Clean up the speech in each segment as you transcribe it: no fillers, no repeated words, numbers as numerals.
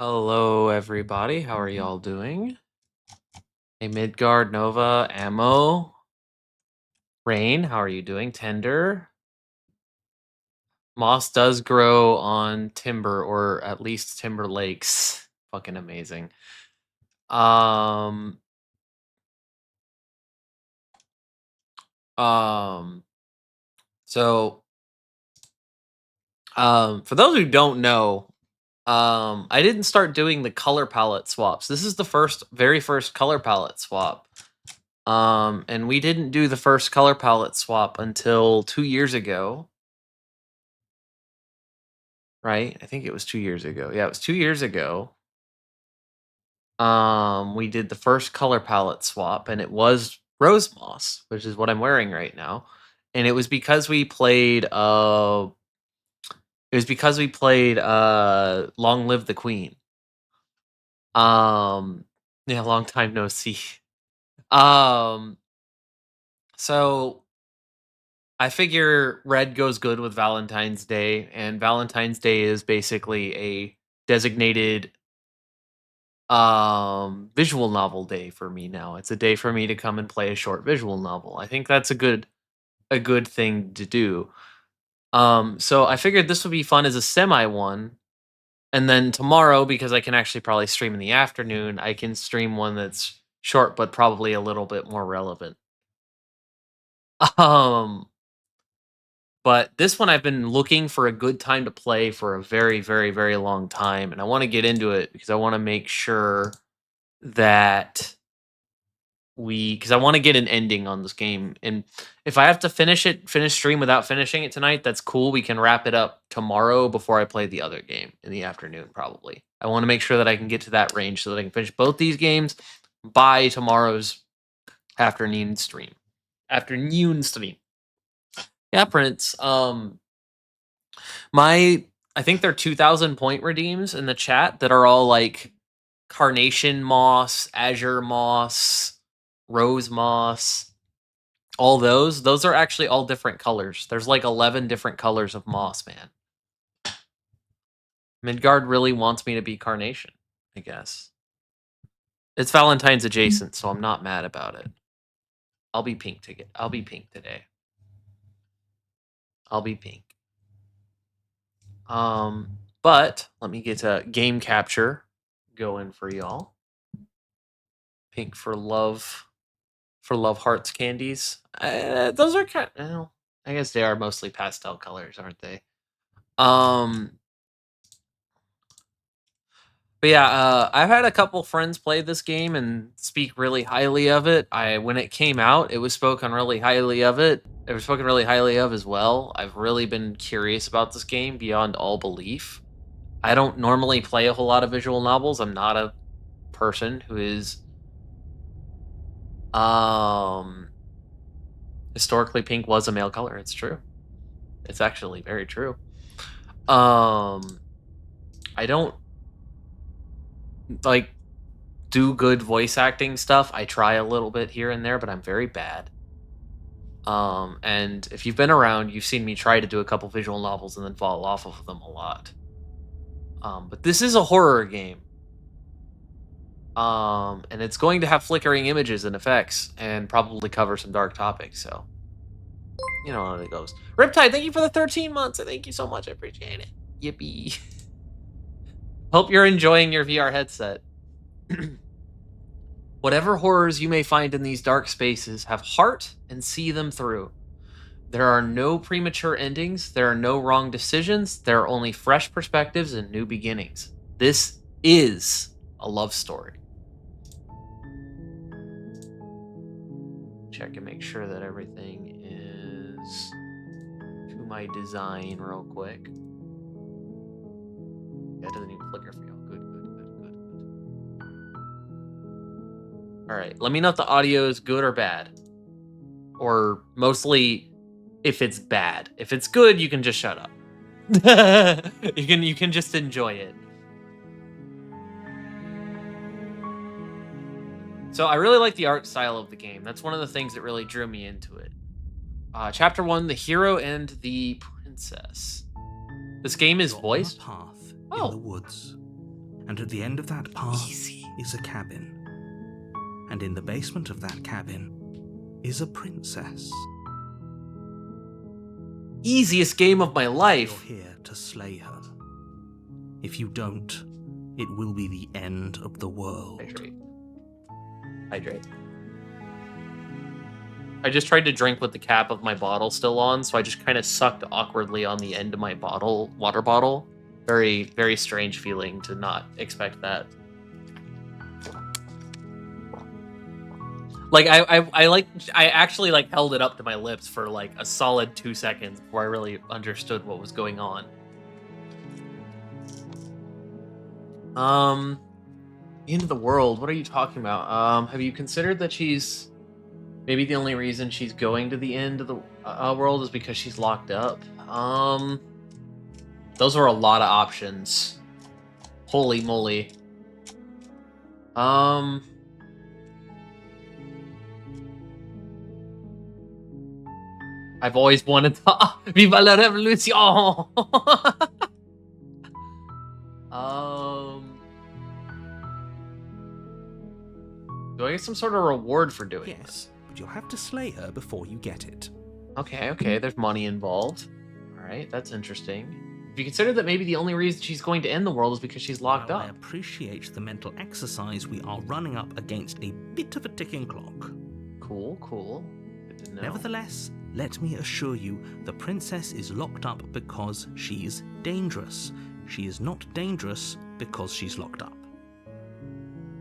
Hello, everybody. How are y'all doing? Hey, Midgard, Nova, Ammo, Rain. How are you doing? Tender. Moss does grow on timber, or at least timber lakes. Fucking amazing. Um, um. So, for those who don't know, I didn't start doing the color palette swaps. This is the very first color palette swap. And we didn't do the first color palette swap until 2 years ago. Right? I think it was 2 years ago. Yeah, it was 2 years ago. We did the first color palette swap, and it was Rose Moss, which is what I'm wearing right now. And it was because we played Long Live the Queen. Um yeah, long time no see. Um so I figure red goes good with Valentine's Day, and Valentine's Day is basically a designated visual novel day for me now. It's a day for me to come and play a short visual novel. I think that's a good thing to do. So I figured this would be fun as a semi one, and then tomorrow, because I can actually probably stream in the afternoon, I can stream one that's short but probably a little bit more relevant. um but this one I've been looking for a good time to play for a very, very, very long time, and I want to get into it because I want to make sure that because I want to get an ending on this game. And if I have to finish stream without finishing it tonight, that's cool. We can wrap it up tomorrow before I play the other game in the afternoon, probably. I want to make sure that I can get to that range so that I can finish both these games by tomorrow's afternoon stream. Afternoon stream. Yeah, Prince. I think they're 2,000 point redeems in the chat that are all like Carnation Moss, Azure Moss, Rose Moss, all those are actually all different colors. There's like 11 different colors of moss, man. Midgard really wants me to be Carnation, I guess. It's Valentine's adjacent, so I'm not mad about it. I'll be pink today. I'll be pink today. I'll be pink. But let me get a game capture going for y'all. Pink for love hearts candies. Those are kind of, well, I guess they are mostly pastel colors, aren't they? But yeah, I've had a couple friends play this game and speak really highly of it. When it came out, it was spoken really highly of it. It was spoken really highly of as well. I've really been curious about this game beyond all belief. I don't normally play a whole lot of visual novels. I'm not a person who is historically pink was a male color. It's true. It's actually very true. I don't like do good voice acting stuff. I try a little bit here and there, but I'm very bad. And if you've been around, you've seen me try to do a couple visual novels and then fall off of them a lot. But this is a horror game. And it's going to have flickering images and effects and probably cover some dark topics, so you know how it goes. Riptide, thank you for the 13 months. Thank you so much. I appreciate it. Yippee. Hope you're enjoying your VR headset. Whatever horrors you may find in these dark spaces, have heart and see them through. There are no premature endings, there are no wrong decisions, there are only fresh perspectives and new beginnings. This is a love story. Check and make sure that everything is to my design real quick. That doesn't even flicker for you. Good. Alright, let me know if the audio is good or bad. Or mostly if it's bad. If it's good, you can just shut up. you can just enjoy it. So I really like the art style of the game. That's one of the things that really drew me into it. Chapter 1, The Hero and the Princess. This game is voiced. Path Oh. in the woods, And at the end of that path Easy. is a cabin. And in the basement of that cabin is a princess. Easiest game of my You're life. here to slay her. If you don't, it will be the end of the world. Hydrate. I just tried to drink with the cap of my bottle still on, so I just kind of sucked awkwardly on the end of my water bottle. Very, very strange feeling to not expect that. Like I actually like held it up to my lips for like a solid 2 seconds before I really understood what was going on. End of the world. What are you talking about? Have you considered that she's maybe the only reason she's going to the end of the world is because she's locked up? Those are a lot of options. Holy moly. I've always wanted to. Viva la revolution! Do I get some sort of reward for doing this? Yes, but you'll have to slay her before you get it. Okay, there's money involved. Alright, that's interesting. If you consider that maybe the only reason she's going to end the world is because she's locked While up. I appreciate the mental exercise, we are running up against a bit of a ticking clock. Cool. Good to know. Nevertheless, let me assure you, the princess is locked up because she's dangerous. She is not dangerous because she's locked up.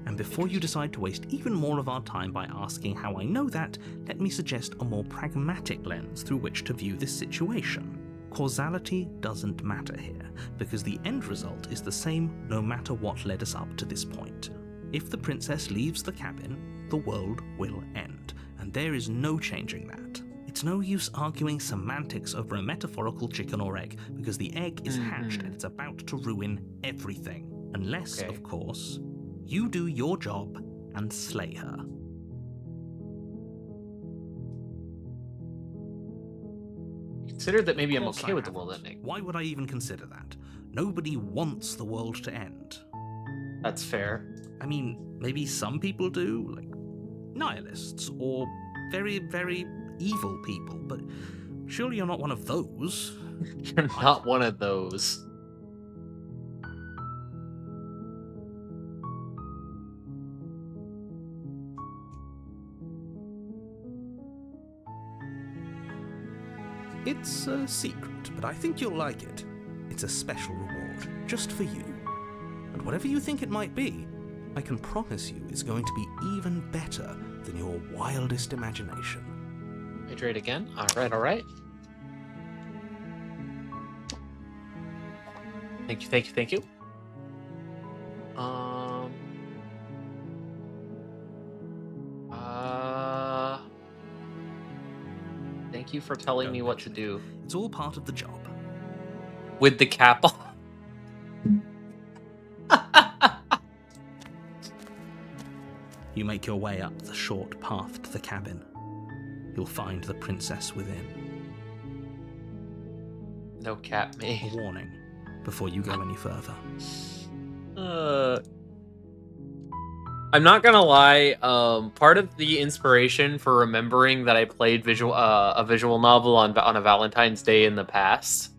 And before you decide to waste even more of our time by asking how I know that, let me suggest a more pragmatic lens through which to view this situation. Causality doesn't matter here, because the end result is the same no matter what led us up to this point. If the princess leaves the cabin, the world will end, and there is no changing that. It's no use arguing semantics over a metaphorical chicken or egg, because the egg is hatched and it's about to ruin everything. Unless, of course, you do your job and slay her. Consider that maybe I'm okay with the world ending. Why would I even consider that? Nobody wants the world to end. That's fair. I mean, maybe some people do, like nihilists or very, very evil people, but surely you're not one of those. You're not one of those. It's a secret, but I think you'll like it. It's a special reward, just for you. And whatever you think it might be, I can promise you it's going to be even better than your wildest imagination. Hydrate again. Alright. Thank you. Thank you for telling me what to do. It's all part of the job. With the cap on. You make your way up the short path to the cabin. You'll find the princess within. No cap me. A warning before you go any further. I'm not gonna lie. Part of the inspiration for remembering that I played a visual novel on a Valentine's Day in the past,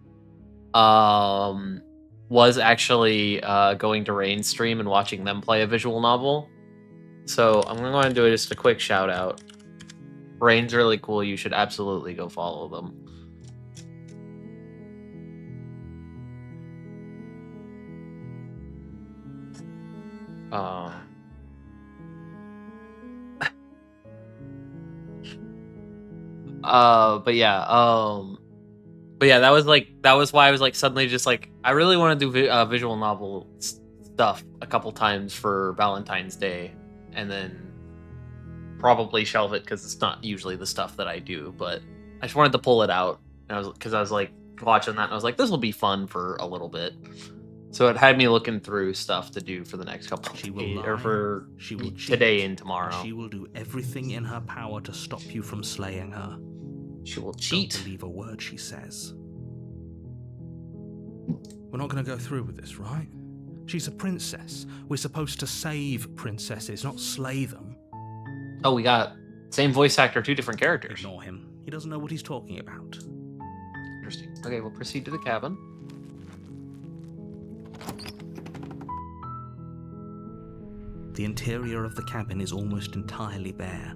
was actually going to Rain's stream and watching them play a visual novel. So I'm gonna go ahead and do just a quick shout out. Rain's really cool. You should absolutely go follow them. But yeah, that was why I was like suddenly just like I really want to do visual novel stuff a couple times for Valentine's Day, and then probably shelve it because it's not usually the stuff that I do. But I just wanted to pull it out, and I was like watching that, and I was like, this will be fun for a little bit. So it had me looking through stuff to do for the next couple of days, or for today and tomorrow. She will do everything in her power to stop you from slaying her. She will cheat. Don't believe a word she says. We're not going to go through with this, right? She's a princess. We're supposed to save princesses, not slay them. Oh, we got same voice actor, 2 different characters. Ignore him. He doesn't know what he's talking about. Interesting. Okay, we'll proceed to the cabin. The interior of the cabin is almost entirely bare.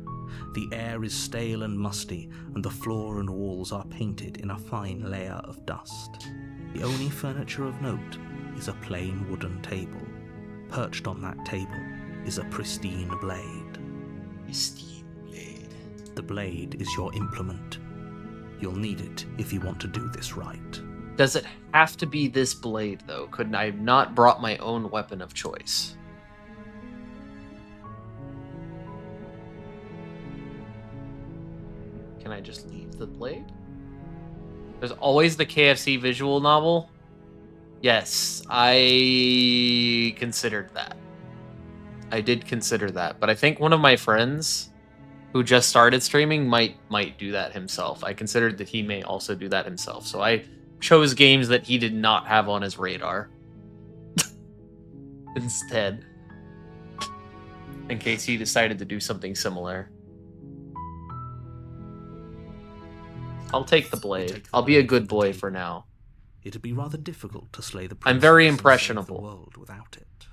The air is stale and musty, and the floor and walls are painted in a fine layer of dust. The only furniture of note is a plain wooden table. Perched on that table is a pristine blade. Pristine blade. The blade is your implement. You'll need it if you want to do this right. Does it have to be this blade, though? Couldn't I have not brought my own weapon of choice? Can I just leave the blade? There's always the KFC visual novel. Yes, I considered that. I did consider that, but I think one of my friends who just started streaming might do that himself. I considered that he may also do that himself, so I chose games that he did not have on his radar instead, in case he decided to do something similar. I'll take the blade. I'll be a good boy for now. It'd be rather difficult to slay the I'm very princess and save impressionable. the world without it.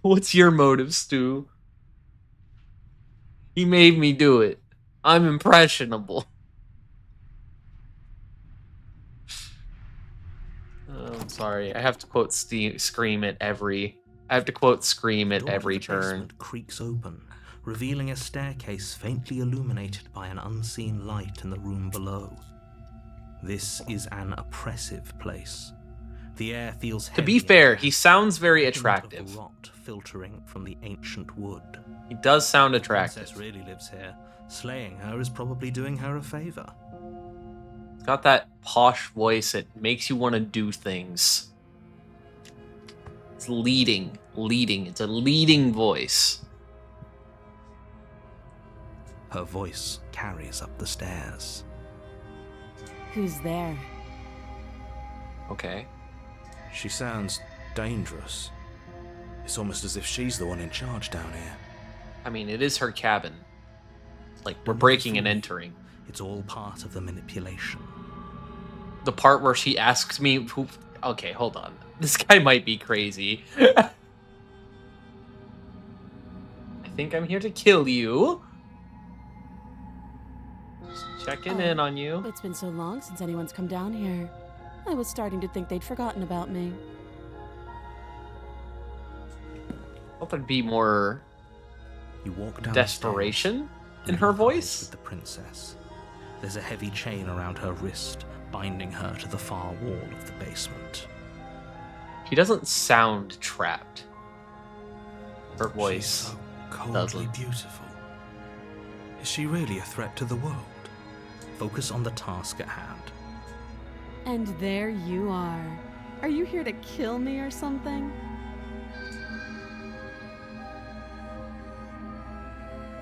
What's your motive, Stu? He made me do it. I'm impressionable. I'm sorry. I have to quote Scream at every. I have to quote Scream at The door to every the turn. basement creaks open, revealing a staircase faintly illuminated by an unseen light in the room below. This is an oppressive place. The air feels heavy. To be fair, he and sounds very hint of attractive. rot filtering from the ancient wood. He does sound The princess attractive. really lives here. Slaying her is probably doing her a favor. He's got that posh voice that makes you want to do things. It's leading. It's a leading voice. Her voice carries up the stairs. Who's there? Okay. She sounds dangerous. It's almost as if she's the one in charge down here. I mean, it is her cabin. Like, we're Don't breaking fool and me. entering. It's all part of the manipulation. The part where she asks me who... Okay, hold on. This guy might be crazy. I think I'm here to kill you. Just checking in on you. It's been so long since anyone's come down here. I was starting to think they'd forgotten about me. Hope there'd be more You walk down desperation the in stairs her and rise voice. with the princess. There's a heavy chain around her wrist, binding her to the far wall of the basement. She doesn't sound trapped. Her She's voice. so coldly doesn't. beautiful. Is she really a threat to the world? Focus on the task at hand. And there you are. Are you here to kill me or something?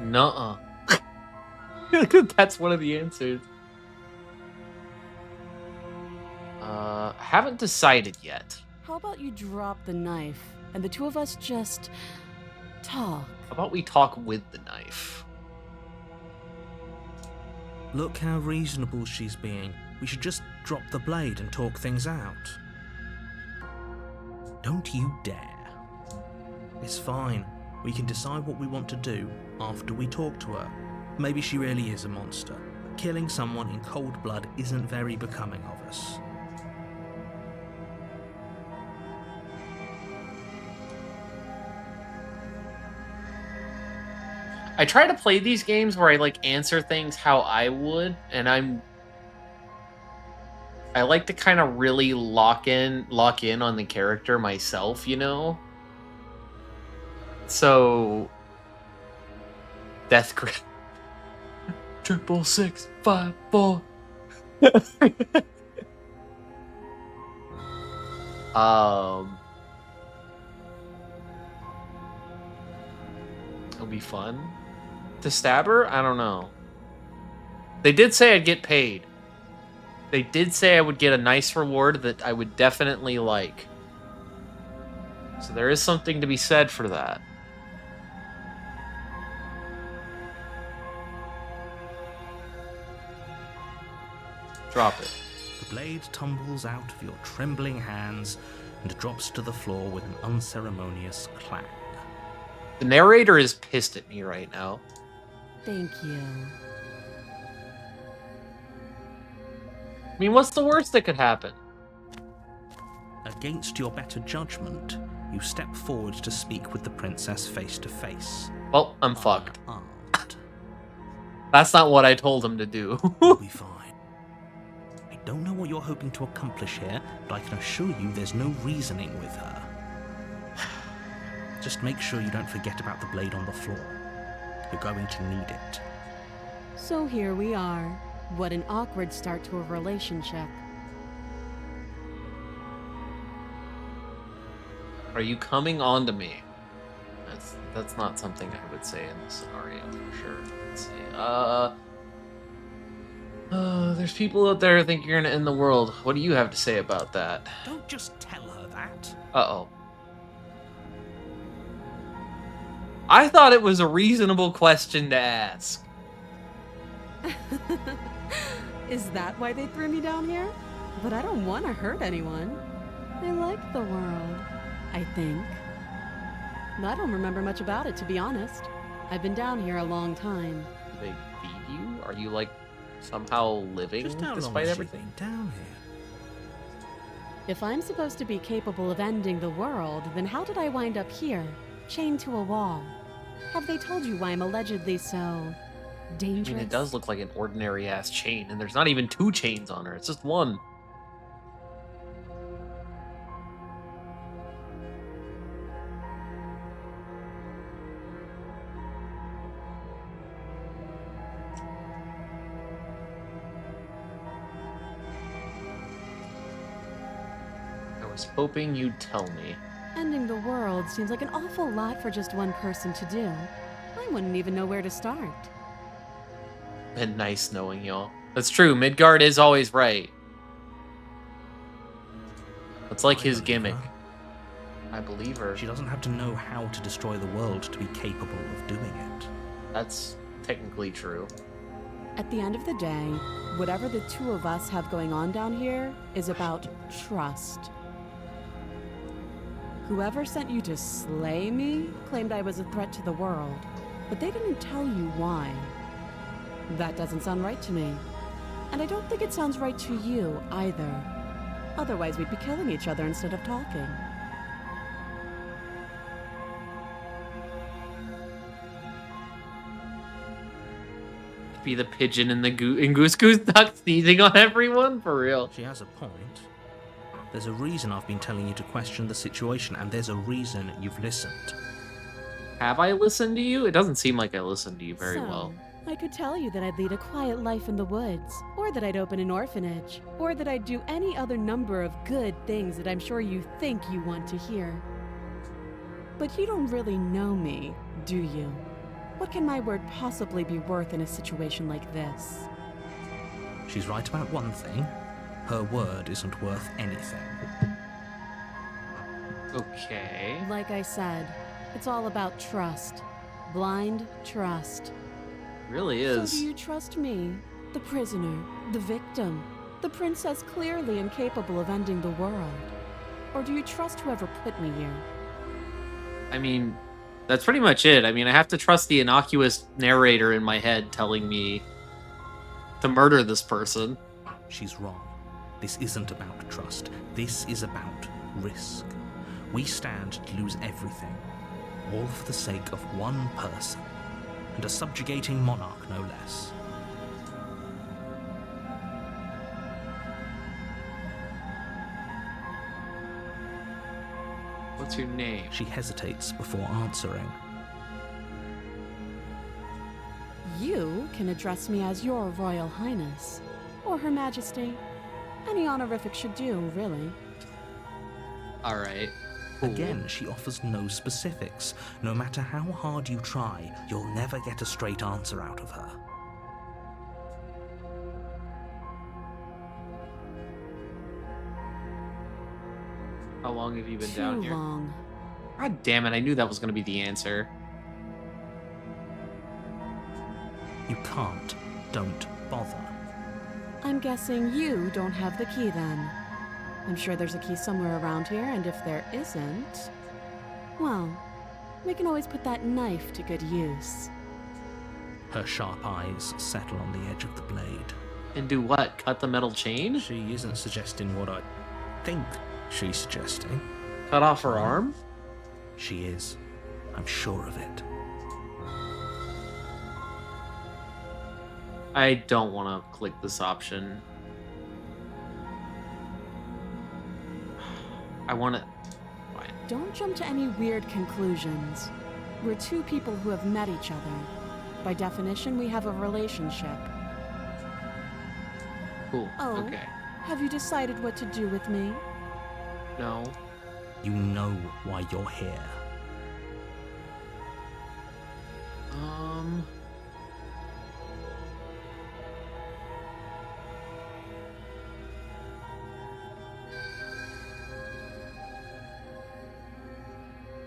Nuh-uh. That's one of the answers. Haven't decided yet. How about you drop the knife and the two of us just talk? How about we talk with the knife? Look how reasonable she's being. We should just drop the blade and talk things out. Don't you dare. It's fine. We can decide what we want to do after we talk to her. Maybe she really is a monster. Killing someone in cold blood isn't very becoming of us. I try to play these games where I like answer things how I would, and I like to kind of really lock in on the character myself, you know? So Death Grip 66654 it'll be fun to stab her. I don't know. They did say I'd get paid. They did say I would get a nice reward that I would definitely like. So there is something to be said for that. Drop it. The blade tumbles out of your trembling hands and drops to the floor with an unceremonious clang. The narrator is pissed at me right now. Thank you. I mean, what's the worst that could happen? Against your better judgment, you step forward to speak with the princess face to face. Well, I'm fucked. Unarmed. That's not what I told him to do. You'll be fine. I don't know what you're hoping to accomplish here, but I can assure you there's no reasoning with her. Just make sure you don't forget about the blade on the floor. You're going to need it. So here we are. What an awkward start to a relationship. Are you coming on to me? That's not something I would say in this scenario for sure. Let's see. There's people out there who think you're gonna end the world. What do you have to say about that? Don't just tell her that. Uh-oh. I thought it was a reasonable question to ask. Is that why they threw me down here? But I don't want to hurt anyone. I like the world, I think. I don't remember much about it, to be honest. I've been down here a long time. They feed you? Are you like somehow living Just how long despite has everything? she been down here? If I'm supposed to be capable of ending the world, then how did I wind up here, chained to a wall? Have they told you why I'm allegedly so dangerous? I mean, it does look like an ordinary ass chain, and there's not even 2 chains on her. It's just one. I was hoping you'd tell me. Ending the world seems like an awful lot for just one person to do. I wouldn't even know where to start. Been nice knowing y'all. That's true. Midgard is always right. That's like I his believe gimmick. her. I believe her. She doesn't have to know how to destroy the world to be capable of doing it. That's technically true. At the end of the day, whatever the two of us have going on down here is about trust. Whoever sent you to slay me claimed I was a threat to the world, but they didn't tell you why. That doesn't sound right to me. And I don't think it sounds right to you either. Otherwise, we'd be killing each other instead of talking. Be the pigeon in the Goose Goose Duck sneezing on everyone? For real. She has a point. There's a reason I've been telling you to question the situation, and there's a reason you've listened. Have I listened to you? It doesn't seem like I listened to you very well. I could tell you that I'd lead a quiet life in the woods, or that I'd open an orphanage, or that I'd do any other number of good things that I'm sure you think you want to hear. But you don't really know me, do you? What can my word possibly be worth in a situation like this? She's right about one thing. Her word isn't worth anything. Okay. Like I said, it's all about trust. Blind trust. Really So is. do you trust me, the prisoner, the victim, the princess clearly incapable of ending the world? Or do you trust whoever put me here? I mean, that's pretty much it. I mean, I have to trust the innocuous narrator in my head telling me to murder this person. She's wrong. This isn't about trust. This is about risk. We stand to lose everything, all for the sake of one person, and a subjugating monarch no less. What's your name? She hesitates before answering. You can address me as your Royal Highness, or Her Majesty. Any honorific should do, really. Alright. Again, she offers no specifics. No matter how hard you try, you'll never get a straight answer out of her. How long have you been Too down here? long. God damn it, I knew that was going to be the answer. You can't. Don't bother. I'm guessing you don't have the key then. I'm sure there's a key somewhere around here, and if there isn't, well, we can always put that knife to good use. Her sharp eyes settle on the edge of the blade. And do what? Cut the metal chain? She isn't suggesting what I think she's suggesting. Cut off her arm? She is. I'm sure of it. I don't want to click this option. I want to... Fine. Don't jump to any weird conclusions. We're two people who have met each other. By definition, we have a relationship. Cool. Oh. Okay. Have you decided what to do with me? No. You know why you're here.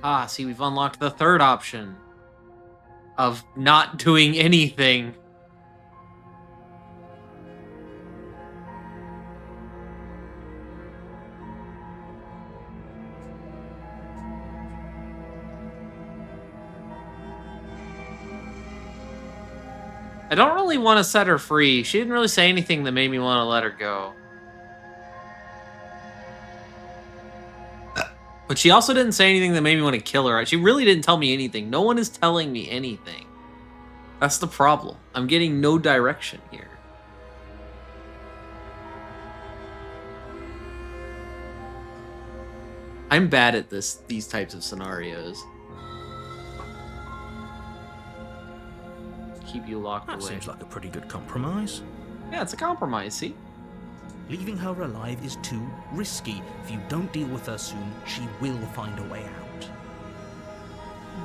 Ah, see, we've unlocked the third option of not doing anything. I don't really want to set her free. She didn't really say anything that made me want to let her go. But she also didn't say anything that made me want to kill her. She really didn't tell me anything. No one is telling me anything. That's the problem. I'm getting no direction here. I'm bad at these types of scenarios. Keep you locked That away. seems like a pretty good compromise. Yeah, it's a compromise, see? Leaving her alive is too risky. If you don't deal with her soon, she will find a way out.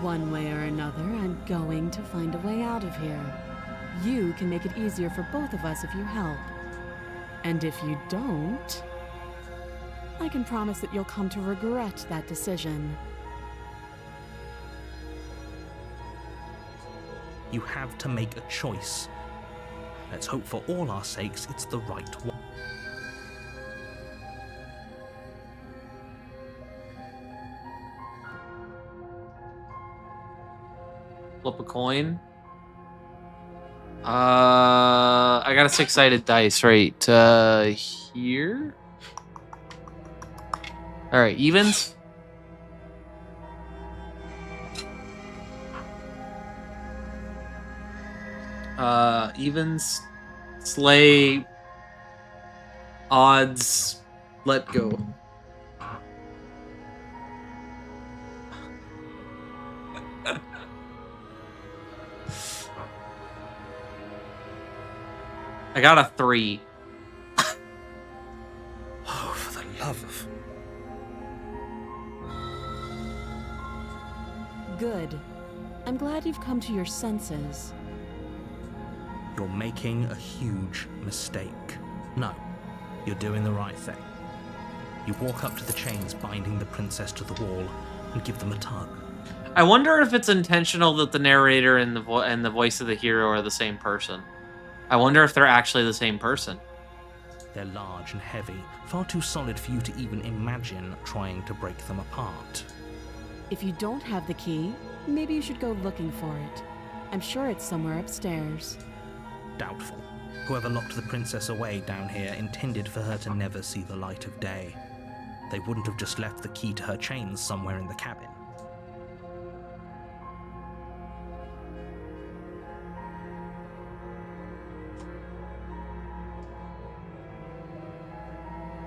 One way or another, I'm going to find a way out of here. You can make it easier for both of us if you help. And if you don't, I can promise that you'll come to regret that decision. You have to make a choice. Let's hope for all our sakes it's the right one. Flip a coin. I got a six-sided dice right here. All right, evens. Evens. Slay. Odds. Let go. I got a 3. Oh, for the love of... Good. I'm glad you've come to your senses. You're making a huge mistake. No, you're doing the right thing. You walk up to the chains binding the princess to the wall and give them a tug. I wonder if it's intentional that the narrator and the voice of the hero are the same person. I wonder if they're actually the same person. They're large and heavy, far too solid for you to even imagine trying to break them apart. If you don't have the key, maybe you should go looking for it. I'm sure it's somewhere upstairs. Doubtful. Whoever locked the princess away down here intended for her to never see the light of day. They wouldn't have just left the key to her chains somewhere in the cabin.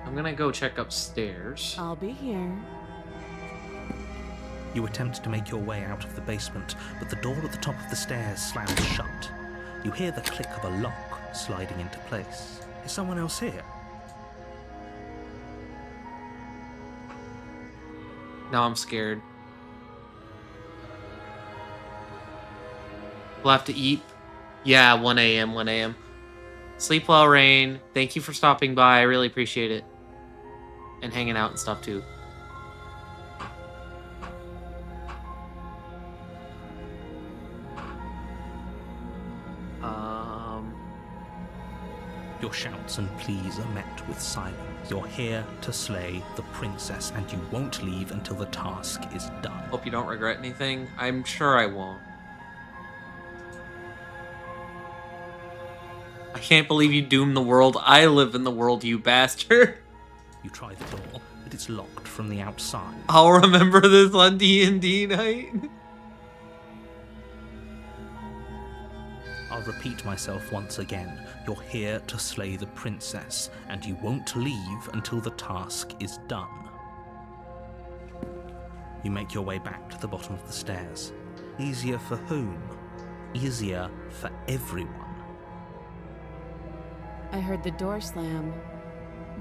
I'm gonna go check upstairs. I'll be here. You attempt to make your way out of the basement, but the door at the top of the stairs slams shut. You hear the click of a lock sliding into place. Is someone else here? Now I'm scared. We'll have to eat. Yeah, 1 a.m., 1 a.m. Sleep well, Rain. Thank you for stopping by. I really appreciate it. And hanging out and stuff, too. Your shouts and pleas are met with silence. You're here to slay the princess, and you won't leave until the task is done. Hope you don't regret anything. I'm sure I won't. I can't believe you doomed the world. I live in the world, you bastard. You try the door, but it's locked from the outside. I'll remember this on D&D night. I'll repeat myself once again. You're here to slay the princess, and you won't leave until the task is done. You make your way back to the bottom of the stairs. Easier for whom? Easier for everyone. I heard the door slam.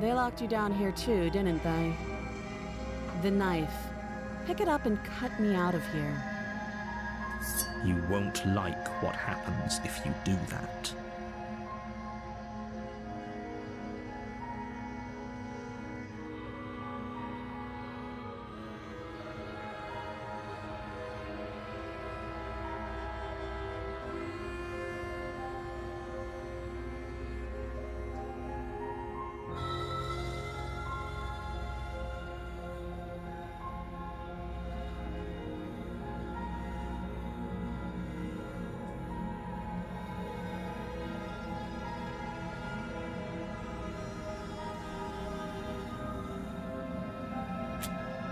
They locked you down here too, didn't they? The knife. Pick it up and cut me out of here. You won't like what happens if you do that.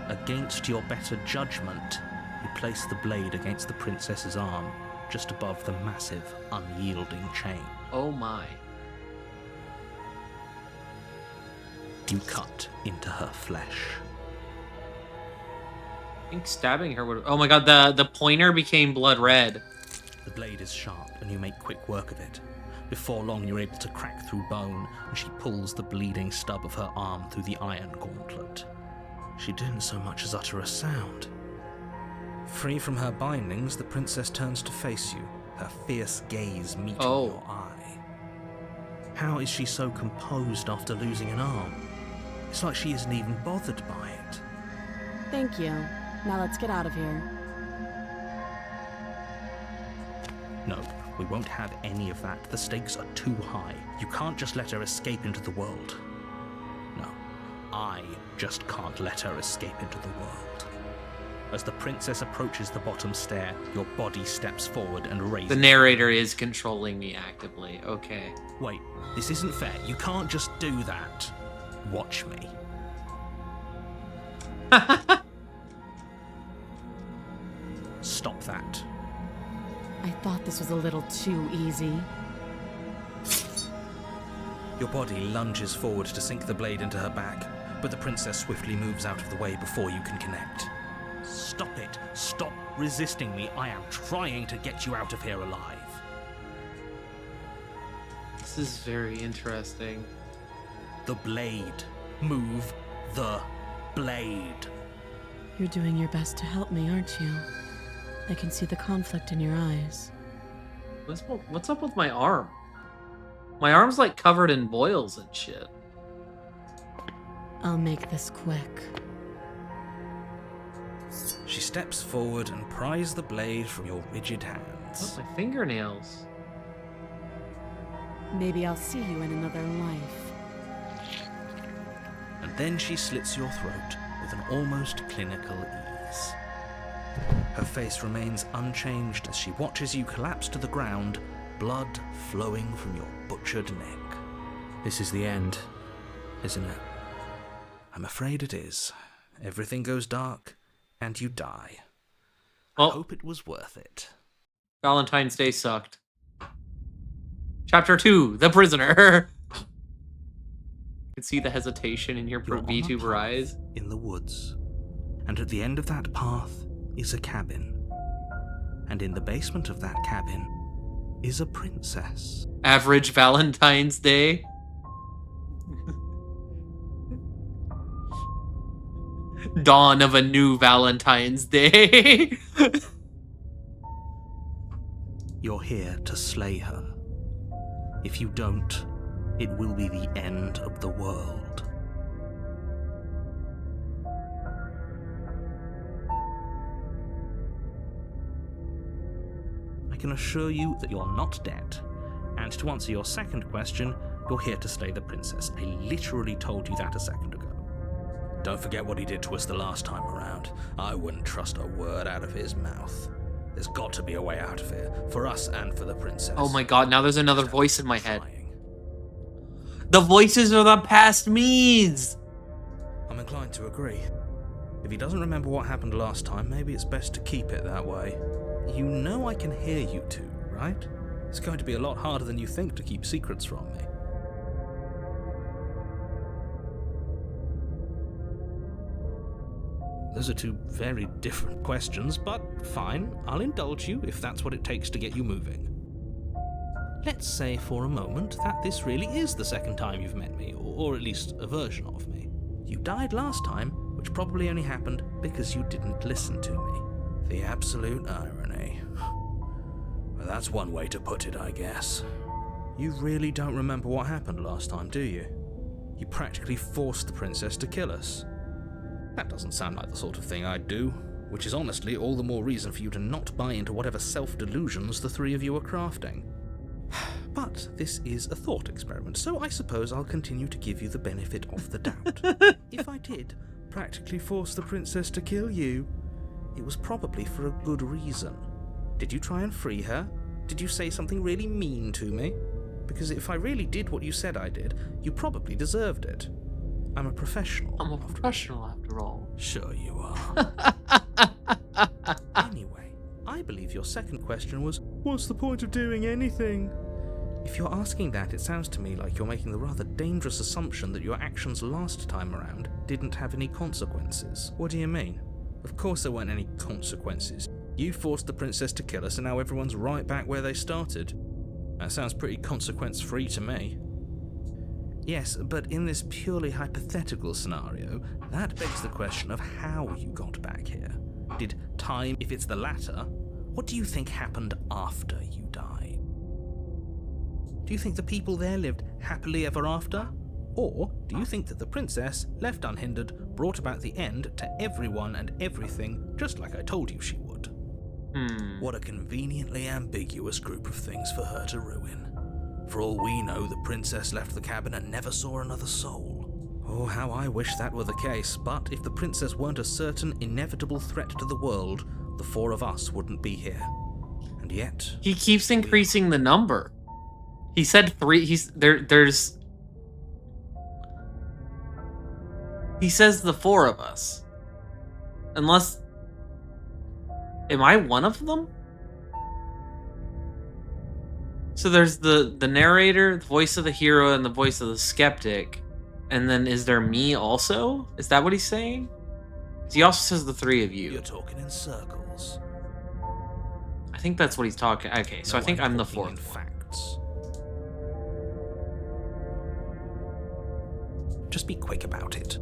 Against your better judgment, you place the blade against the princess's arm, just above the massive, unyielding chain. Oh my. You cut into her flesh. I think stabbing her would... Oh my god, the pointer became blood red. The blade is sharp, and you make quick work of it. Before long, you're able to crack through bone, and she pulls the bleeding stub of her arm through the iron gauntlet. She didn't so much as utter a sound. Free from her bindings, the princess turns to face you, her fierce gaze meeting your eye. How is she so composed after losing an arm? It's like she isn't even bothered by it. Thank you. Now let's get out of here. No, we won't have any of that. The stakes are too high. You can't just let her escape into the world. No, I just can't let her escape into the world. As the princess approaches the bottom stair, your body steps forward and raises... The narrator is controlling me actively. Okay. Wait, this isn't fair. You can't just do that. Watch me. Stop that. I thought this was a little too easy. Your body lunges forward to sink the blade into her back, but the princess swiftly moves out of the way before you can connect. Stop it. Stop resisting me. I am trying to get you out of here alive. This is very interesting. The blade. Move the blade. You're doing your best to help me, aren't you? I can see the conflict in your eyes. What's up with my arm? My arm's like covered in boils and shit. I'll make this quick. She steps forward and pries the blade from your rigid hands. Oh, my fingernails. Maybe I'll see you in another life. And then she slits your throat with an almost clinical ease. Her face remains unchanged as she watches you collapse to the ground, blood flowing from your butchered neck. This is the end, isn't it? I'm afraid it is. Everything goes dark, and you die. Well, I hope it was worth it. Valentine's Day sucked. Chapter 2, The Prisoner. You can see the hesitation in your You're on a VTuber path eyes. in the woods, and at the end of that path is a cabin. And in the basement of that cabin is a princess. Average Valentine's Day. Dawn of a new Valentine's Day. You're here to slay her. If you don't, it will be the end of the world. I can assure you that you're not dead. And to answer your second question, you're here to slay the princess. I literally told you that a second ago. Don't forget what he did to us the last time around. I wouldn't trust a word out of his mouth. There's got to be a way out of here, for us and for the princess. Oh my god, now there's another voice in my head. Trying. The voices are the past me's! I'm inclined to agree. If he doesn't remember what happened last time, maybe it's best to keep it that way. You know I can hear you two, right? It's going to be a lot harder than you think to keep secrets from me. Those are two very different questions, but fine, I'll indulge you if that's what it takes to get you moving. Let's say for a moment that this really is the second time you've met me, or at least a version of me. You died last time, which probably only happened because you didn't listen to me. The absolute irony. Well, that's one way to put it, I guess. You really don't remember what happened last time, do you? You practically forced the princess to kill us. That doesn't sound like the sort of thing I'd do, which is honestly all the more reason for you to not buy into whatever self-delusions the three of you are crafting. But this is a thought experiment, so I suppose I'll continue to give you the benefit of the doubt. If I did practically force the princess to kill you, it was probably for a good reason. Did you try and free her? Did you say something really mean to me? Because if I really did what you said I did, you probably deserved it. I'm a professional. I'm a professional after all. Sure you are. Anyway, I believe your second question was, what's the point of doing anything? If you're asking that, it sounds to me like you're making the rather dangerous assumption that your actions last time around didn't have any consequences. What do you mean? Of course there weren't any consequences. You forced the princess to kill us and now everyone's right back where they started. That sounds pretty consequence-free to me. Yes, but in this purely hypothetical scenario, that begs the question of how you got back here. Did time, if it's the latter, what do you think happened after you died? Do you think the people there lived happily ever after? Or do you think that the princess, left unhindered, brought about the end to everyone and everything, just like I told you she would? What a conveniently ambiguous group of things for her to ruin. For all we know, the princess left the cabin and never saw another soul. Oh, how I wish that were the case, but if the princess weren't a certain, inevitable threat to the world, the four of us wouldn't be here. And yet... He keeps increasing the number. He said 3, there's... He says the 4 of us. Unless... Am I one of them? So there's the narrator, the voice of the hero, and the voice of the skeptic. And then is there me also? Is that what he's saying? 'Cause he also says the 3 of you. You're talking in circles. I think that's what he's talking. Okay, so No, I think I'm the talking 4th in one. facts. Just be quick about it.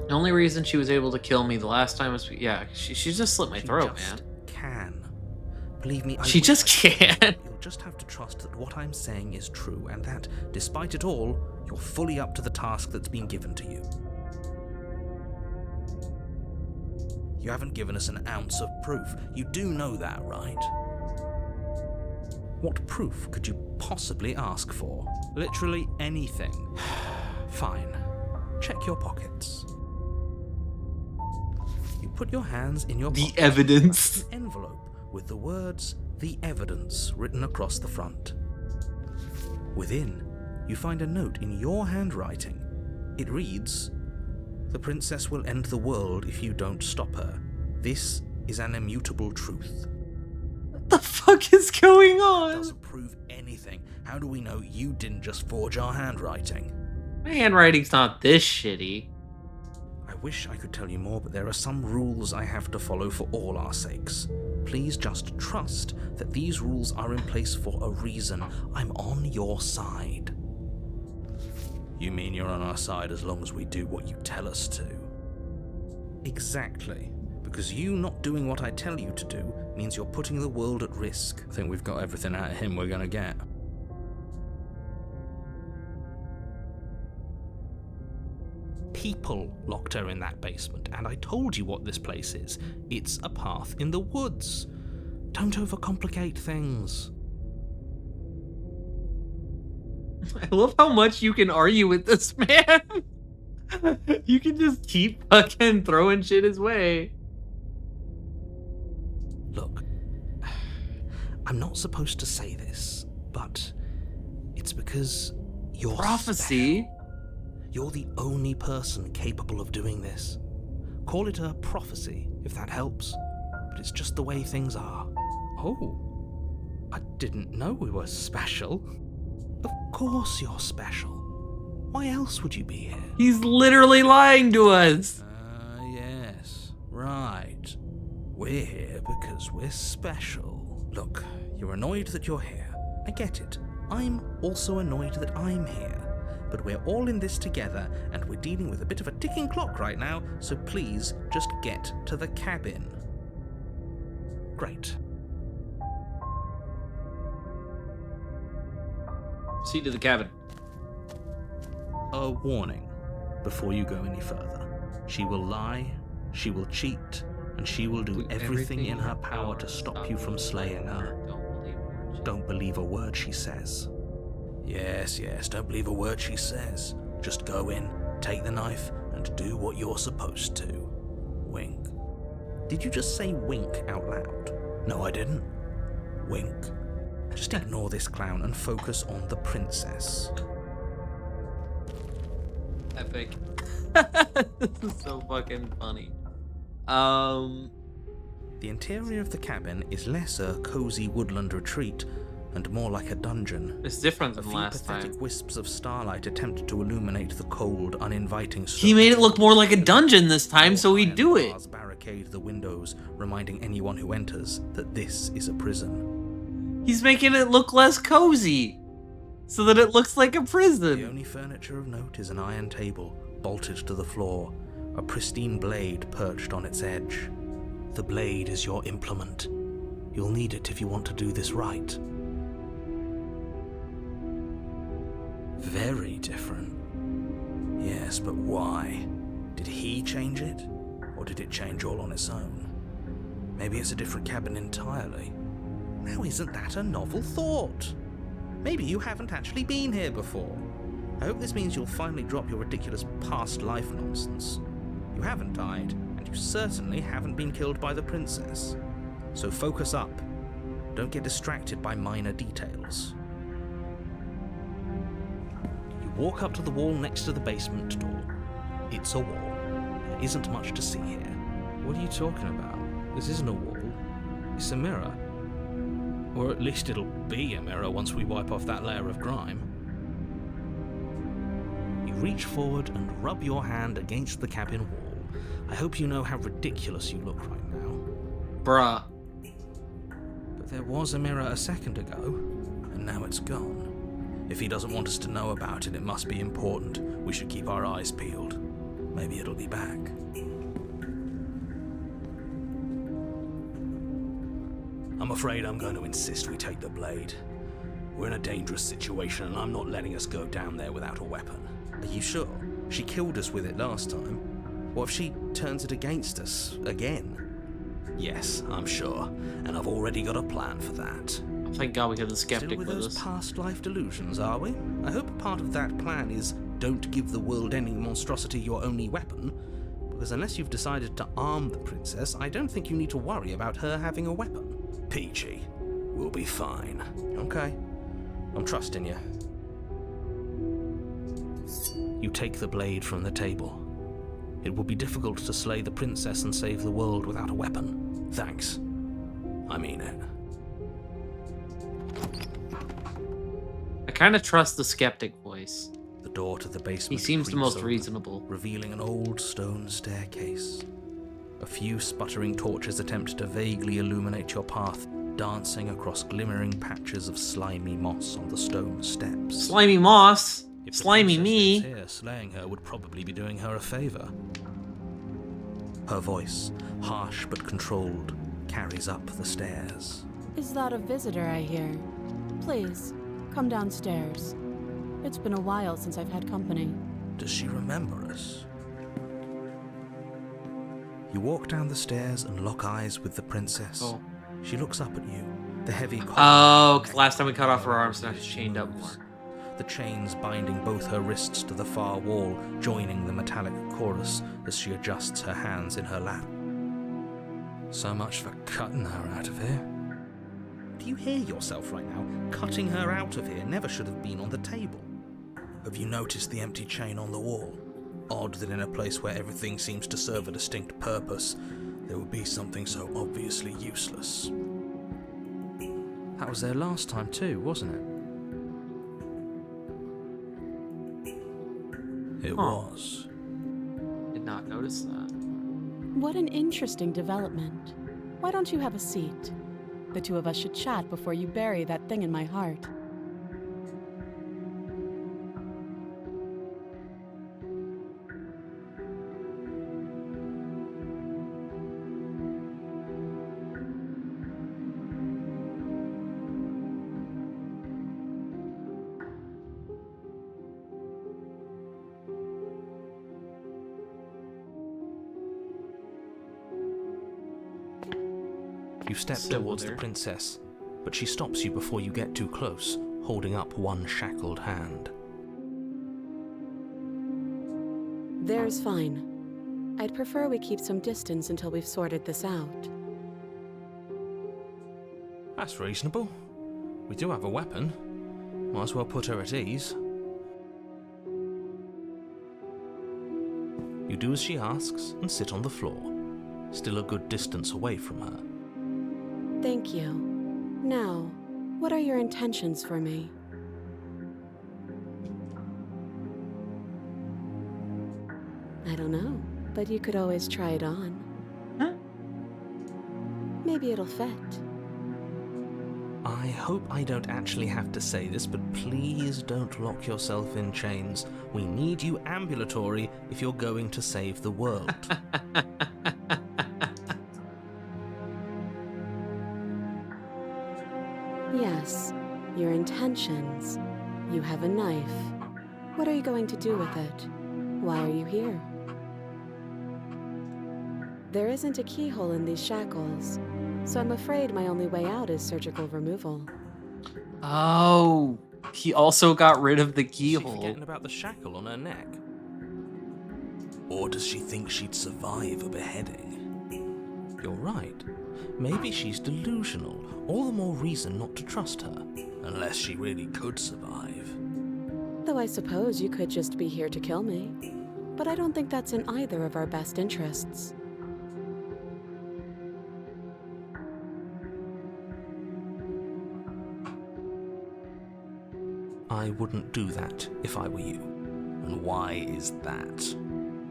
The only reason she was able to kill me the last time was, yeah, she just slit my She throat, just man. can. Believe me, I She wish just I could. can. You'll just have to trust that what I'm saying is true, and that, despite it all, you're fully up to the task that's been given to you. You haven't given us an ounce of proof. You do know that, right? What proof could you possibly ask for? Literally anything. Fine. Check your pockets. You put your hands in your The pockets. evidence. An envelope with the words, "The Evidence," written across the front. Within, you find a note in your handwriting. It reads, "The princess will end the world if you don't stop her. This is an immutable truth." What the fuck is going on? Doesn't prove anything. How do we know you didn't just forge our handwriting? My handwriting's not this shitty. I wish I could tell you more, but there are some rules I have to follow for all our sakes. Please just trust that these rules are in place for a reason. I'm on your side. You mean you're on our side as long as we do what you tell us to? Exactly. Because you not doing what I tell you to do means you're putting the world at risk. I think we've got everything out of him we're gonna get. people locked her in that basement, and I told you what this place is. It's a path in the woods. Don't overcomplicate things. I love how much you can argue with this man. You can just keep fucking throwing shit his way. Look, I'm not supposed to say this, but it's because you're Prophecy? special. You're the only person capable of doing this. Call it a prophecy, if that helps, but it's just the way things are. Oh, I didn't know we were special. Of course you're special. Why else would you be here? He's literally lying to us. Yes, right. We're here because we're special. Look, you're annoyed that you're here. I get it. I'm also annoyed that I'm here. But we're all in this together, and we're dealing with a bit of a ticking clock right now, so please just get to the cabin. Great. See to the cabin. A warning before you go any further. She will lie, she will cheat, and she will do everything in her power to stop you from slaying her. Don't believe a word she says. Yes, don't believe a word she says. Just go in, take the knife, and do what you're supposed to. Wink. Did you just say wink out loud? No, I didn't. Wink. Just ignore this clown and focus on the princess. Epic. This is so fucking funny. The interior of the cabin is less a cozy woodland retreat and more like a dungeon. It's different A than few last pathetic time. wisps of starlight attempt to illuminate the cold, uninviting stone. He made it look more like a dungeon this time, so we Iron do it. bars barricade the windows, reminding anyone who enters that this is a prison. He's making it look less cozy, so that it looks like a The prison. only furniture of note is an iron table, bolted to the floor, a pristine blade perched on its edge. The blade is your implement. You'll need it if you want to do this right. Very different. Yes, but why? Did he change it? Or did it change all on its own? Maybe it's a different cabin entirely. Now isn't that a novel thought? Maybe you haven't actually been here before. I hope this means you'll finally drop your ridiculous past life nonsense. You haven't died, and you certainly haven't been killed by the princess. So focus up. Don't get distracted by minor details. You walk up to the wall next to the basement door. It's a wall. There isn't much to see here. What are you talking about? This isn't a wall. It's a mirror. Or at least it'll be a mirror once we wipe off that layer of grime. You reach forward and rub your hand against the cabin wall. I hope you know how ridiculous you look right now. Bruh. But there was a mirror a second ago, and now it's gone. If he doesn't want us to know about it, it must be important. We should keep our eyes peeled. Maybe it'll be back. I'm afraid I'm going to insist we take the blade. We're in a dangerous situation, and I'm not letting us go down there without a weapon. Are you sure? She killed us with it last time. What if she turns it against us again? Yes, I'm sure, and I've already got a plan for that. Thank God we have the Still skeptic with with those us. past life delusions, are we? I hope part of that plan is don't give the world-ending monstrosity your only weapon, because unless you've decided to arm the princess, I don't think you need to worry about her having a weapon. Peachy, we'll be fine. Okay, I'm trusting you. You take the blade from the table. It will be difficult to slay the princess and save the world without a weapon. Thanks. I mean it. I kind of trust the skeptic voice. The door to the basement He seems the creaks most open, reasonable. revealing an old stone staircase. A few sputtering torches attempt to vaguely illuminate your path, dancing across glimmering patches of slimy moss on the stone steps. Slimy moss. If the Slimy princess me. lives here, slaying her would probably be doing her a favor. Her voice, harsh but controlled, carries up the stairs. Is that a visitor I hear? Please, come downstairs. It's been a while since I've had company. Does she remember us? You walk down the stairs and lock eyes with the princess. Oh. She looks up at you. The heavy Oh, 'cause last time we cut off her arms, now she's chained up more. The chains binding both her wrists to the far wall, joining the metallic chorus as she adjusts her hands in her lap. So much for cutting her out of here. Do you hear yourself right now? Cutting her out of here never should have been on the table. Have you noticed the empty chain on the wall? Odd that in a place where everything seems to serve a distinct purpose, there would be something so obviously useless. That was there last time too, wasn't it? It was. Did not notice that. What an interesting development. Why don't you have a seat? The two of us should chat before you bury that thing in my heart. You step Civil towards the there. princess, but she stops you before you get too close, holding up one shackled hand. There's fine. I'd prefer we keep some distance until we've sorted this out. That's reasonable. We do have a weapon. Might as well put her at ease. You do as she asks and sit on the floor, still a good distance away from her. Thank you. Now, what are your intentions for me? I don't know, but you could always try it on. Huh? Maybe it'll fit. I hope I don't actually have to say this, but please don't lock yourself in chains. We need you ambulatory if you're going to save the world. Yes, your intentions. You have a knife. What are you going to do with it? Why are you here? There isn't a keyhole in these shackles, so I'm afraid my only way out is surgical removal. Oh, he also got rid of the Is she keyhole. forgetting about the shackle on her neck? Or does she think she'd survive a beheading? You're right. Maybe she's delusional. All the more reason not to trust her. Unless she really could survive. Though I suppose you could just be here to kill me. But I don't think that's in either of our best interests. I wouldn't do that if I were you. And why is that?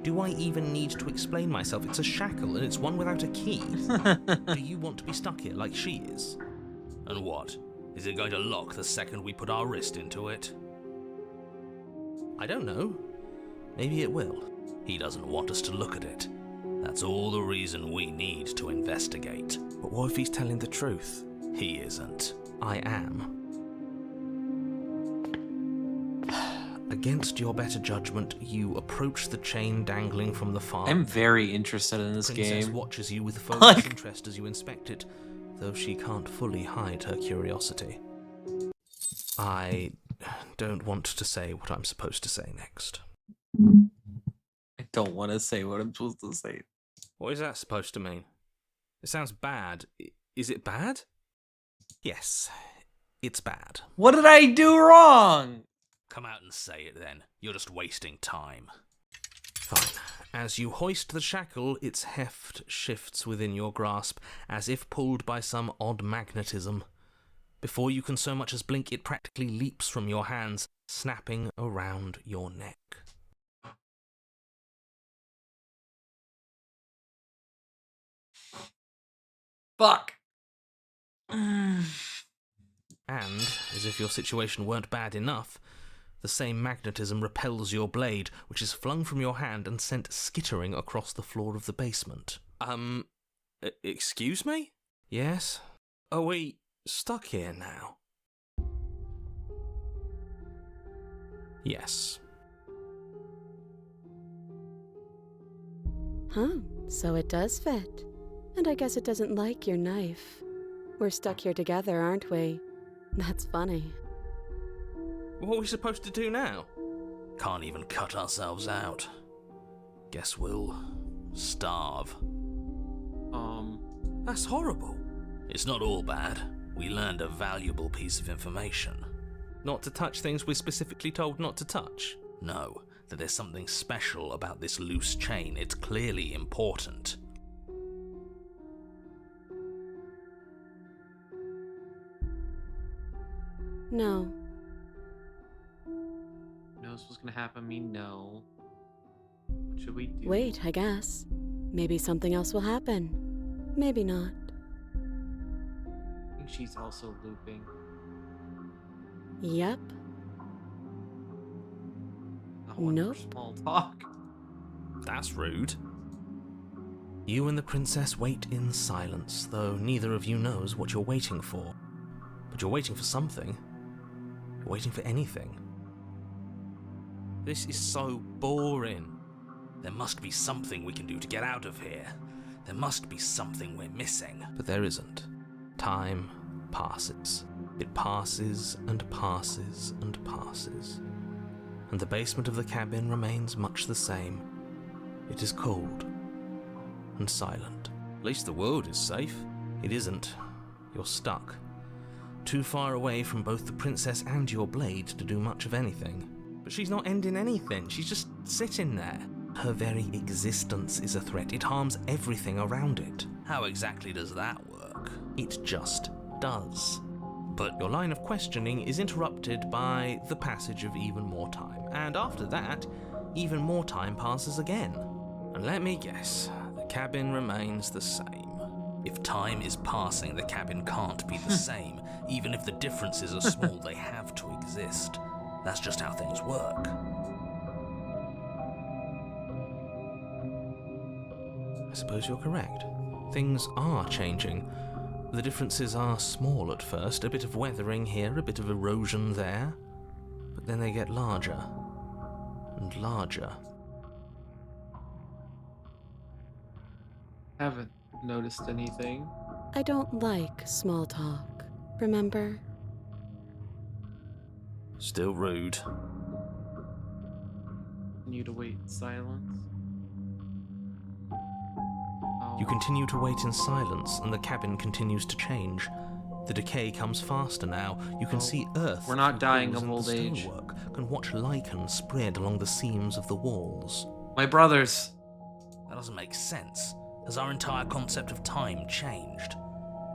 Do I even need to explain myself? It's a shackle and it's one without a key. Do you want to be stuck here like she is? And what? Is it going to lock the second we put our wrist into it? I don't know. Maybe it will. He doesn't want us to look at it. That's all the reason we need to investigate. But what if he's telling the truth? He isn't. I am. Against your better judgment, you approach the chain dangling from the farm. I'm very interested in this Princess game. watches you with focused Like- interest as you inspect it, though she can't fully hide her curiosity. I don't want to say what I'm supposed to say next. I don't want to say what I'm supposed to say. What is that supposed to mean? It sounds bad. Is it bad? Yes, it's bad. What did I do wrong? Come out and say it then. You're just wasting time. Fine. As you hoist the shackle, its heft shifts within your grasp, as if pulled by some odd magnetism. Before you can so much as blink, it practically leaps from your hands, snapping around your neck. Fuck. And, as if your situation weren't bad enough, the same magnetism repels your blade, which is flung from your hand and sent skittering across the floor of the basement. Excuse me? Yes? Are we stuck here now? Yes. Huh? So it does fit. And I guess it doesn't like your knife. We're stuck here together, aren't we? That's funny. What are we supposed to do now? Can't even cut ourselves out. Guess we'll starve. That's horrible. It's not all bad. We learned a valuable piece of information. Not to touch things we're specifically told not to touch. No, that there's something special about this loose chain. It's clearly important. No. Knows what's gonna happen. Me, no. What should we do? Wait, I guess. Maybe something else will happen. Maybe not. I think she's also looping. Yep. I want more Nope. small talk. That's rude. You and the princess wait in silence, though neither of you knows what you're waiting for. But you're waiting for something. You're waiting for anything. This is so boring. There must be something we can do to get out of here. There must be something we're missing. But there isn't. Time passes. It passes and passes and passes. And the basement of the cabin remains much the same. It is cold and silent. At least the world is safe. It isn't. You're stuck. Too far away from both the princess and your blade to do much of anything. But she's not ending anything. She's just sitting there. Her very existence is a threat. It harms everything around it. How exactly does that work? It just does. But your line of questioning is interrupted by the passage of even more time. And after that, even more time passes again. And let me guess, the cabin remains the same. If time is passing, the cabin can't be the same. Even if the differences are small, they have to exist. That's just how things work. I suppose you're correct. Things are changing. The differences are small at first, a bit of weathering here, a bit of erosion there. But then they get larger and larger. Haven't noticed anything. I don't like small talk. Remember? Still rude. Continue to wait in silence. You continue to wait in silence, and the cabin continues to change. The decay comes faster now. You can see earth. We're not through dying holes of in the old age. stonework, can watch lichen spread along the seams of the walls. My brothers. That doesn't make sense. Has our entire concept of time changed?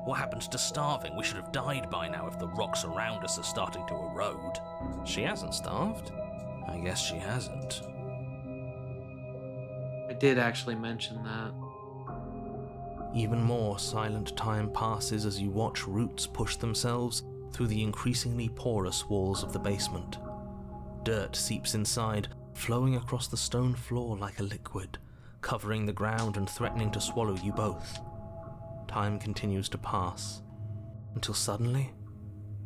What happened to starving? We should have died by now if the rocks around us are starting to erode. She hasn't starved. I guess she hasn't. I did actually mention that. Even more silent time passes as you watch roots push themselves through the increasingly porous walls of the basement. Dirt seeps inside, flowing across the stone floor like a liquid, covering the ground and threatening to swallow you both. Time continues to pass, until suddenly,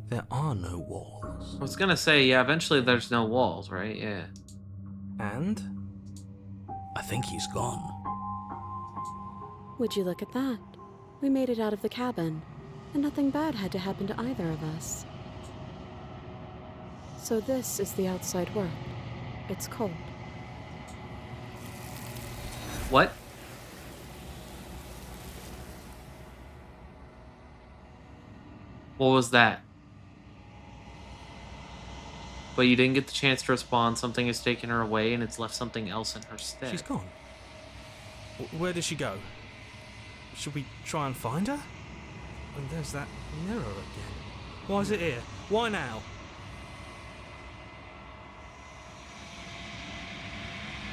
there are no walls. I was gonna say, yeah, eventually there's no walls, right? Yeah. And I think he's gone. Would you look at that? We made it out of the cabin, and nothing bad had to happen to either of us. So this is the outside world. It's cold. What? What was that? But you didn't get the chance to respond. Something has taken her away, and it's left something else in her stead. she's gone. Where did she go? Should we try and find her? And there's that mirror again. Why is it here? Why now?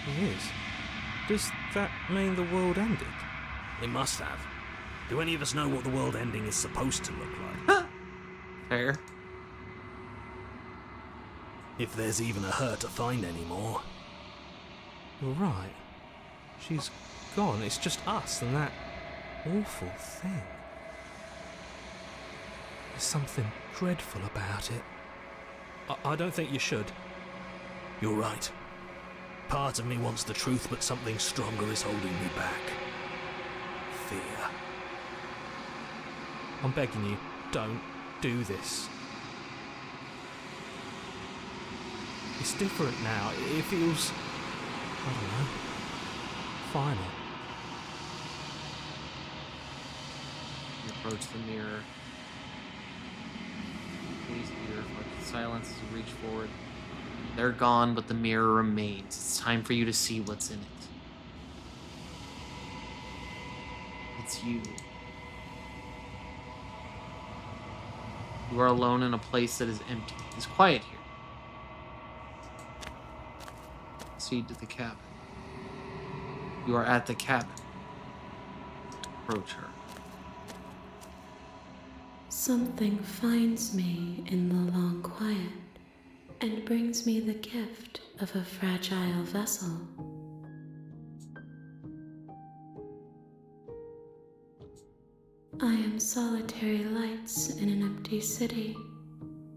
It is. Does that mean the world ended? It must have. Do any of us know what the world ending is supposed to look like? Fair. If there's even a her to find anymore. You're right. She's gone. It's just us and that awful thing. There's something dreadful about it. I don't think you should. You're right. Part of me wants the truth, but something stronger is holding me back. fear. I'm begging you, don't do this. It's different now. It feels, I don't know, final. You approach the mirror. Gaze at the earth like silence as you reach forward. They're gone, but the mirror remains. It's time for you to see what's in it. It's you. You are alone in a place that is empty. It's quiet here. Proceed to the cabin. You are at the cabin. Approach her. Something finds me in the long quiet and brings me the gift of a fragile vessel. I am solitary lights in an empty city.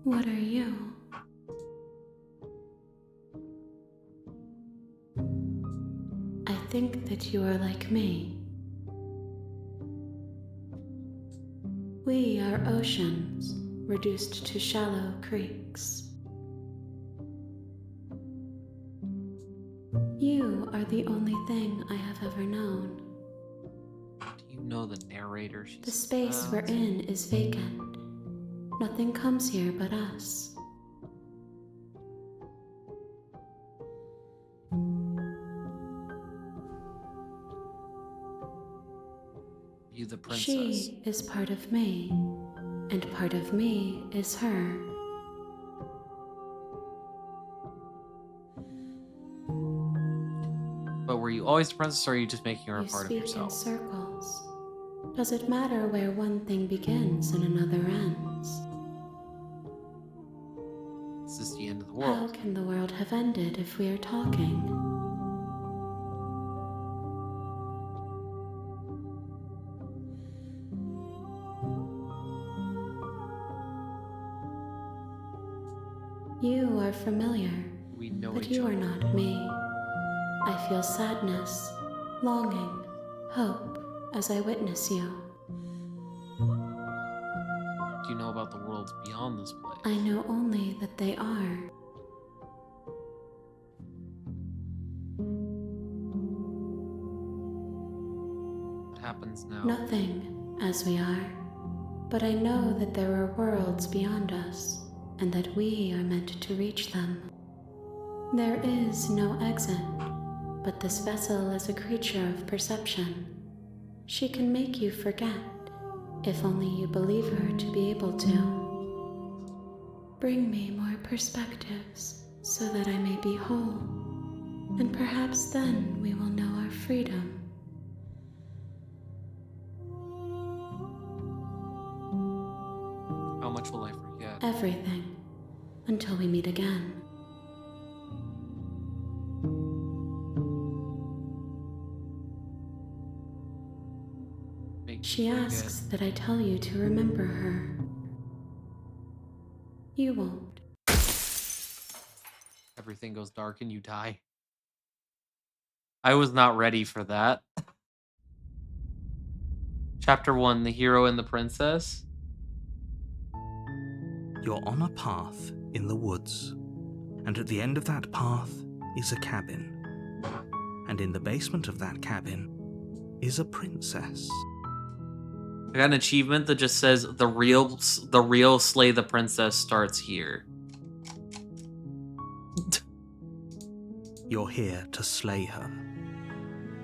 What are you? I think that you are like me. We are oceans, reduced to shallow creeks. You are the only thing I have ever known. Do you know the narrator? The space we're in is vacant. Nothing comes here but us. You the princess. She is part of me, and part of me is her. But were you always the princess, or are you just making her a You part of speak in yourself? circles. Does it matter where one thing begins and another ends? Is this the end of the How world? can the world have ended if we are talking? You are familiar, We know but each you other. are not me. I feel sadness, longing, hope as I witness you. Do you know about the worlds beyond this place? I know only that they are. What happens now? Nothing, as we are. But I know that there are worlds beyond us, and that we are meant to reach them. There is no exit, but this vessel is a creature of perception. She can make you forget, if only you believe her to be able to. Bring me more perspectives, so that I may be whole, and perhaps then we will know our freedom. How much will I forget? Everything, until we meet again. Make She me forget. asks that I tell you to remember her. You won't. Everything goes dark and you die. I was not ready for that. Chapter 1, The Hero and the Princess. You're on a path in the woods, and at the end of that path is a cabin. And in the basement of that cabin is a princess. I got an achievement that just says the real Slay the Princess starts here. You're here to slay her.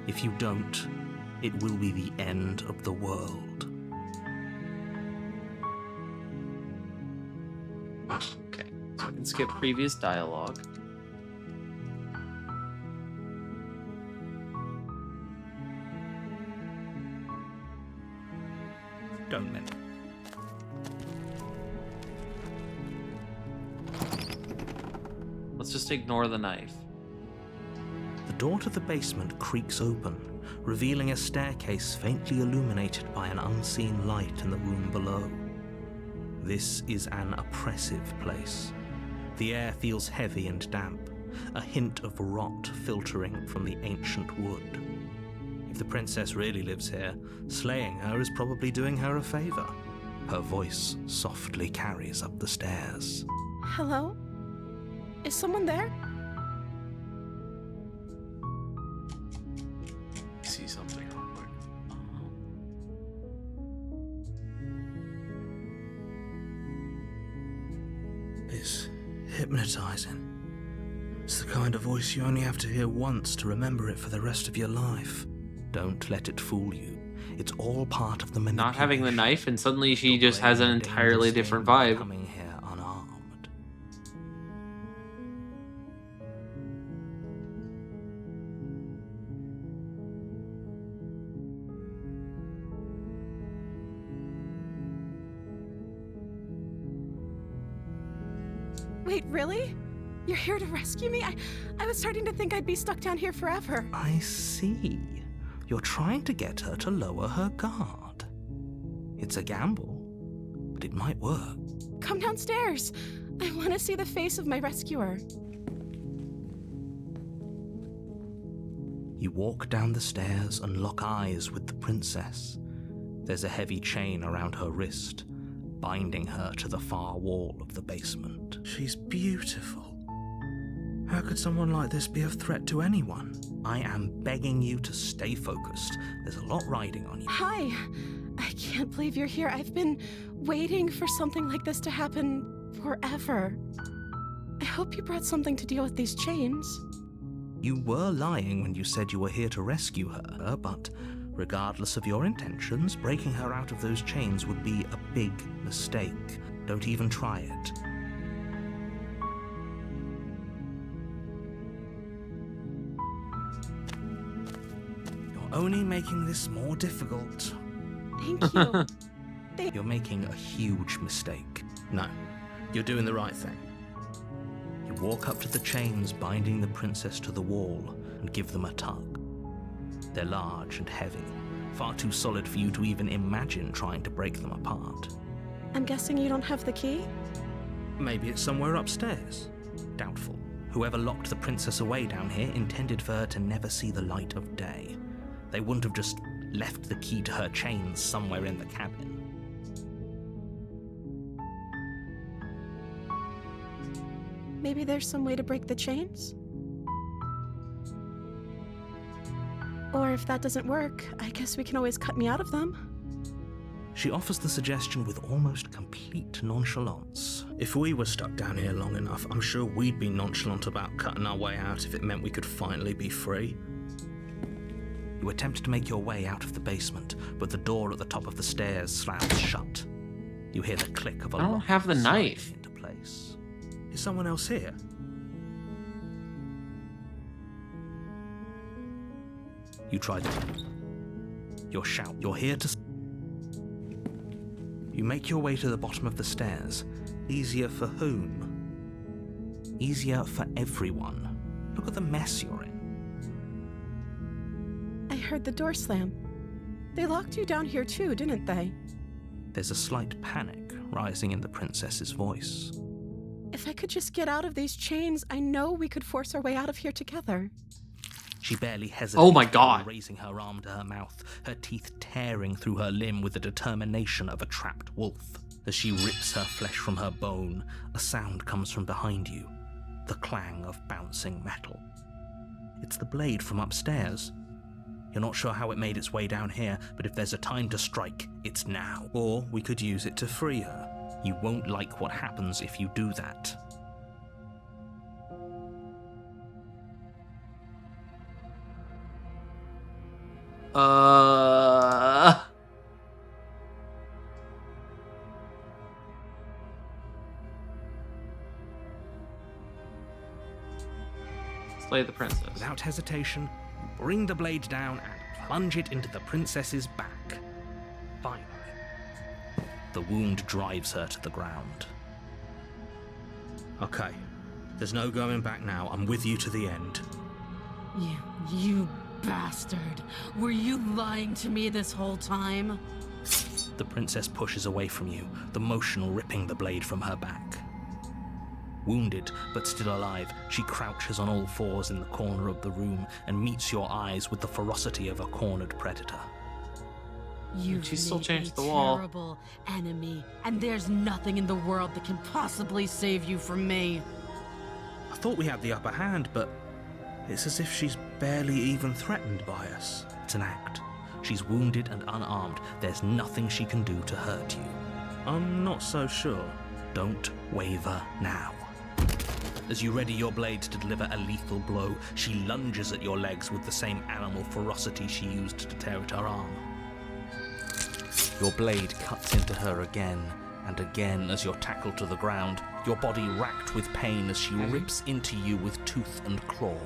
If you don't, it will be the end of the world. Okay, so I can skip previous dialogue. Don't men. Let's just ignore the knife. The door to the basement creaks open, revealing a staircase faintly illuminated by an unseen light in the room below. This is an oppressive place. The air feels heavy and damp, a hint of rot filtering from the ancient wood. If the princess really lives here, slaying her is probably doing her a favor. Her voice softly carries up the stairs. Hello? Is someone there? See something real quick. It's hypnotizing. It's the kind of voice you only have to hear once to remember it for the rest of your life. Don't let it fool you. It's all part of the manipulation. Not having the knife, and suddenly she You're just has an playing a entirely dangerous different game by vibe. Coming here unarmed. Wait, really? You're here to rescue me? I was starting to think I'd be stuck down here forever. I see. You're trying to get her to lower her guard. It's a gamble, but it might work. Come downstairs. I want to see the face of my rescuer. You walk down the stairs and lock eyes with the princess. There's a heavy chain around her wrist, binding her to the far wall of the basement. She's beautiful. How could someone like this be of threat to anyone? I am begging you to stay focused. There's a lot riding on you. Hi. I can't believe you're here. I've been waiting for something like this to happen forever. I hope you brought something to deal with these chains. You were lying when you said you were here to rescue her, but regardless of your intentions, breaking her out of those chains would be a big mistake. Don't even try it. You're only making this more difficult. Thank you. You're making a huge mistake. No, you're doing the right thing. You walk up to the chains binding the princess to the wall and give them a tug. They're large and heavy, far too solid for you to even imagine trying to break them apart. I'm guessing you don't have the key? Maybe it's somewhere upstairs. Doubtful. Whoever locked the princess away down here intended for her to never see the light of day. They wouldn't have just left the key to her chains somewhere in the cabin. Maybe there's some way to break the chains? Or if that doesn't work, I guess we can always cut me out of them. She offers the suggestion with almost complete nonchalance. If we were stuck down here long enough, I'm sure we'd be nonchalant about cutting our way out if it meant we could finally be free. You attempt to make your way out of the basement, but the door at the top of the stairs slams shut. You hear the click of a I don't lock have the sliding knife. into place. Is someone else here? You try to... You're shout. You're here to... You make your way to the bottom of the stairs. Easier for whom? Easier for everyone. Look at the mess you're in. I heard the door slam. They locked you down here too, didn't they? There's a slight panic rising in the princess's voice. If I could just get out of these chains, I know we could force our way out of here together. She barely hesitates. Oh my God. Raising her arm to her mouth, her teeth tearing through her limb with the determination of a trapped wolf. As she rips her flesh from her bone, a sound comes from behind you. The clang of bouncing metal. It's the blade from upstairs. You're not sure how it made its way down here, but if there's a time to strike, it's now. Or we could use it to free her. You won't like what happens if you do that. Slay the princess. Without hesitation, you bring the blade down and plunge it into the princess's back. Finally, the wound drives her to the ground. Okay, there's no going back now. I'm with you to the end. You bastard. Were you lying to me this whole time? The princess pushes away from you, the motion ripping the blade from her back. Wounded, but still alive, she crouches on all fours in the corner of the room and meets your eyes with the ferocity of a cornered predator. You've She still made changed a the wall. terrible enemy, and there's nothing in the world that can possibly save you from me. I thought we had the upper hand, but it's as if she's barely even threatened by us. It's an act. She's wounded and unarmed. There's nothing she can do to hurt you. I'm not so sure. Don't waver now. As you ready your blade to deliver a lethal blow, she lunges at your legs with the same animal ferocity she used to tear at her arm. Your blade cuts into her again and again as you're tackled to the ground, your body racked with pain as she rips into you with tooth and claw.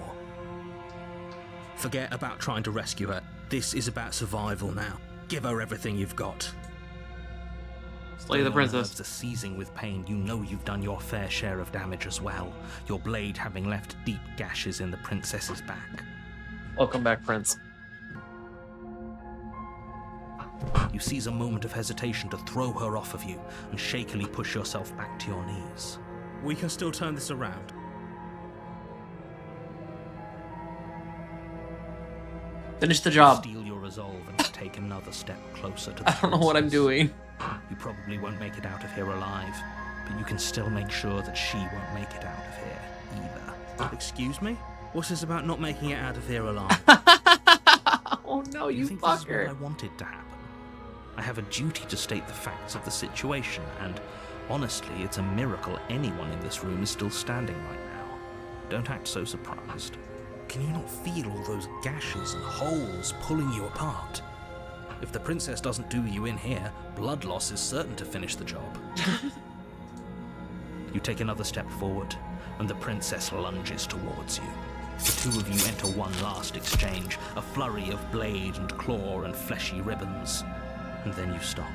Forget about trying to rescue her. This is about survival now. Give her everything you've got. Slay the princess. Nerves are seizing with pain. You know you've done your fair share of damage as well, your blade having left deep gashes in the princess's back. Welcome back, Prince. You seize a moment of hesitation to throw her off of you and shakily push yourself back to your knees. We can still turn this around. Finish the job. Steel your resolve and take another step closer to the I don't know what I'm princess. doing. You probably won't make it out of here alive, but you can still make sure that she won't make it out of here either. Excuse me? What's this about not making it out of here alive? Oh no, you think this is what I fucker. wanted to happen? I have a duty to state the facts of the situation, and honestly, it's a miracle anyone in this room is still standing right now. Don't act so surprised. Can you not feel all those gashes and holes pulling you apart? If the princess doesn't do you in here, blood loss is certain to finish the job. You take another step forward, and the princess lunges towards you. The two of you enter one last exchange, a flurry of blade and claw and fleshy ribbons. And then you stop.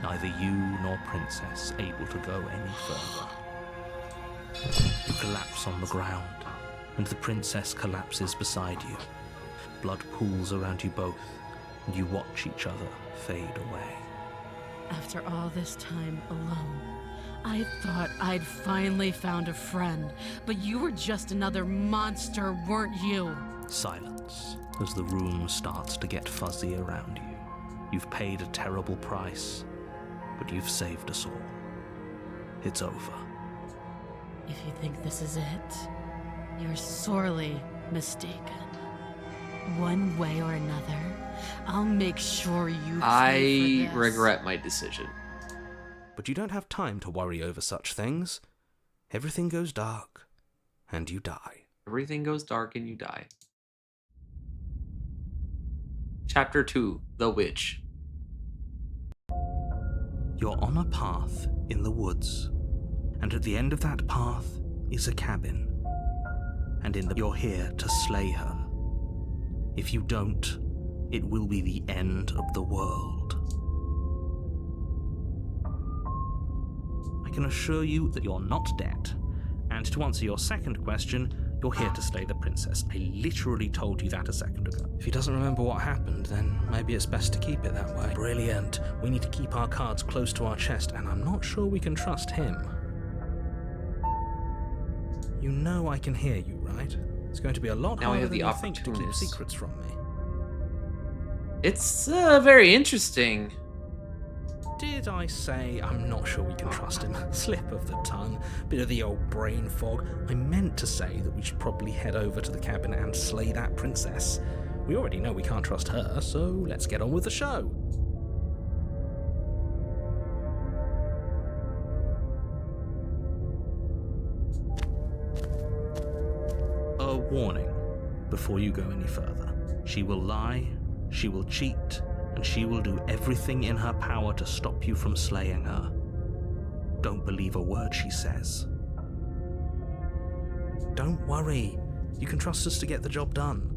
Neither you nor princess able to go any further. You collapse on the ground, and the princess collapses beside you. Blood pools around you both, and you watch each other fade away. After all this time alone, I thought I'd finally found a friend, but you were just another monster, weren't you? Silence as the room starts to get fuzzy around you. You've paid a terrible price, but you've saved us all. It's over. If you think this is it, you're sorely mistaken. One way or another, I'll make sure you pay I for this. regret my decision. But you don't have time to worry over such things. Everything goes dark, and you die. Everything goes dark and you die. Chapter 2, The Witch. You're on a path in the woods, and at the end of that path is a cabin. And you're here to slay her. If you don't, it will be the end of the world. I can assure you that you're not dead. And to answer your second question, you're here to slay the princess. I literally told you that a second ago. If he doesn't remember what happened, then maybe it's best to keep it that way. Brilliant. We need to keep our cards close to our chest, and I'm not sure we can trust him. You know I can hear you, right? It's going to be a lot Now we harder have than the you think to keep opportunist. secrets from me. It's very interesting. Did I say I'm not sure we can trust him? Slip of the tongue, bit of the old brain fog. I meant to say that we should probably head over to the cabin and slay that princess. We already know we can't trust her, so let's get on with the show. A warning before you go any further. She will lie, she will cheat, and she will do everything in her power to stop you from slaying her. Don't believe a word she says. Don't worry, you can trust us to get the job done.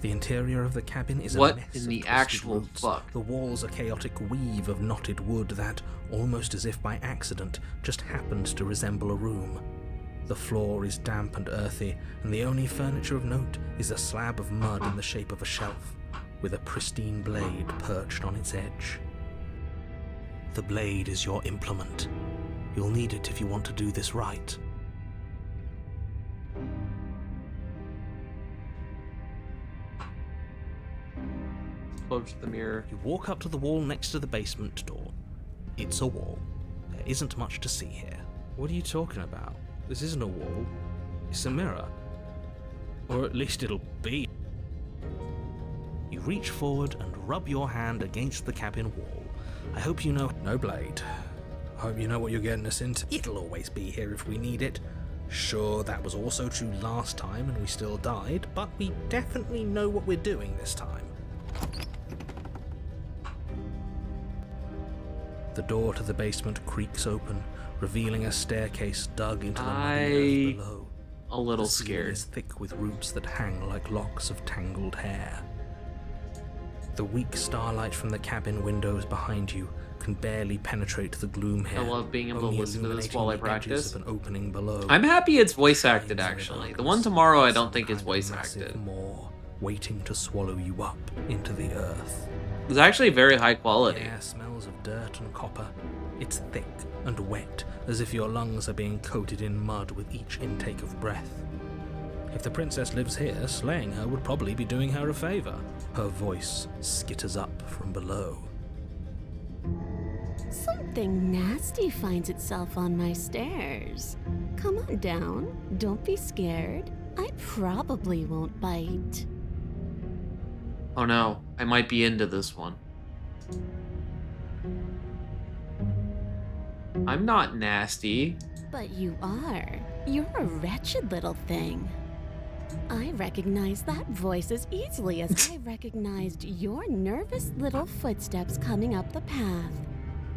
The interior of the cabin is What a mess in of the twisted actual roots. fuck? The walls a chaotic weave of knotted wood that, almost as if by accident, just happens to resemble a room. The floor is damp and earthy, and the only furniture of note is a slab of mud in the shape of a shelf, with a pristine blade perched on its edge. The blade is your implement. You'll need it if you want to do this right. Close the mirror. You walk up to the wall next to the basement door. It's a wall. There isn't much to see here. What are you talking about? This isn't a wall. It's a mirror. Or at least it'll be. You reach forward and rub your hand against the cabin wall. I hope you know... No blade. I hope you know what you're getting us into. It'll always be here if we need it. Sure, that was also true last time and we still died, but we definitely know what we're doing this time. The door to the basement creaks open, revealing a staircase dug into the muddy earth below. A little The ceiling scared. is thick with roots that hang like locks of tangled hair. The weak starlight from the cabin windows behind you can barely penetrate the gloom here. I love being able to only listen to this while I illuminating the edges practice. of an opening below. I'm happy it's voice acted, Flames in actually. The darkness, one tomorrow I don't some think is kind of voice massive acted. maw waiting to swallow you up into the earth. It's actually very high quality. The air smells of dirt and copper. It's thick and wet, as if your lungs are being coated in mud with each intake of breath. If the princess lives here, slaying her would probably be doing her a favor. Her voice skitters up from below. Something nasty finds itself on my stairs. Come on down. Don't be scared. I probably won't bite. Oh no, I might be into this one. I'm not nasty. But you are. You're a wretched little thing. I recognize that voice as easily as I recognized your nervous little footsteps coming up the path.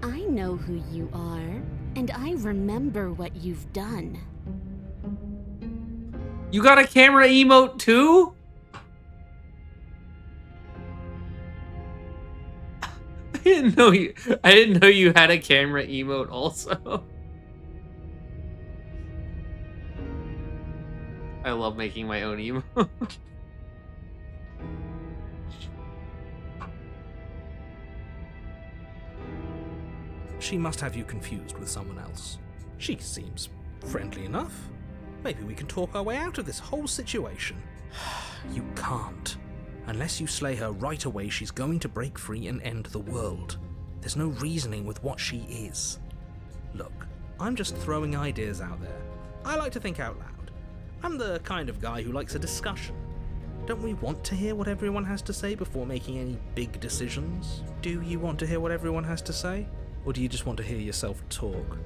I know who you are, and I remember what you've done. You got a camera emote too? I didn't know you had a camera emote also. I love making my own emote. She must have you confused with someone else. She seems friendly enough. Maybe we can talk our way out of this whole situation. You can't. Unless you slay her right away, she's going to break free and end the world. There's no reasoning with what she is. Look, I'm just throwing ideas out there. I like to think out loud. I'm the kind of guy who likes a discussion. Don't we want to hear what everyone has to say before making any big decisions? Do you want to hear what everyone has to say? Or do you just want to hear yourself talk?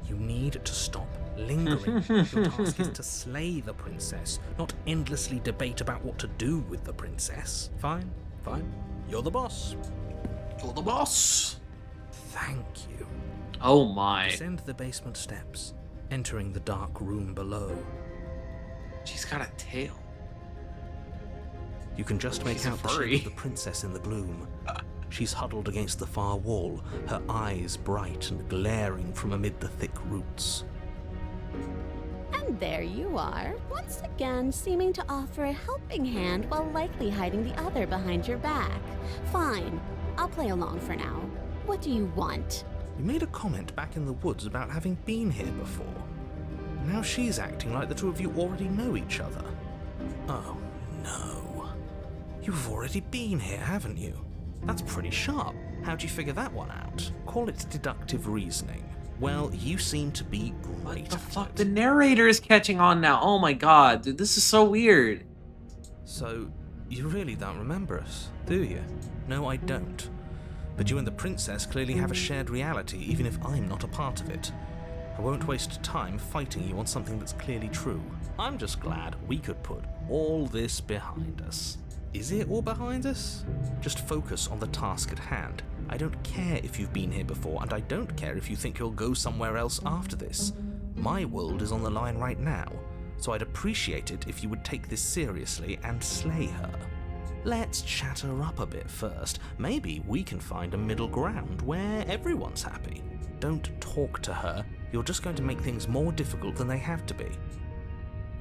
You need to stop lingering. Your task is to slay the princess, not endlessly debate about what to do with the princess. Fine, fine. You're the boss. You're the boss. Thank you. Oh my. Descend the basement steps, entering the dark room below. She's got a tail. You can just make She's a out the furry. shape of the princess in the gloom. She's huddled against the far wall, her eyes bright and glaring from amid the thick roots. And there you are, once again seeming to offer a helping hand while likely hiding the other behind your back. Fine, I'll play along for now. What do you want? You made a comment back in the woods about having been here before. Now she's acting like the two of you already know each other. Oh, no. You've already been here, haven't you? That's pretty sharp. How'd you figure that one out? Call it deductive reasoning. Well, you seem to be great What the at fuck? it. The narrator is catching on now. Oh my god, dude, this is so weird. So, you really don't remember us, do you? No, I don't. But you and the princess clearly have a shared reality, even if I'm not a part of it. I won't waste time fighting you on something that's clearly true. I'm just glad we could put all this behind us. Is it all behind us? Just focus on the task at hand. I don't care if you've been here before, and I don't care if you think you'll go somewhere else after this. My world is on the line right now, so I'd appreciate it if you would take this seriously and slay her. Let's chat her up a bit first. Maybe we can find a middle ground where everyone's happy. don't talk to her, you're just going to make things more difficult than they have to be.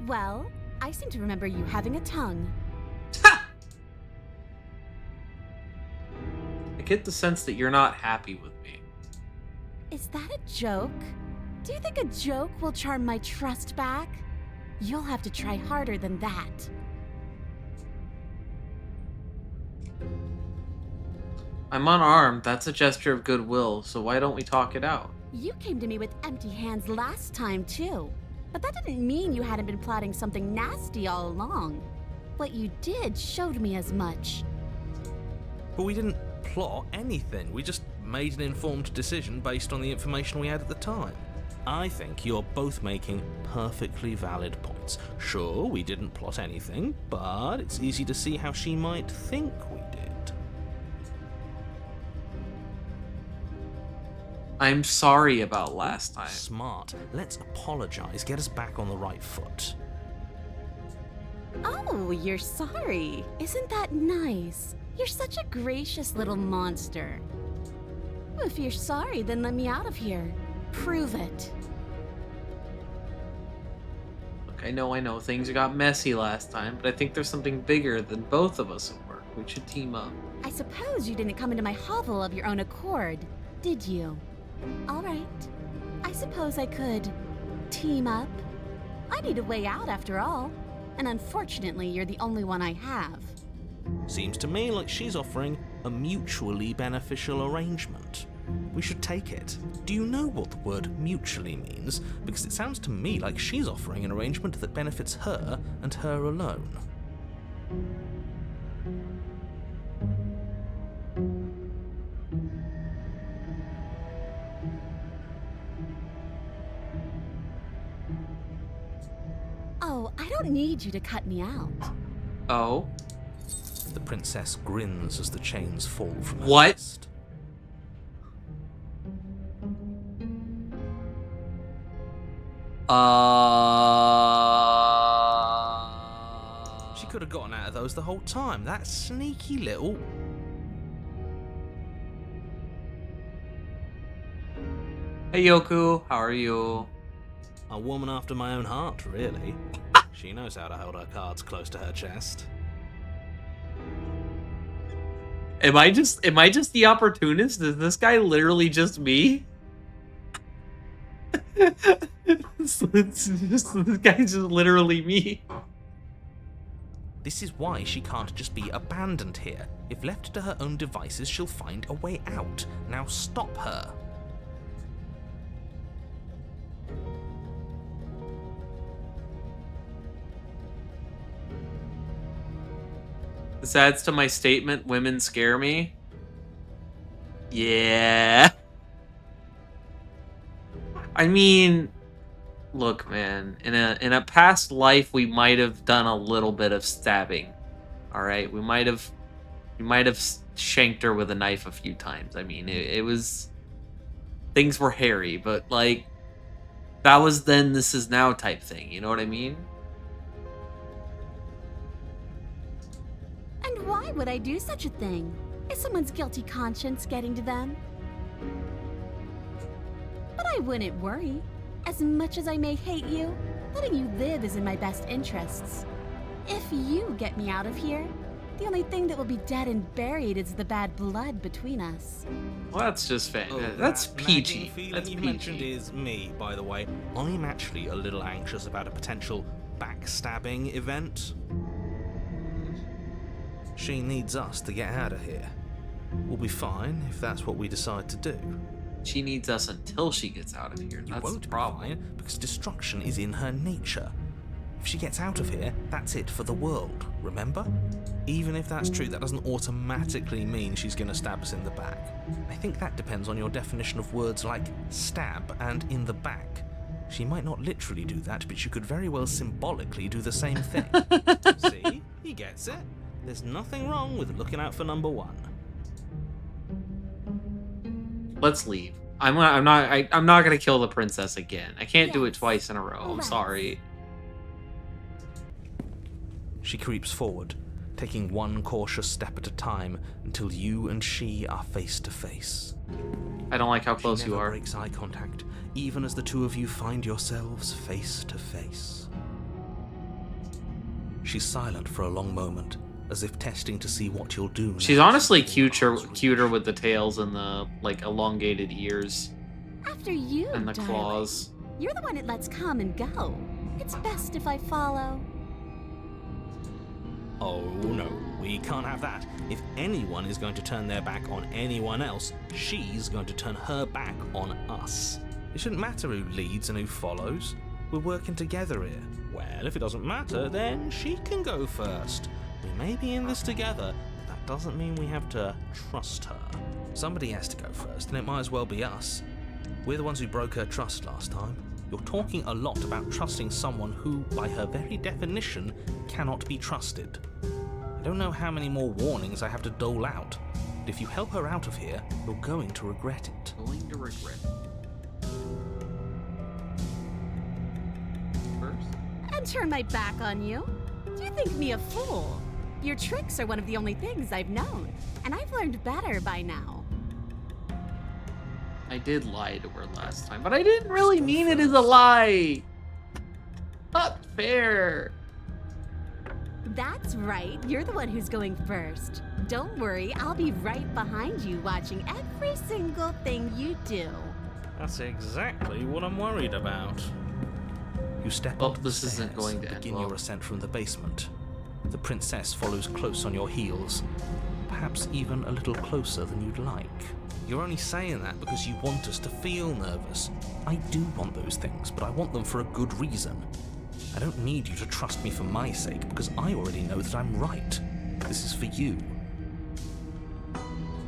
Well, I seem to remember you having a tongue. I get the sense that you're not happy with me. Is that a joke? Do you think a joke will charm my trust back? You'll have to try harder than that. I'm unarmed. That's a gesture of goodwill, so why don't we talk it out? You came to me with empty hands last time, too. But that didn't mean you hadn't been plotting something nasty all along. What you did showed me as much. But we didn't plot anything. We just made an informed decision based on the information we had at the time. I think you're both making perfectly valid points. Sure, we didn't plot anything, but it's easy to see how she might think we did. I'm sorry about last time. Smart. Let's apologize, get us back on the right foot. Oh, you're sorry. Isn't that nice? You're such a gracious little monster. If you're sorry, then let me out of here. Prove it. Look, I know things got messy last time, but I think there's something bigger than both of us at work. We should team up. I suppose you didn't come into my hovel of your own accord, did you? All right. I suppose I could team up. I need a way out after all. And unfortunately, you're the only one I have. Seems to me like she's offering a mutually beneficial arrangement. We should take it. Do you know what the word mutually means? Because it sounds to me like she's offering an arrangement that benefits her and her alone. Oh, I don't need you to cut me out. Oh? The princess grins as the chains fall from her What? wrist. She could have gotten out of those the whole time. That sneaky little... Hey Yoku, how are you? A woman after my own heart, really. She knows how to hold her cards close to her chest. Am I just the opportunist? Is this guy literally just me? This guy's just literally me. This is why she can't just be abandoned here. If left to her own devices, she'll find a way out. Now stop her. This adds to my statement, women scare me. Yeah. I mean, look, man, in a past life we might have done a little bit of stabbing. All right, we might have shanked her with a knife a few times. I mean, it was, things were hairy, but like that was then, this is now type thing, you know what I mean? And why would I do such a thing? Is someone's guilty conscience getting to them? But I wouldn't worry. As much as I may hate you, letting you live is in my best interests. If you get me out of here, the only thing that will be dead and buried is the bad blood between us. Well, that's just fan. That's peachy. That's you mentioned peachy. is me, by the way. I'm actually a little anxious about a potential backstabbing event. She needs us to get out of here. We'll be fine if that's what we decide to do. She needs us until she gets out of here. You That's won't the be problem. fine because destruction is in her nature. If she gets out of here, that's it for the world, remember? Even if that's true, that doesn't automatically mean she's going to stab us in the back. I think that depends on your definition of words like stab and in the back. She might not literally do that, but she could very well symbolically do the same thing. See? He gets it. There's nothing wrong with looking out for number one. Let's leave. I'm not gonna kill the princess again. I can't do it Yes. twice in a row. I'm Let's. sorry. She creeps forward, taking one cautious step at a time until you and she are face to face. I don't like how She close never you are. breaks eye contact, even as the two of you find yourselves face to face. She's silent for a long moment, as if testing to see what you'll do. She's next. honestly cuter with the tails and the like elongated ears After you, and the darling. claws. You're the one it lets come and go. It's best if I follow. Oh no, we can't have that. If anyone is going to turn their back on anyone else, she's going to turn her back on us. It shouldn't matter who leads and who follows. We're working together here. Well, if it doesn't matter, then she can go first. We may be in this together, but that doesn't mean we have to trust her. Somebody has to go first, and it might as well be us. We're the ones who broke her trust last time. You're talking a lot about trusting someone who, by her very definition, cannot be trusted. I don't know how many more warnings I have to dole out, but if you help her out of here, you're going to regret it. Going to regret it. First? And turn my back on you? Do you think me a fool? Your tricks are one of the only things I've known, and I've learned better by now. I did lie to her last time, but I didn't really mean it as a lie. Not fair. That's right, you're the one who's going first. Don't worry, I'll be right behind you watching every single thing you do. That's exactly what I'm worried about. You step Well, onto the this isn't stairs going to and end begin well. your ascent from the basement. The princess follows close on your heels, perhaps even a little closer than you'd like. You're only saying that because you want us to feel nervous. I do want those things, but I want them for a good reason. I don't need you to trust me for my sake, because I already know that I'm right. This is for you.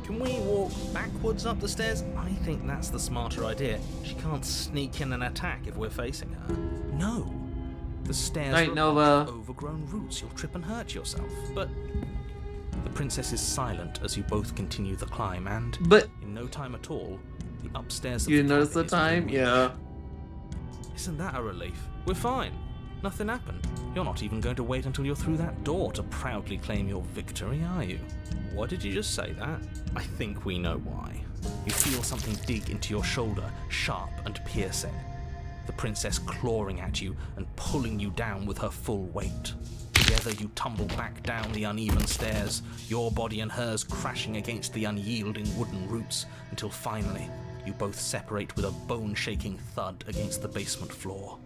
Can we walk backwards up the stairs? I think that's the smarter idea. She can't sneak in and attack if we're facing her. No. The stairs Right, are a Nova. bunch of overgrown roots. You'll trip and hurt yourself. But the princess is silent as you both continue the climb, and But in no time at all, the upstairs of you the notice the cabin is time? within Yeah. reach. Isn't that a relief? We're fine. Nothing happened. You're not even going to wait until you're through that door to proudly claim your victory, are you? Why did you just say that? I think we know why. You feel something dig into your shoulder, sharp and piercing. The princess clawing at you and pulling you down with her full weight. Together you tumble back down the uneven stairs, your body and hers crashing against the unyielding wooden roots, until finally you both separate with a bone-shaking thud against the basement floor.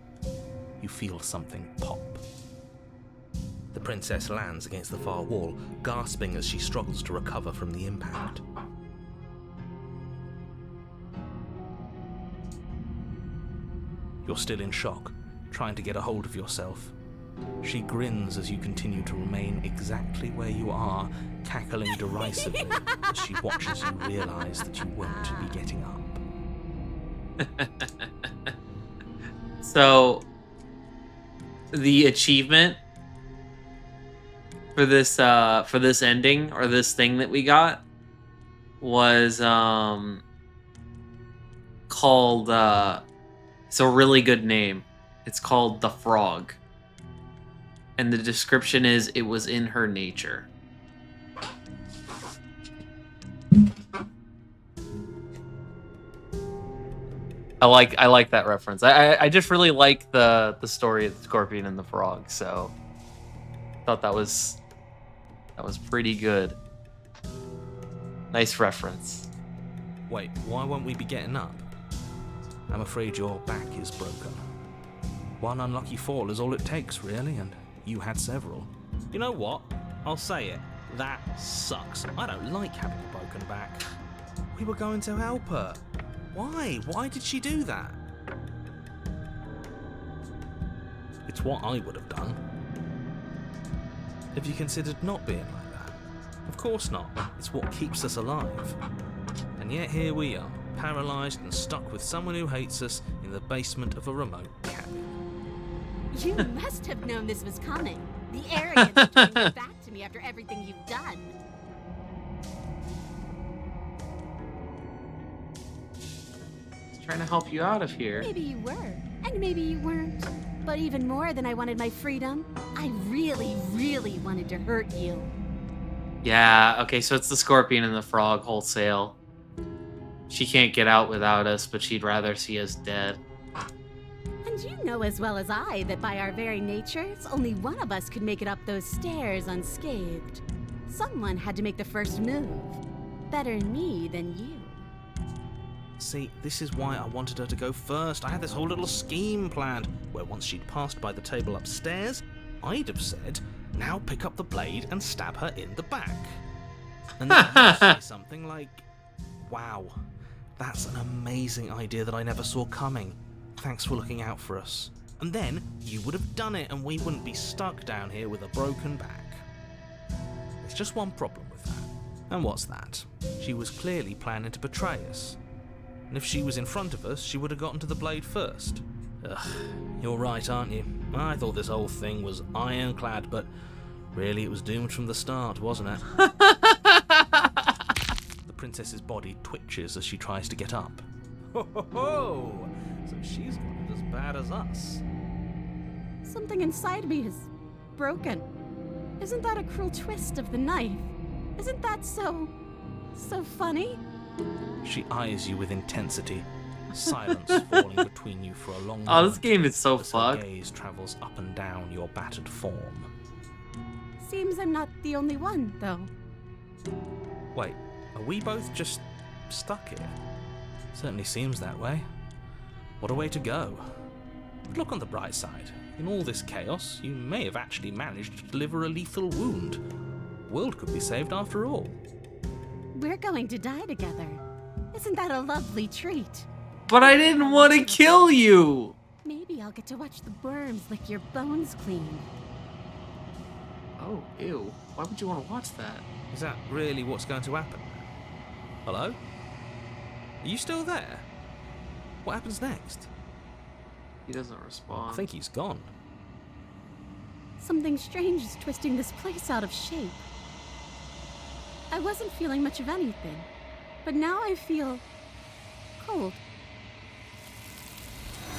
You feel something pop. The princess lands against the far wall, gasping as she struggles to recover from the impact. You're still in shock, trying to get a hold of yourself. She grins as you continue to remain exactly where you are, cackling derisively as she watches you realize that you won't be getting up. So the achievement for this ending, or this thing that we got, was called it's a really good name. It's called The Frog. And the description is, it was in her nature. I like that reference. I just really like the story of the Scorpion and the Frog, so thought that was pretty good. Nice reference. Wait, why won't we be getting up? I'm afraid your back is broken. One unlucky fall is all it takes, really, and you had several. You know what? I'll say it. That sucks. I don't like having a broken back. We were going to help her. Why? Why did she do that? It's what I would have done. Have you considered not being like that? Of course not. It's what keeps us alive. And yet here we are, paralysed and stuck with someone who hates us in the basement of a remote cabin. You must have known this was coming. The arrogance of turning your back to me after everything you've done. Just trying to help you out of here. Maybe you were, and maybe you weren't. But even more than I wanted my freedom, I really, really wanted to hurt you. Yeah, okay, so it's the scorpion and the frog wholesale. She can't get out without us, but she'd rather see us dead. And you know as well as I that by our very natures, only one of us could make it up those stairs unscathed. Someone had to make the first move. Better me than you. See, this is why I wanted her to go first. I had this whole little scheme planned, where once she'd passed by the table upstairs, I'd have said, now pick up the blade and stab her in the back. And then you'd say something like, wow, that's an amazing idea that I never saw coming. Thanks for looking out for us. And then you would have done it and we wouldn't be stuck down here with a broken back. There's just one problem with that. And what's that? She was clearly planning to betray us. And if she was in front of us, she would have gotten to the blade first. Ugh, you're right, aren't you? I thought this whole thing was ironclad, but really it was doomed from the start, wasn't it? The princess's body twitches as she tries to get up. Ho ho ho! So she's got it as bad as us. Something inside me is broken. Isn't that a cruel twist of the knife? Isn't that so funny? She eyes you with intensity, silence falling between you for a long Oh, moment. this game is so as her fucked. gaze travels up and down your battered form. Seems I'm not the only one, though. Wait, are we both just stuck here? Certainly seems that way. What a way to go. But look on the bright side. In all this chaos, you may have actually managed to deliver a lethal wound. The world could be saved after all. We're going to die together. Isn't that a lovely treat? But I didn't want to kill you! Maybe I'll get to watch the worms lick your bones clean. Oh, ew. Why would you want to watch that? Is that really what's going to happen? Hello? Are you still there? What happens next? He doesn't respond. I think he's gone. Something strange is twisting this place out of shape. I wasn't feeling much of anything, but now I feel cold.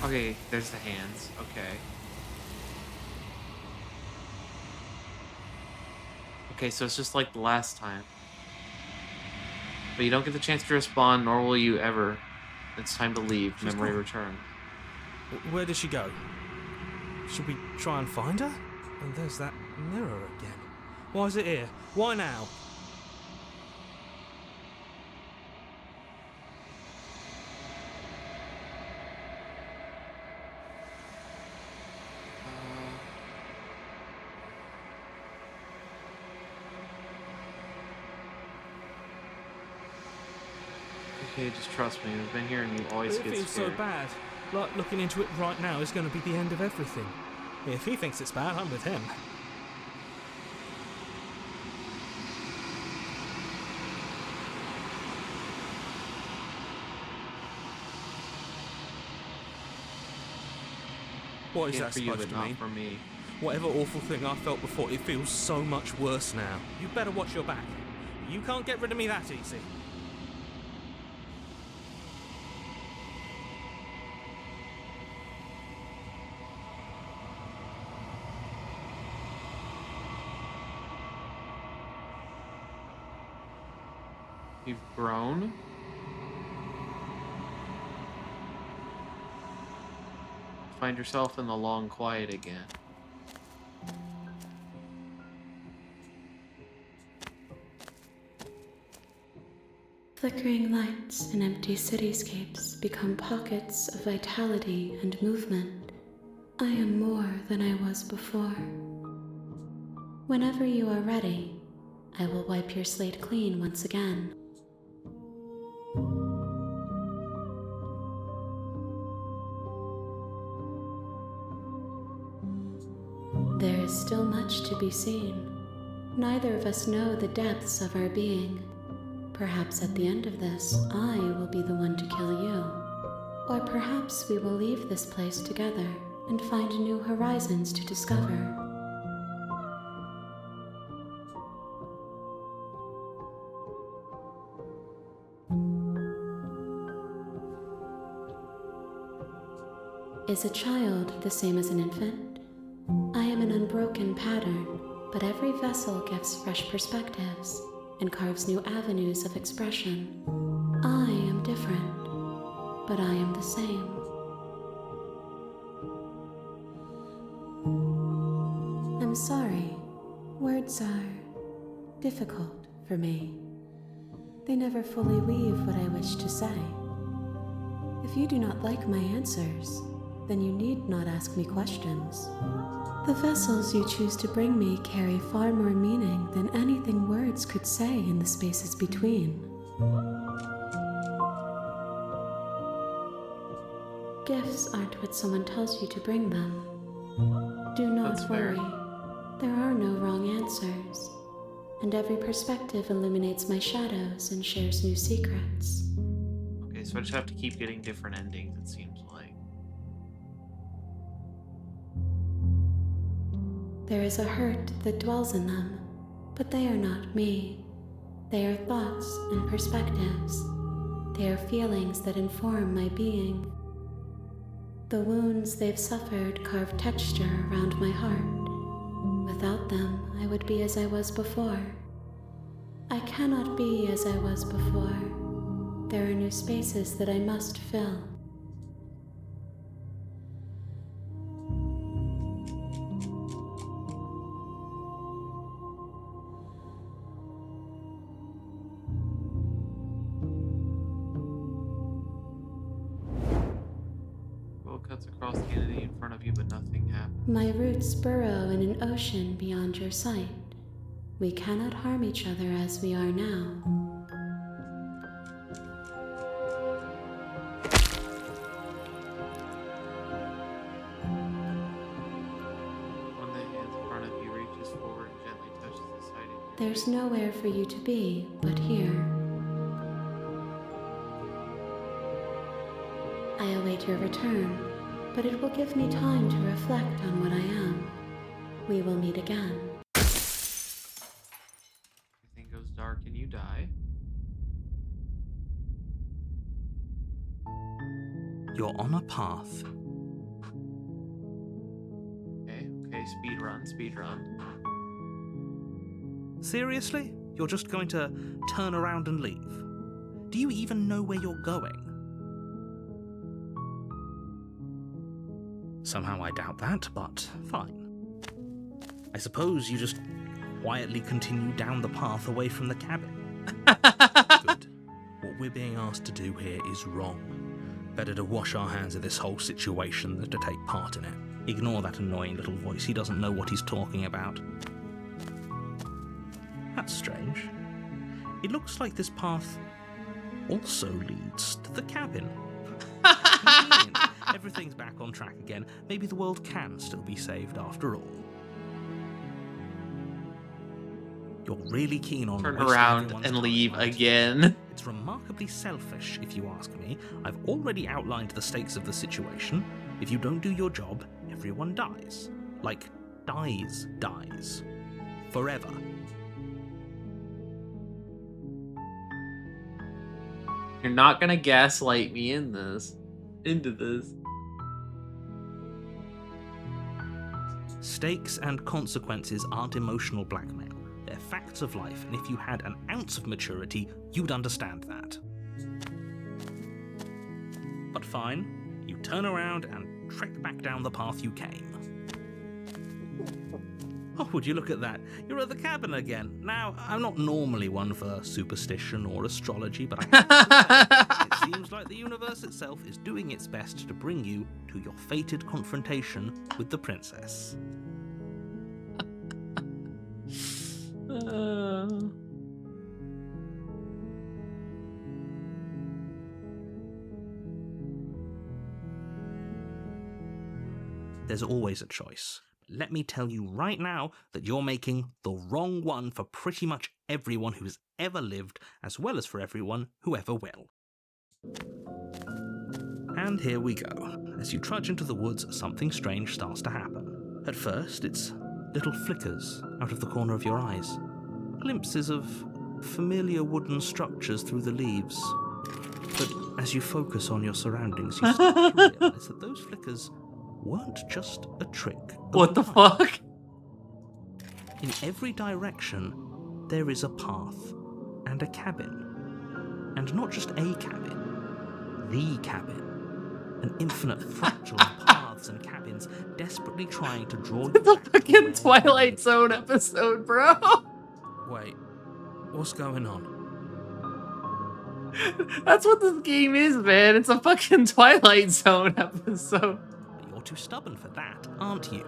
Okay, there's the hands. Okay. Okay, so it's just like the last time. But you don't get the chance to respond, nor will you ever. It's time to leave. She's Memory gone. return. Where did she go? Should we try and find her? And there's that mirror again. Why is it here? Why now? Okay, just trust me. We've been here and you always It get feels scared. so bad. Like looking into it right now is going to be the end of everything. If he thinks it's bad, I'm with him. What is Yeah, that for you, supposed but to not mean? for me. Whatever awful thing I felt before, it feels so much worse now. You better watch your back. You can't get rid of me that easy. You've grown? Find yourself in the long quiet again. Flickering lights in empty cityscapes become pockets of vitality and movement. I am more than I was before. Whenever you are ready, I will wipe your slate clean once again. There is still much to be seen. Neither of us know the depths of our being. Perhaps at the end of this, I will be the one to kill you. Or perhaps we will leave this place together and find new horizons to discover. Is a child the same as an infant? I am an unbroken pattern, But every vessel gives fresh perspectives and carves new avenues of expression. I am different, but I am the same. I'm sorry. Words are difficult for me. They never fully weave what I wish to say. If you do not like my answers, then you need not ask me questions. The vessels you choose to bring me carry far more meaning than anything words could say in the spaces between. Gifts aren't what someone tells you to bring them. Do not That's fair. worry. There are no wrong answers, and every perspective illuminates my shadows and shares new secrets. Okay, so I just have to keep getting different endings, it seems like. There is a hurt that dwells in them, but they are not me. They are thoughts and perspectives. They are feelings that inform my being. The wounds they've suffered carve texture around my heart. Without them, I would be as I was before. I cannot be as I was before. There are new spaces that I must fill. Road cuts across the entity in front of you, but nothing happens. My roots burrow in an ocean beyond your sight. We cannot harm each other as we are now. One that hands in front of you reaches forward and gently touches the side of your There's face. nowhere for you to be but here. I await your return, but it will give me time to reflect on what I am. We will meet again. Everything goes dark and you die. You're on a path. Okay, speed run. Seriously? You're just going to turn around and leave? Do you even know where you're going? Somehow I doubt that, but fine. I suppose you just quietly continue down the path away from the cabin. Good. What we're being asked to do here is wrong. Better to wash our hands of this whole situation than to take part in it. Ignore that annoying little voice. He doesn't know what he's talking about. That's strange. It looks like this path also leads to the cabin. Convenient. Everything's back on track again. Maybe the world can still be saved after all. You're really keen on Turn wasting around everyone's and time, leave right? again. It's remarkably selfish, if you ask me. I've already outlined the stakes of the situation. If you don't do your job, everyone dies. Like, dies. Forever. You're not gonna gaslight me into this. Stakes and consequences aren't emotional blackmail. They're facts of life, and if you had an ounce of maturity, you'd understand that. But fine, you turn around and trek back down the path you came. Oh, would you look at that? You're at the cabin again. Now, I'm not normally one for superstition or astrology, but I have to say, it seems like the universe itself is doing its best to bring you to your fated confrontation with the princess. There's always a choice. Let me tell you right now that you're making the wrong one for pretty much everyone who's ever lived, as well as for everyone who ever will. And here we go. As you trudge into the woods, something strange starts to happen. At first, it's little flickers out of the corner of your eyes. Glimpses of familiar wooden structures through the leaves. But as you focus on your surroundings, you start to realize that those flickers weren't just a trick of What the light. fuck? In every direction, there is a path and a cabin. And not just a cabin, the cabin. An infinite fractal of paths and cabins desperately trying to draw you It's a back to fucking where Twilight you Zone episode, bro. Wait, what's going on? That's what this game is, man. It's a fucking Twilight Zone episode. You're too stubborn for that, aren't you?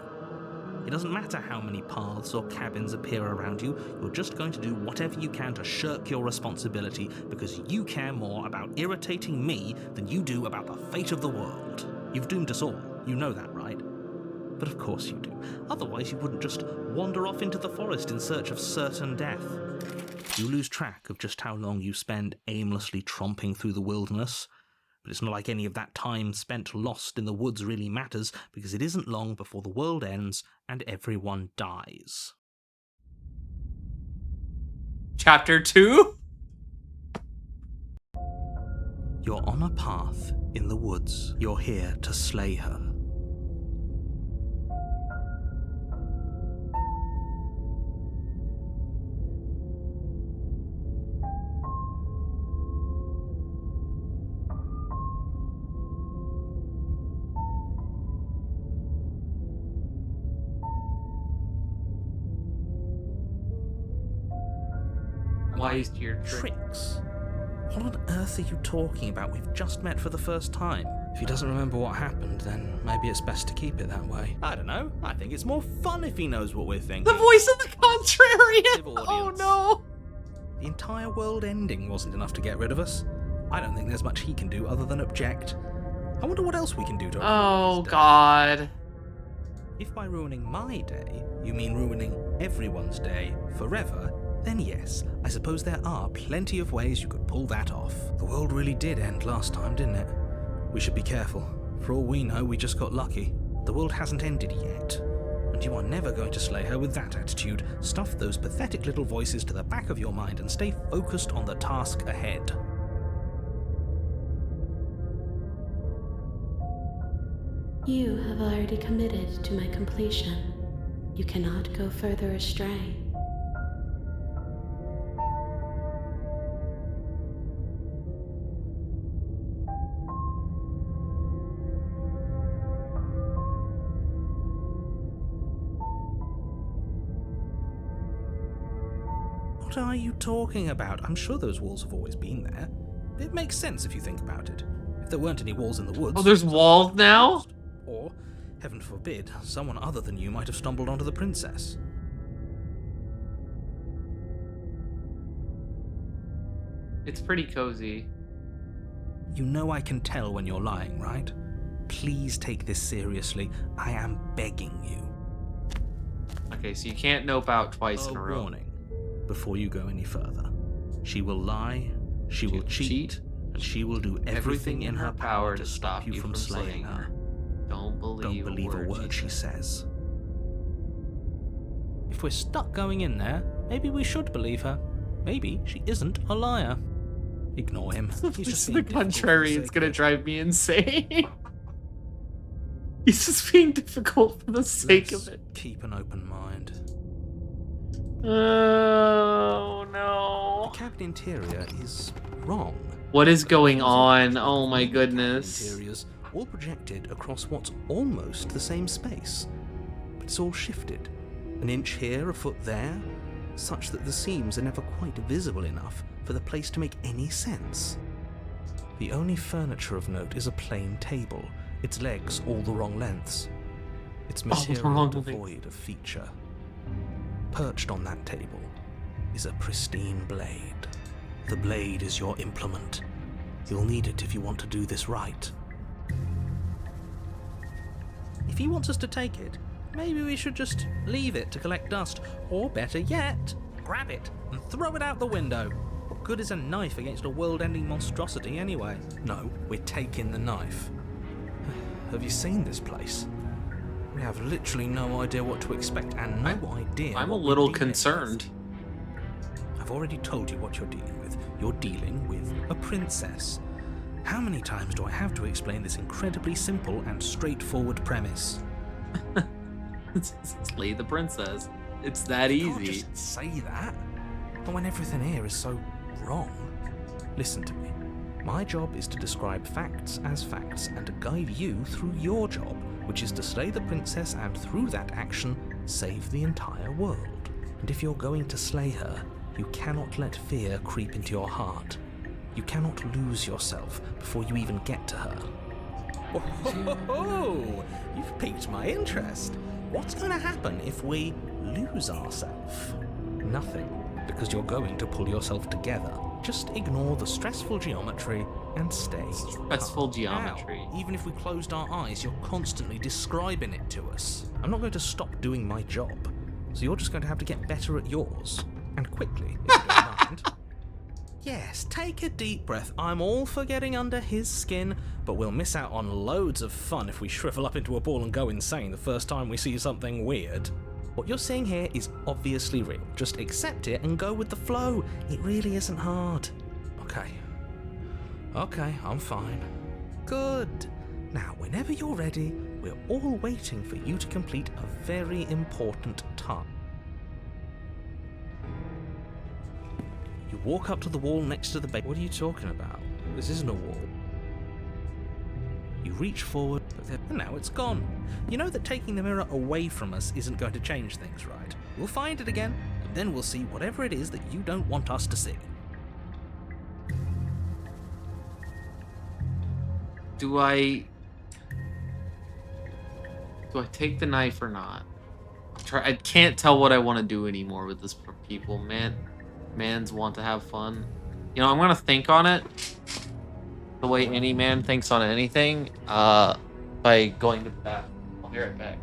It doesn't matter how many paths or cabins appear around you, you're just going to do whatever you can to shirk your responsibility because you care more about irritating me than you do about the fate of the world. You've doomed us all, you know that, right? But of course you do. Otherwise you wouldn't just wander off into the forest in search of certain death. You lose track of just how long you spend aimlessly tromping through the wilderness. But it's not like any of that time spent lost in the woods really matters, because it isn't long before the world ends and everyone dies. Chapter 2? You're on a path in the woods. You're here to slay her. Why is your trick? Tricks? What on earth are you talking about? We've just met for the first time. If he doesn't remember what happened, then maybe it's best to keep it that way. I don't know. I think it's more fun if he knows what we're thinking. The voice of the contrarian! Civil Oh audience. no! The entire world ending wasn't enough to get rid of us. I don't think there's much he can do other than object. I wonder what else we can do to Oh ruin his day. god. If by ruining my day, you mean ruining everyone's day forever, then yes, I suppose there are plenty of ways you could pull that off. The world really did end last time, didn't it? We should be careful. For all we know, we just got lucky. The world hasn't ended yet. And you are never going to slay her with that attitude. Stuff those pathetic little voices to the back of your mind and stay focused on the task ahead. You have already committed to my completion. You cannot go further astray. What are you talking about? I'm sure those walls have always been there. It makes sense if you think about it. If there weren't any walls in the woods... Oh, there's walls now? Or, heaven forbid, someone other than you might have stumbled onto the princess. It's pretty cozy. You know I can tell when you're lying, right? Please take this seriously. I am begging you. Okay, so you can't nope out twice in a row. Warning, before you go any further. She will lie, she will cheat, and she will do everything in her power to stop you from slaying her. Don't believe a word she says. If we're stuck going in there, maybe we should believe her. Maybe she isn't a liar. Ignore him. He's just the being difficult for the contrary, it's sake gonna of it. drive me insane. He's just being difficult for the sake Let's of it. keep an open mind. Oh The no. cabin interior is wrong. What is going on? Oh my goodness. Interiors all projected across what's almost the same space, but it's all shifted. An inch here, a foot there, such that the seams are never quite visible enough for the place to make any sense. The only furniture of note is a plain table, its legs all the wrong lengths. Its the material wrong length. devoid of feature. Perched on that table is a pristine blade. The blade is your implement. You'll need it if you want to do this right. If he wants us to take it, maybe we should just leave it to collect dust. Or better yet, grab it and throw it out the window. What good is a knife against a world-ending monstrosity anyway? No, we're taking the knife. Have you seen this place? We have literally no idea what to expect and no idea. I'm a what we're little dealing concerned. with. I've already told you what you're dealing with. You're dealing with a princess. How many times do I have to explain this incredibly simple and straightforward premise? Slay the princess. It's that You can't easy. just say that. But when everything here is so wrong. Listen to me. My job is to describe facts as facts and to guide you through your job, which is to slay the princess and through that action, save the entire world. And if you're going to slay her, you cannot let fear creep into your heart. You cannot lose yourself before you even get to her. Oh, you've piqued my interest. What's going to happen if we lose ourselves? Nothing, because you're going to pull yourself together. Just ignore the stressful geometry and stay Stressful calm. geometry. Now, even if we closed our eyes, you're constantly describing it to us. I'm not going to stop doing my job, so you're just going to have to get better at yours. And quickly, if you don't mind. Yes, take a deep breath. I'm all for getting under his skin, but we'll miss out on loads of fun if we shrivel up into a ball and go insane the first time we see something weird. What you're seeing here is obviously real. Just accept it and go with the flow. It really isn't hard. Okay, I'm fine. Good. Now, whenever you're ready, we're all waiting for you to complete a very important task. You walk up to the wall next to the bed. What are you talking about? This isn't a wall. You reach forward, and now it's gone. You know that taking the mirror away from us isn't going to change things, right? We'll find it again, and then we'll see whatever it is that you don't want us to see. Do I take the knife or not? I can't tell what I want to do anymore with this people. Mans want to have fun. You know, I'm gonna think on it the way any man thinks on anything. By going to the bathroom. I'll be right back.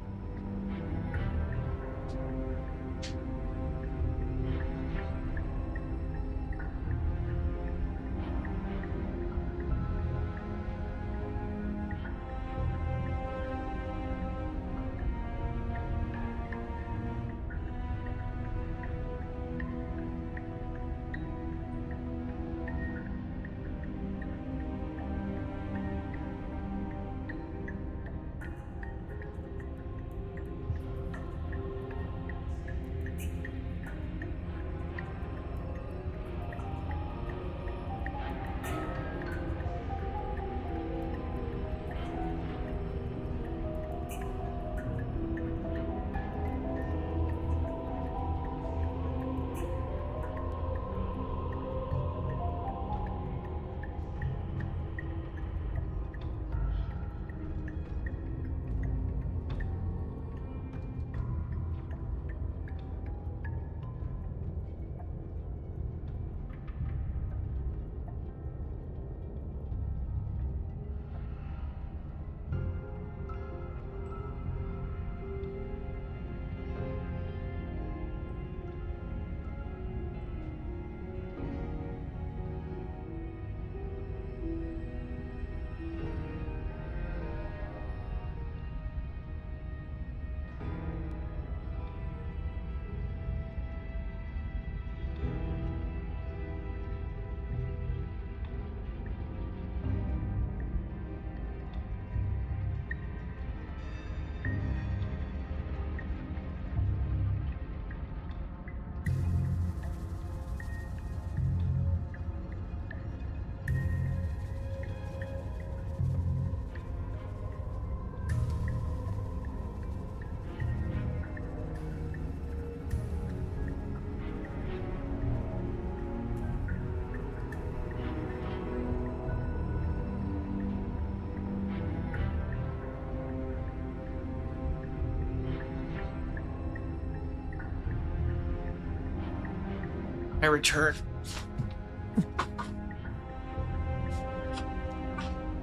I return.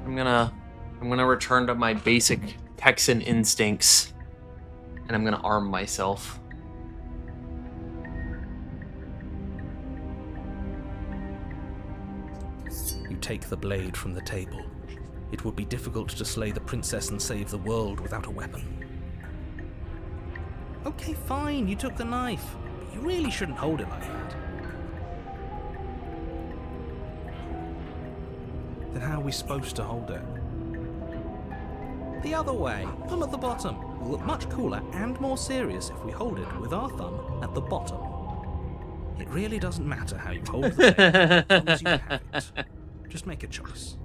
I'm gonna return to my basic Texan instincts, and I'm gonna arm myself. You take the blade from the table. It would be difficult to slay the princess and save the world without a weapon. Okay, fine, you took the knife, but you really shouldn't hold it like that. Then how are we supposed to hold it? The other way. I'm at the bottom. will look much cooler and more serious if we hold it with our thumb at the bottom. It really doesn't matter how you hold the blade, as long as you have it. Just make a choice.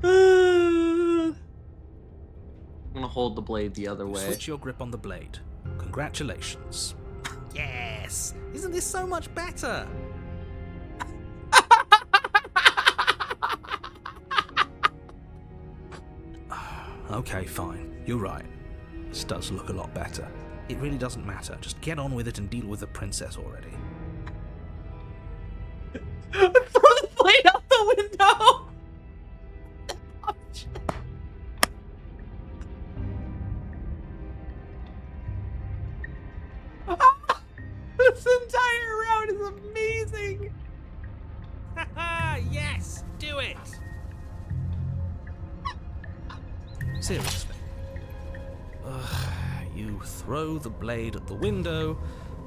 I'm gonna hold the blade the other way. Switch your grip on the blade. Congratulations. Yes! Isn't this so much better? Okay, fine. You're right. This does look a lot better. It really doesn't matter. Just get on with it and deal with the princess already. Throw the blade out the window! This entire round is amazing! Yes! Do it! Seriously. You throw the blade at the window,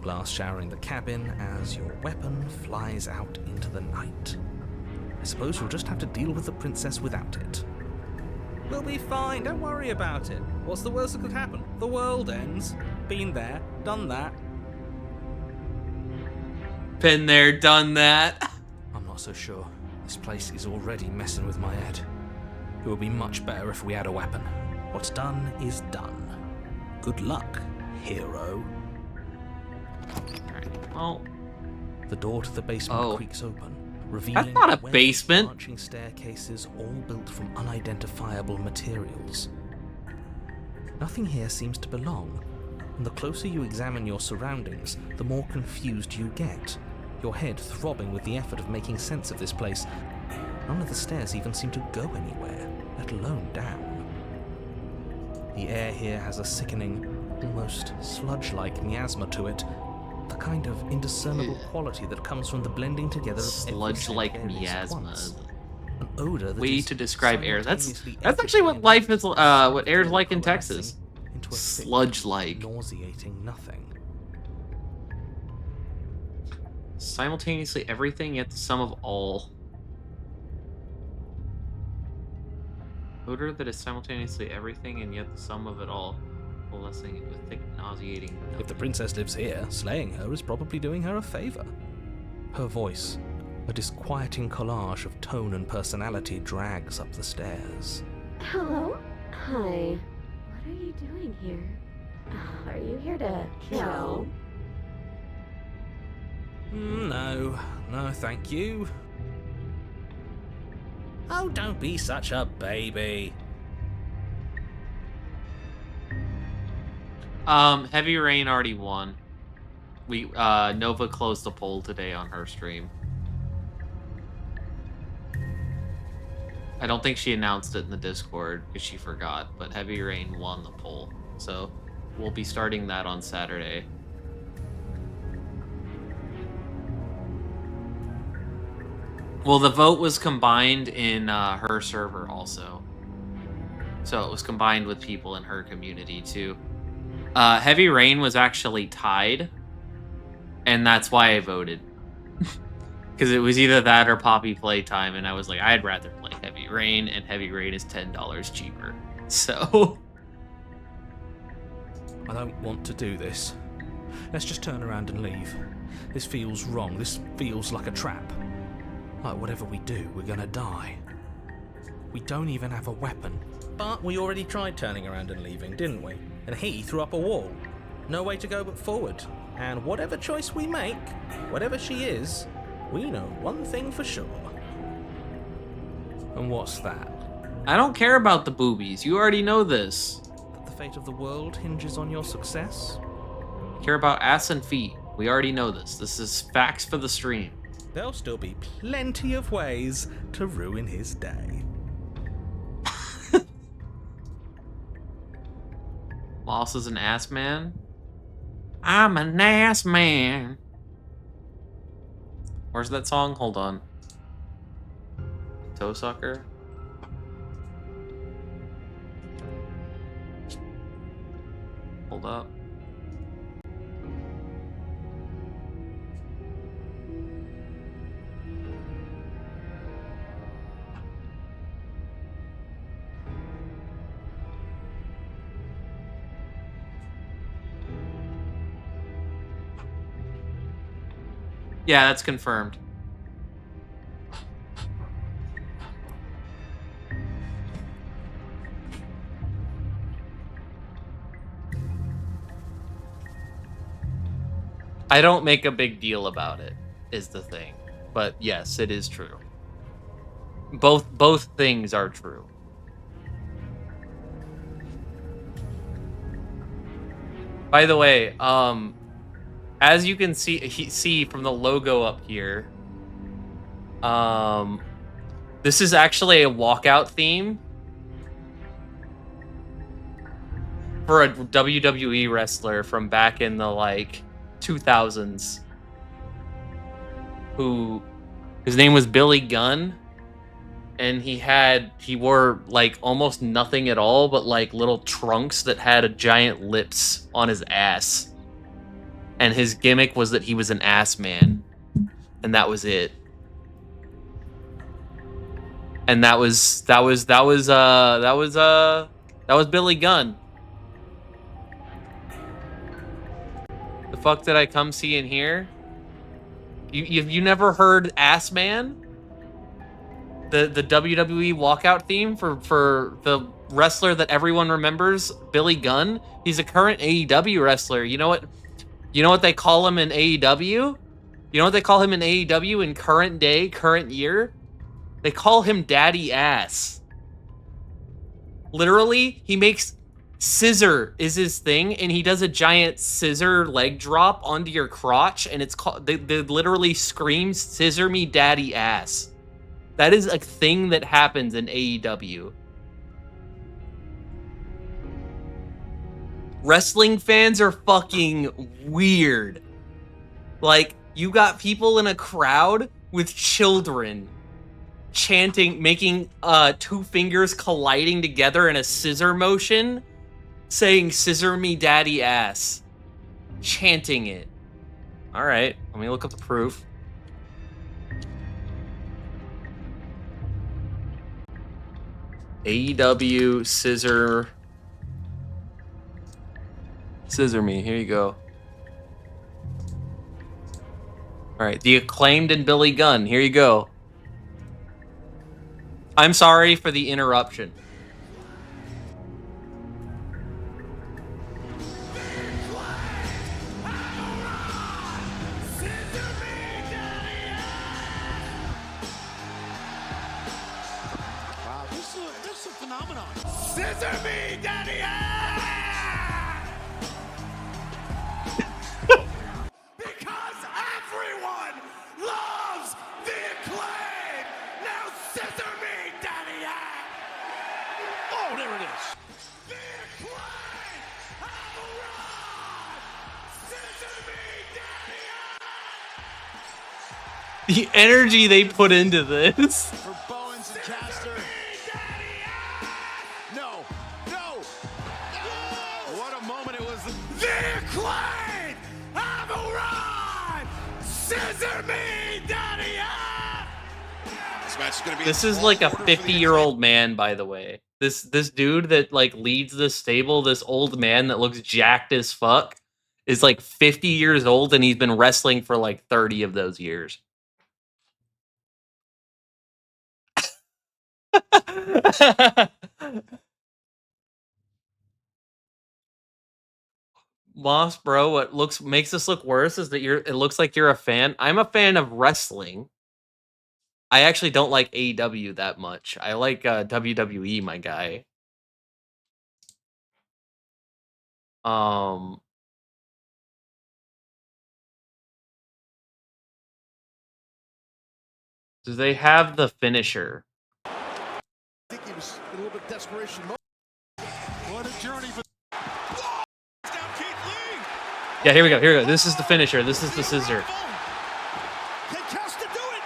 glass showering the cabin as your weapon flies out into the night. I suppose you'll just have to deal with the princess without it. We'll be fine, don't worry about it. What's the worst that could happen? The world ends. Been there, done that. Been there, done that. I'm not so sure. This place is already messing with my head. It would be much better if we had a weapon. What's done is done. Good luck, hero. Alright, well, The door to the basement Oh. creaks open, revealing not a 12 basement. branching staircases all built from unidentifiable materials. Nothing here seems to belong, and the closer you examine your surroundings, the more confused you get, your head throbbing with the effort of making sense of this place. None of the stairs even seem to go anywhere, let alone down. The air here has a sickening, almost sludge-like miasma to it, the kind of indiscernible quality that comes from the blending together of every sludge-like scent areas at miasma. once. An odor that Way is to describe air. That's simultaneously actually what life is. everything What air's like in coalescing Texas. into a thick, Sludge-like. nauseating nothing. Simultaneously everything, yet the sum of all. Odor that is simultaneously everything and yet the sum of it all, coalescing into a thick, nauseating. If the princess lives here, slaying her is probably doing her a favor. Her voice, a disquieting collage of tone and personality, drags up the stairs. Hello? Hi. What are you doing here? Are you here to kill? No, thank you. Oh, don't be such a baby. Heavy Rain already won. We Nova closed the poll today on her stream. I don't think she announced it in the Discord because she forgot, but Heavy Rain won the poll. So we'll be starting that on Saturday. Well, the vote was combined in her server also. So it was combined with people in her community too. Heavy Rain was actually tied, and that's why I voted. Because it was either that or Poppy Playtime, and I was like, I'd rather play Heavy Rain, and Heavy Rain is $10 cheaper. So... I don't want to do this. Let's just turn around and leave. This feels wrong. This feels like a trap. Like whatever we do, we're gonna die. We don't even have a weapon. But we already tried turning around and leaving, didn't we? And he threw up a wall. No way to go but forward. And whatever choice we make, whatever she is, we know one thing for sure. And what's that? I don't care about the boobies. You already know this. That the fate of the world hinges on your success? I care about ass and feet. We already know this. This is facts for the stream. There'll still be plenty of ways to ruin his day. Moss is an ass man. I'm an ass man. Where's that song? Hold on. Toe sucker. Hold up. Yeah, that's confirmed. I don't make a big deal about it, is the thing. But yes, it is true. Both things are true. By the way, as you can see from the logo up here, this is actually a walkout theme for a WWE wrestler from back in the like 2000s, his name was Billy Gunn, and he wore like almost nothing at all but like little trunks that had a giant lips on his ass, and his gimmick was that he was an ass man, and that was it. And that was Billy Gunn. The fuck did I come see in here? You never heard Ass Man? The WWE walkout theme for the wrestler that everyone remembers, Billy Gunn? He's a current AEW wrestler. You know what they call him in AEW? You know what they call him in AEW in current day, current year? They call him Daddy Ass. Literally, he makes scissor is his thing, and he does a giant scissor leg drop onto your crotch, and it's called they literally scream "Scissor me, Daddy Ass." That is a thing that happens in AEW. Wrestling fans are fucking weird. Like, you got people in a crowd with children chanting, making two fingers colliding together in a scissor motion, saying "Scissor me, Daddy Ass," chanting it. All right, let me look up the proof. AEW scissor me. Here you go. All right, The Acclaimed and Billy Gunn. Here you go. I'm sorry for the interruption. Wow, this is a phenomenon. Scissor me, Daddy! Because everyone loves the Acclaim. Now scissor me, Daddy! Oh, there it is. The Acclaim have arrived. Scissor me, Daddy! The energy they put into this. For Bowens and Caster. No. What a moment it was. The Acclaim have arrived. Scissor me, Daddy. This match is gonna be. This is like a 50-year-old man, by the way. This dude that like leads this stable, this old man that looks jacked as fuck, is like 50 years old, and he's been wrestling for like 30 of those years. Moss, bro, what makes this look worse is that it looks like you're a fan. I'm a fan of wrestling. I actually don't like AEW that much. I like WWE, my guy. Do they have the finisher? I think he was in a little bit desperation mode. What a journey for. Down Keith Lee. Yeah, here we go. This is the finisher. This is the scissor. Can Caster do it?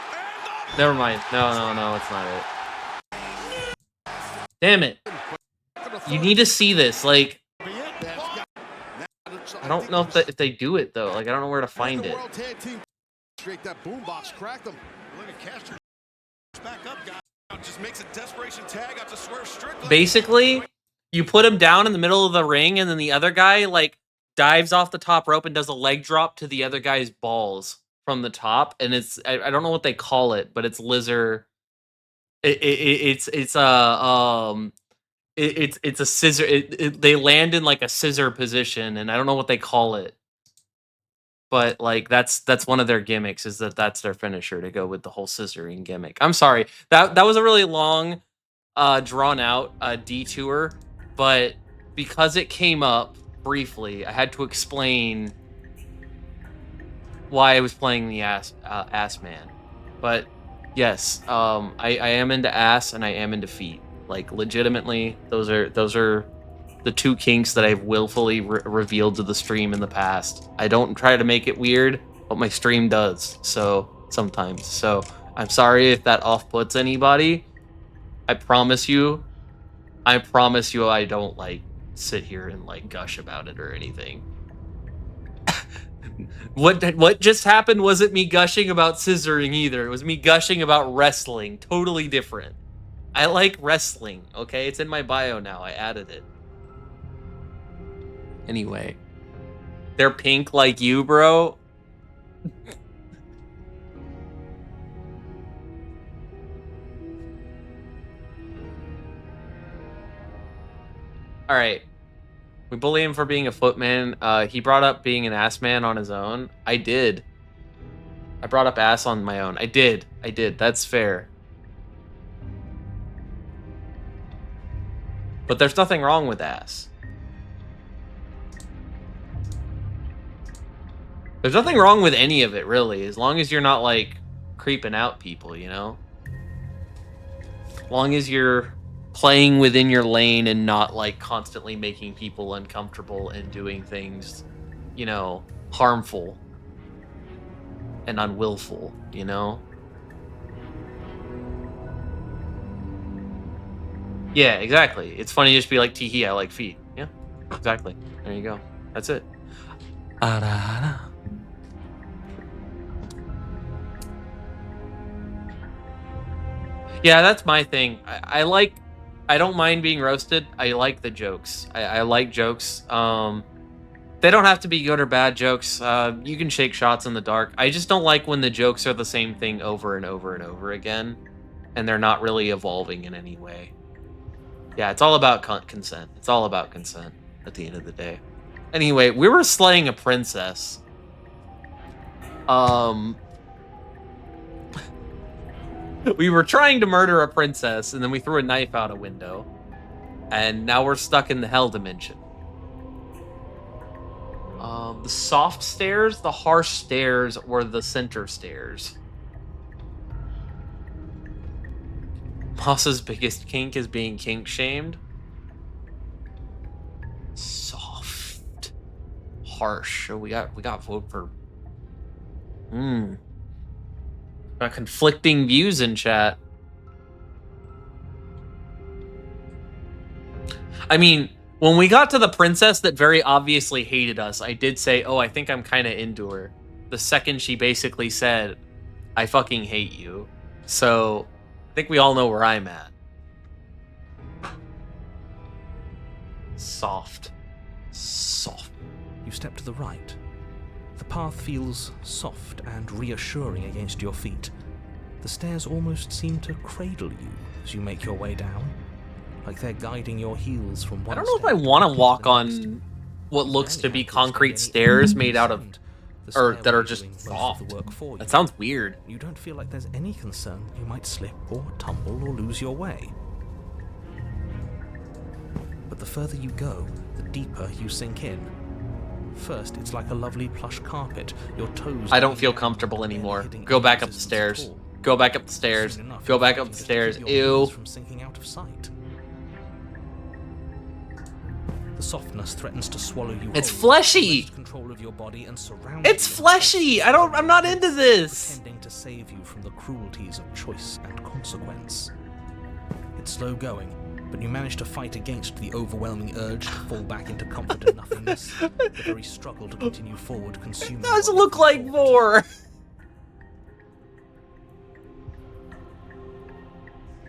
Never mind. No, it's not it. Damn it. You need to see this. Like, I don't know if they do it though. Like, I don't know where to find it. Straight that boombox cracked him. Look at Caster. Back up, guy. Just makes a desperation tag out to Swerve Strickland. Basically, you put him down in the middle of the ring, and then the other guy like dives off the top rope and does a leg drop to the other guy's balls. from the top, and I don't know what they call it, but it's lizard. It's it's a scissor. They land in like a scissor position, and I don't know what they call it. But like that's one of their gimmicks is that's their finisher to go with the whole scissoring gimmick. I'm sorry that was a really long, drawn out detour, but because it came up briefly, I had to explain why I was playing the ass man. But yes, I am into ass and I am into feet. Like legitimately, those are the two kinks that I've willfully revealed to the stream in the past. I don't try to make it weird, but my stream does. So sometimes. So I'm sorry if that off-puts anybody. I promise you I don't like sit here and like gush about it or anything. What just happened wasn't me gushing about scissoring either. It was me gushing about wrestling. Totally different. I like wrestling, okay? It's in my bio now. I added it. Anyway. They're pink like you, bro. All right. We bully him for being a footman. He brought up being an ass man on his own. I did. I brought up ass on my own. I did. That's fair. But there's nothing wrong with ass. There's nothing wrong with any of it, really, as long as you're not, like, creeping out people, you know? As long as you're playing within your lane and not, like, constantly making people uncomfortable and doing things, you know, harmful and unwillful, you know? Yeah, exactly. It's funny to just be like, teehee, I like feet. Yeah, exactly. There you go. That's it. Yeah, that's my thing. I don't mind being roasted. I like the jokes. I like jokes. They don't have to be good or bad jokes. You can shake shots in the dark. I just don't like when the jokes are the same thing over and over and over again, and they're not really evolving in any way. Yeah, it's all about consent. It's all about consent at the end of the day. Anyway, we were slaying a princess. We were trying to murder a princess, and then we threw a knife out a window. And now we're stuck in the hell dimension. The soft stairs, the harsh stairs, or the center stairs? Moss's biggest kink is being kink-shamed. Soft. Harsh. We got vote for... Got conflicting views in chat. I mean, when we got to the princess that very obviously hated us, I did say, oh, I think I'm kind of into her. The second she basically said, I fucking hate you. So, I think we all know where I'm at. Soft. Soft. You step to the right. The path feels soft and reassuring against your feet. The stairs almost seem to cradle you as you make your way down, like they're guiding your heels from one I don't know if I want to walk on what looks to be concrete stairs made out of, or that are just soft. That sounds weird. You don't feel like there's any concern you might slip or tumble or lose your way. But the further you go, the deeper you sink in. First, it's like a lovely plush carpet. Your toes... I don't feel comfortable anymore. Go back up the stairs. Go back up the stairs. Go back up the stairs. Ew. From sinking out of sight. The softness threatens to swallow you. It's fleshy. Control of your body and surround it's fleshy. I'm not into this. Pretending to save you from the cruelties of choice and consequence. It's slow going, but you manage to fight against the overwhelming urge to fall back into comfort and nothingness. The very struggle to continue forward consuming... It does look like more.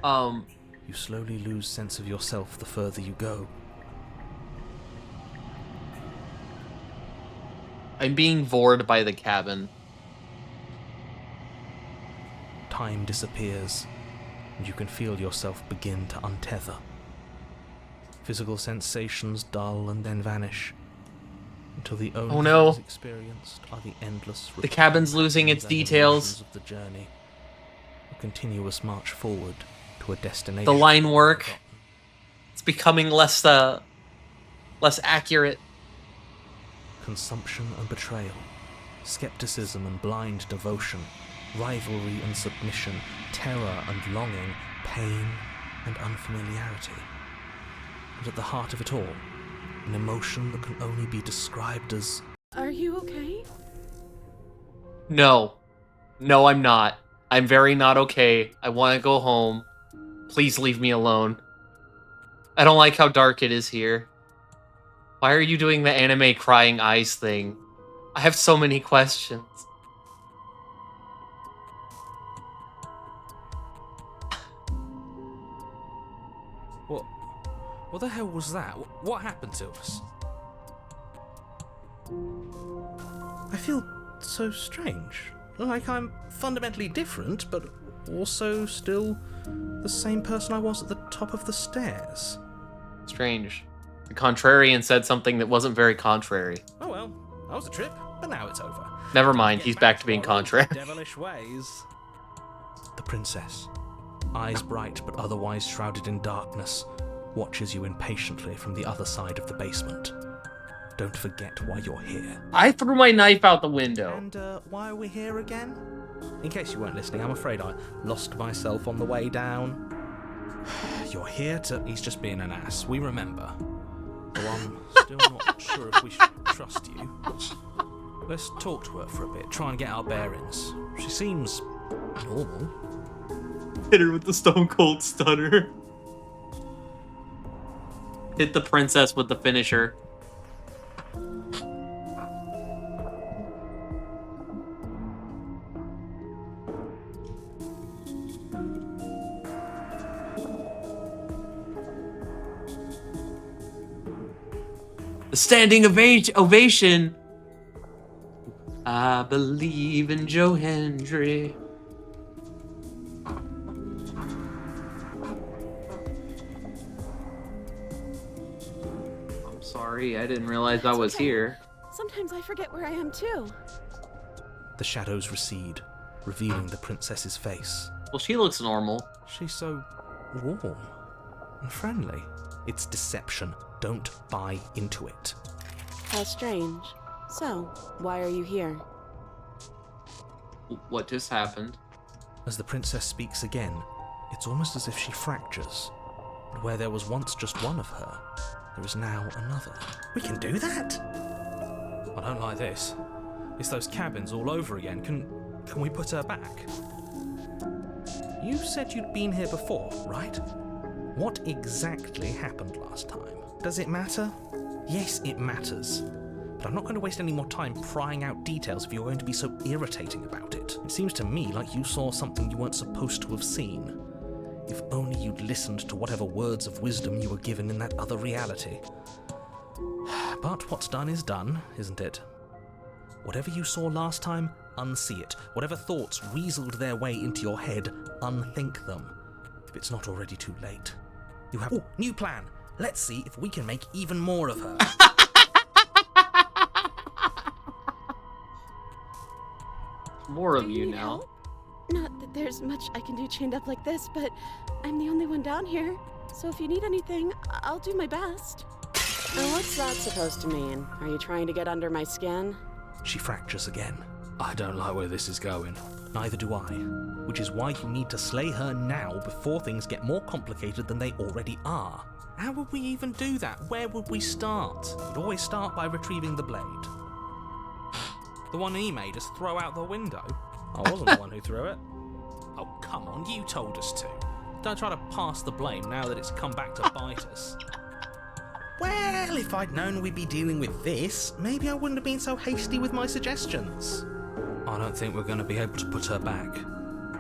You slowly lose sense of yourself the further you go. I'm being vored by the cabin. time disappears, and you can feel yourself begin to untether. Physical sensations dull and then vanish, until the only Oh no. things experienced are the endless The cabin's losing its reflections and details. emotions of the journey, a continuous march forward to a destination. The line work. forgotten. It's becoming less accurate. Consumption and betrayal, skepticism and blind devotion, rivalry and submission, terror and longing, pain and unfamiliarity. And at the heart of it all, an emotion that can only be described as... Are you okay? No. No, I'm not. I'm very not okay. I want to go home. Please leave me alone. I don't like how dark it is here. Why are you doing the anime crying eyes thing? I have so many questions. What the hell was that? What happened to us? I feel so strange. Like I'm fundamentally different, but also still the same person I was at the top of the stairs. Strange. The contrarian said something that wasn't very contrary. Oh well, that was a trip, but now it's over. Never mind, Get he's back to being our old contrary. Devilish ways. The princess, eyes bright but otherwise shrouded in darkness, watches you impatiently from the other side of the basement. Don't forget why you're here. I threw my knife out the window. And why are we here again? In case you weren't listening, I'm afraid I lost myself on the way down. You're here to... He's just being an ass, we remember. Though I'm still not sure if we should trust you. Let's talk to her for a bit, try and get our bearings. She seems normal. Hit her with the stone cold stunner. Hit the princess with the finisher. The standing ovation. I believe in Joe Hendry. I'm sorry, I didn't realize I was okay. here. Sometimes I forget where I am too. The shadows recede, revealing the princess's face. Well, she looks normal. She's so warm and friendly. It's deception. Don't buy into it. How strange. So, why are you here? What just happened? As the princess speaks again, it's almost as if she fractures. And where there was once just one of her, there is now another. We can do that? I don't like this. It's those cabins all over again. Can we put her back? You said you'd been here before, right? What exactly happened last time? Does it matter? Yes, it matters. But I'm not going to waste any more time prying out details if you're going to be so irritating about it. It seems to me like you saw something you weren't supposed to have seen. If only you'd listened to whatever words of wisdom you were given in that other reality. But what's done is done, isn't it? Whatever you saw last time, unsee it. Whatever thoughts weaseled their way into your head, unthink them. If it's not already too late. You have... Ooh, new plan! Let's see if we can make even more of her. More of Do you need now. help? Not that there's much I can do chained up like this, but I'm the only one down here. So if you need anything, I'll do my best. And what's that supposed to mean? Are you trying to get under my skin? She fractures again. I don't like where this is going. Neither do I. Which is why you need to slay her now before things get more complicated than they already are. How would we even do that? Where would we start? We'd always start by retrieving the blade. The one he made us throw out the window. I wasn't the one who threw it. Oh, come on, you told us to. Don't try to pass the blame now that it's come back to bite us. Well, if I'd known we'd be dealing with this, maybe I wouldn't have been so hasty with my suggestions. I don't think we're going to be able to put her back.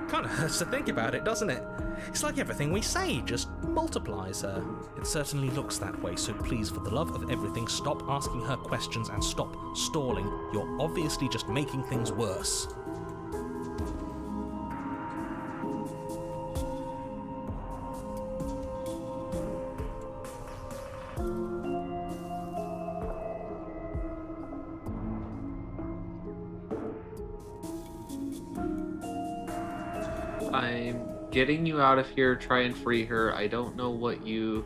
Kind of hurts to think about it, doesn't it? It's like everything we say just multiplies her. It certainly looks that way, so please, for the love of everything, stop asking her questions and stop stalling. You're obviously just making things worse. I'm getting you out of here. Try and free her. I don't know what you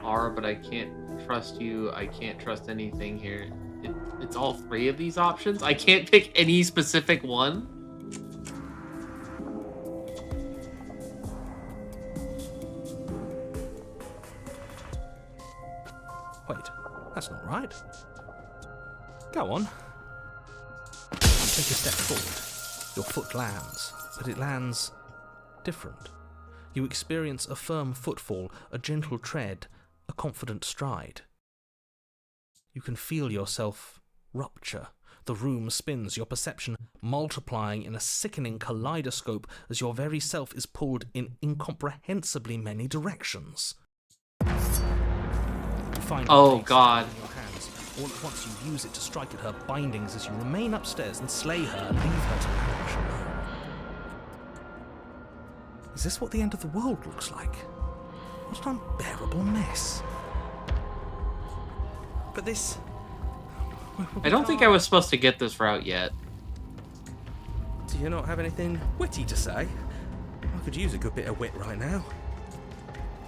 are, but I can't trust you. I can't trust anything here. It's all three of these options. I can't pick any specific one. Wait, that's not right. Go on. Take a step forward. Your foot lands, but it lands different. You experience a firm footfall, a gentle tread, a confident stride. You can feel yourself rupture. The room spins, your perception multiplying in a sickening kaleidoscope as your very self is pulled in incomprehensibly many directions. You find Oh, your face God. in your hands. All at once you use it to strike at her bindings as you remain upstairs and slay her and leave her to perish alone. Is this what the end of the world looks like? What an unbearable mess. But this... I don't think I was supposed to get this route yet. Do you not have anything witty to say? I could use a good bit of wit right now.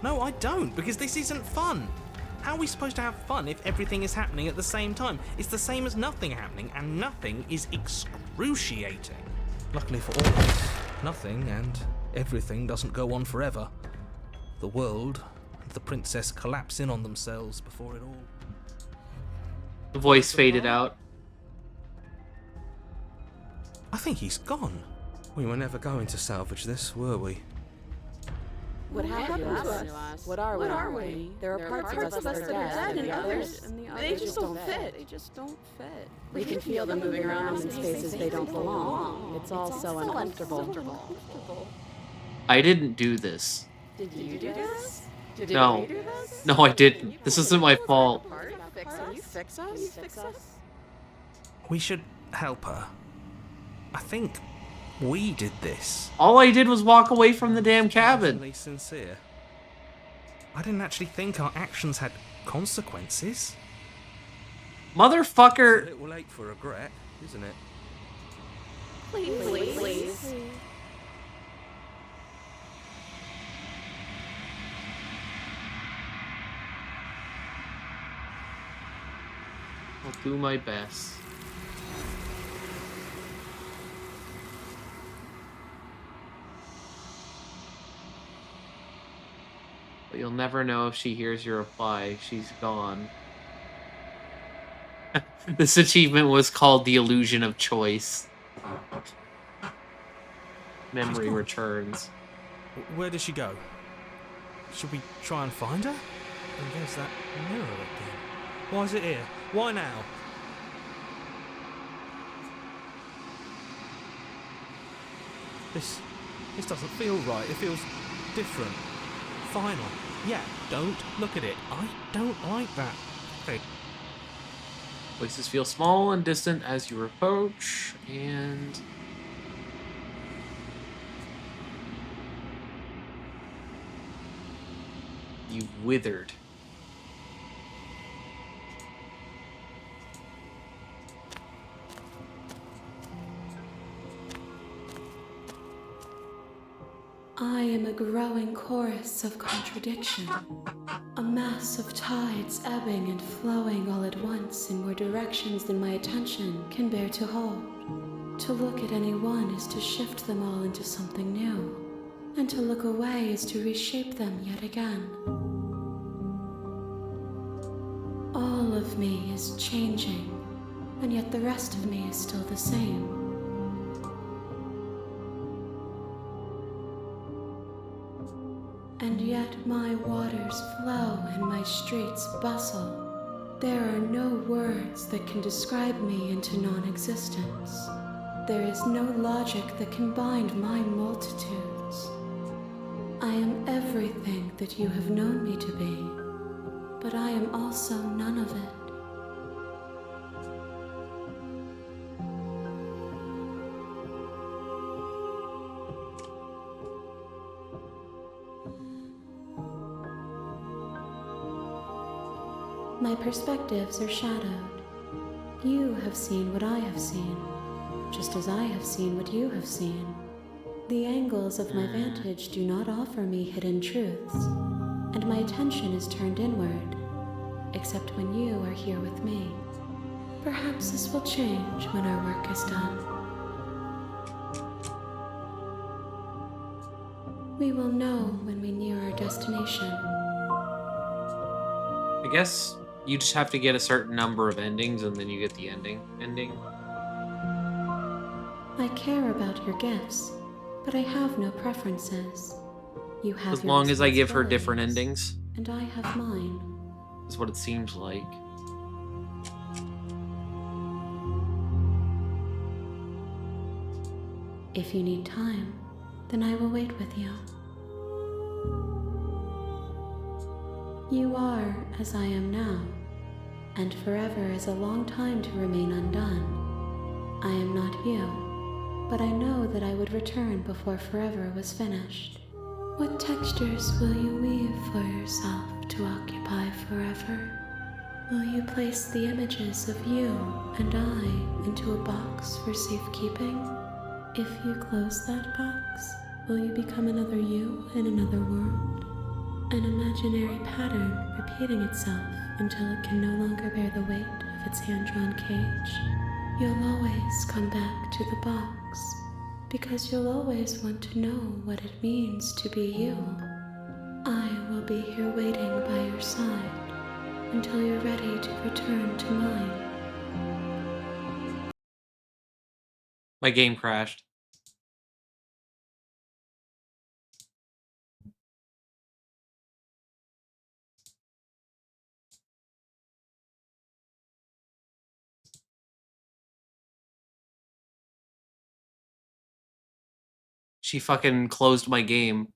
No, I don't, because this isn't fun. How are we supposed to have fun if everything is happening at the same time? It's the same as nothing happening, and nothing is excruciating. Luckily for all of us, nothing and everything doesn't go on forever. The world and the princess collapse in on themselves before it all... The voice faded out. I think he's gone. We were never going to salvage this, were we? What happened to us? What are we? There are parts of us that are dead, and others, they just don't fit. We can feel them moving around in spaces they don't belong. It's all so uncomfortable. I didn't do this. Did you do this? No. No, I didn't. This isn't my fault. Fix us? We should help her. I think we did this. All I did was walk away from the damn cabin. Surprisingly sincere. I didn't actually think our actions had consequences. It's a Motherfucker. little late for regret, isn't it? Please. I'll do my best. But you'll never know if she hears your reply. She's gone. This achievement was called the illusion of choice. Memory gone. returns. Where did she go? Should we try and find her? And there's that mirror again. Why is it here? Why now? This doesn't feel right. It feels different. Final. Yeah, don't look at it. I don't like that. Okay. Voices feel small and distant as you approach, and you've withered. I am a growing chorus of contradiction, a mass of tides ebbing and flowing all at once in more directions than my attention can bear to hold. To look at any one is to shift them all into something new, and to look away is to reshape them yet again. All of me is changing, and yet the rest of me is still the same. And yet my waters flow and my streets bustle. There are no words that can describe me into non-existence. There is no logic that can bind my multitudes. I am everything that you have known me to be, but I am also none of it. My perspectives are shadowed. You have seen what I have seen, just as I have seen what you have seen. The angles of my vantage do not offer me hidden truths, and my attention is turned inward, except when you are here with me. Perhaps this will change when our work is done. We will know when we near our destination. I guess you just have to get a certain number of endings and then you get the ending. I care about your gifts, but I have no preferences. You have As your long as I give her different responsibilities, endings, and I have mine. is what it seems like. If you need time, then I will wait with you. You are as I am now, and forever is a long time to remain undone. I am not you, but I know that I would return before forever was finished. What textures will you weave for yourself to occupy forever? Will you place the images of you and I into a box for safekeeping? If you close that box, will you become another you in another world? An imaginary pattern repeating itself until it can no longer bear the weight of its hand-drawn cage. You'll always come back to the box, because you'll always want to know what it means to be you. I will be here waiting by your side until you're ready to return to mine. My game crashed. She fucking closed my game.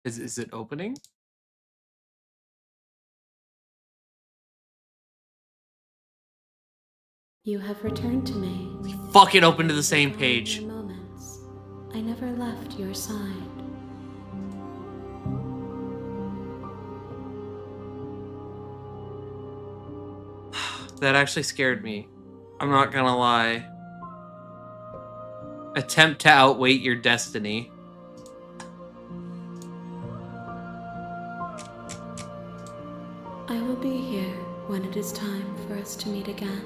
Is it opening? You have returned to me. We fucking opened to the same page. In moments, I never left your side. That actually scared me. I'm not gonna lie. Attempt to outweight your destiny. I will be here when it is time for us to meet again.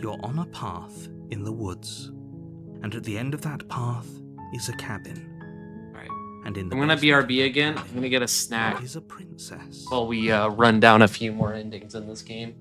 You're on a path in the woods, and at the end of that path is a cabin. Alright. And in the I'm gonna basement of BRB that again. cabin I'm gonna get a snack is a princess. while we run down a few more endings in this game.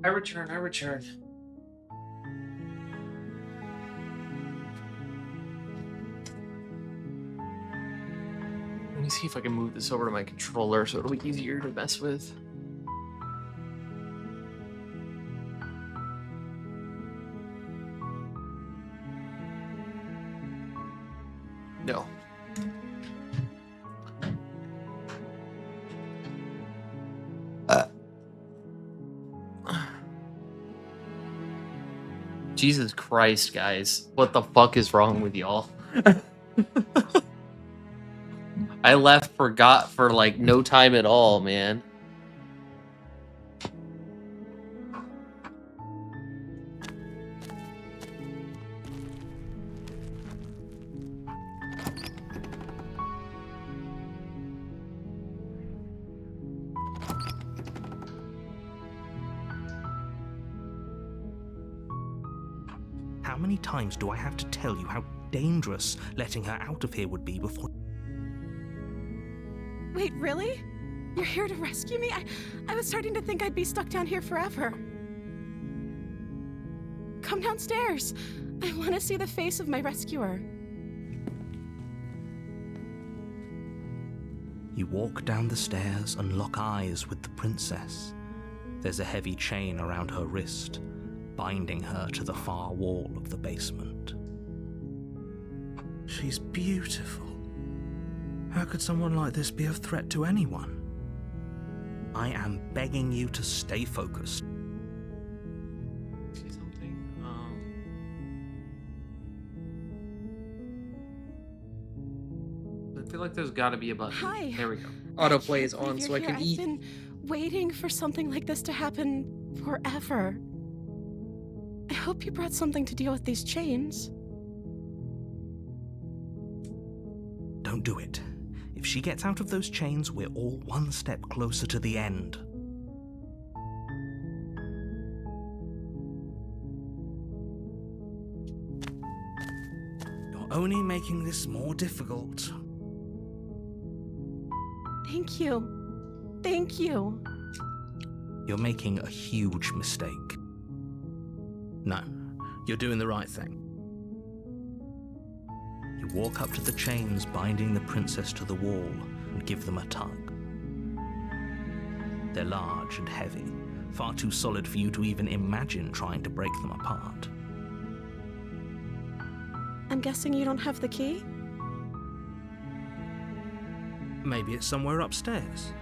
I return. Let me see if I can move this over to my controller so it'll be easier to mess with. No. Jesus Christ, guys. What the fuck is wrong with y'all? I forgot for like no time at all, man. How many times do I have to tell you how dangerous letting her out of here would be before... Wait, really? You're here to rescue me? I was starting to think I'd be stuck down here forever. Come downstairs. I want to see the face of my rescuer. You walk down the stairs and lock eyes with the princess. There's a heavy chain around her wrist, binding her to the far wall of the basement. She's beautiful. How could someone like this be a threat to anyone? I am begging you to stay focused. See something? I feel like there's got to be a button. Hi. There we go. Autoplay is on, You're so I here. can eat. I've been waiting for something like this to happen forever. I hope you brought something to deal with these chains. Don't do it. If she gets out of those chains, we're all one step closer to the end. You're only making this more difficult. Thank you. Thank you. You're making a huge mistake. No, you're doing the right thing. You walk up to the chains binding the princess to the wall and give them a tug. They're large and heavy, far too solid for you to even imagine trying to break them apart. I'm guessing you don't have the key? Maybe it's somewhere upstairs.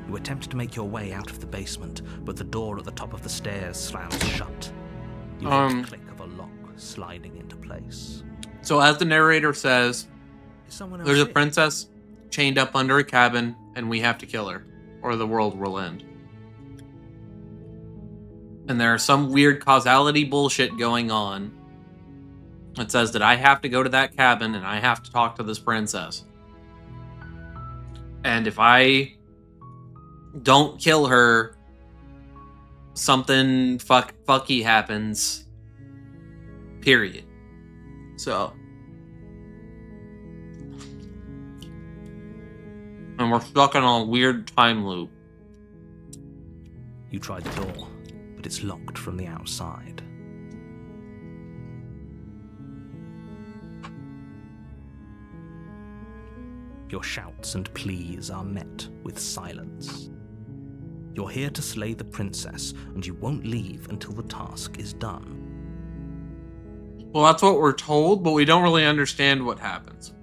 You attempt to make your way out of the basement, but the door at the top of the stairs slams shut. You hear the click of a lock sliding into place. So as the narrator says, Is someone else there's a here? princess chained up under a cabin, and we have to kill her, or the world will end. And there's some weird causality bullshit going on. It says that I have to go to that cabin, and I have to talk to this princess. And if I don't kill her, something fucky happens. Period. So. And we're stuck in a weird time loop. You try the door, but it's locked from the outside. Your shouts and pleas are met with silence. You're here to slay the princess, and you won't leave until the task is done. Well, that's what we're told, but we don't really understand what happens.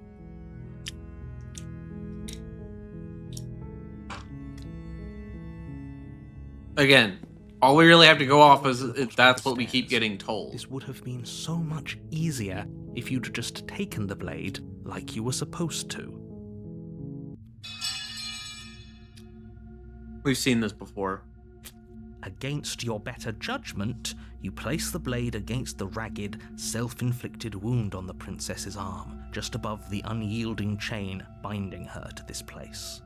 Again, all we really have to go off is if that's what we keep getting told. This would have been so much easier if you'd just taken the blade like you were supposed to. We've seen this before. Against your better judgment, you place the blade against the ragged, self-inflicted wound on the princess's arm, just above the unyielding chain binding her to this place.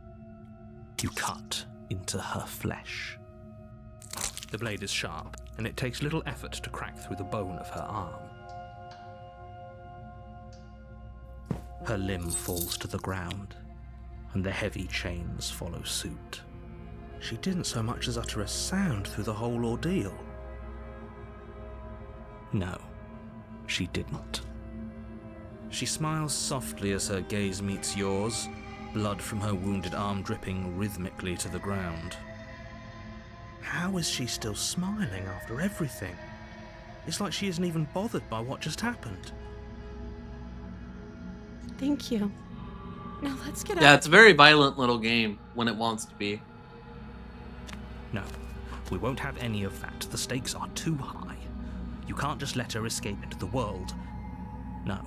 You cut into her flesh. The blade is sharp, and it takes little effort to crack through the bone of her arm. Her limb falls to the ground, and the heavy chains follow suit. She didn't so much as utter a sound through the whole ordeal. No, she didn't. She smiles softly as her gaze meets yours, blood from her wounded arm dripping rhythmically to the ground. How is she still smiling after everything? It's like she isn't even bothered by what just happened. Thank you. Now let's get out. Yeah, it's a very violent little game when it wants to be. No, we won't have any of that. The stakes are too high. You can't just let her escape into the world. No,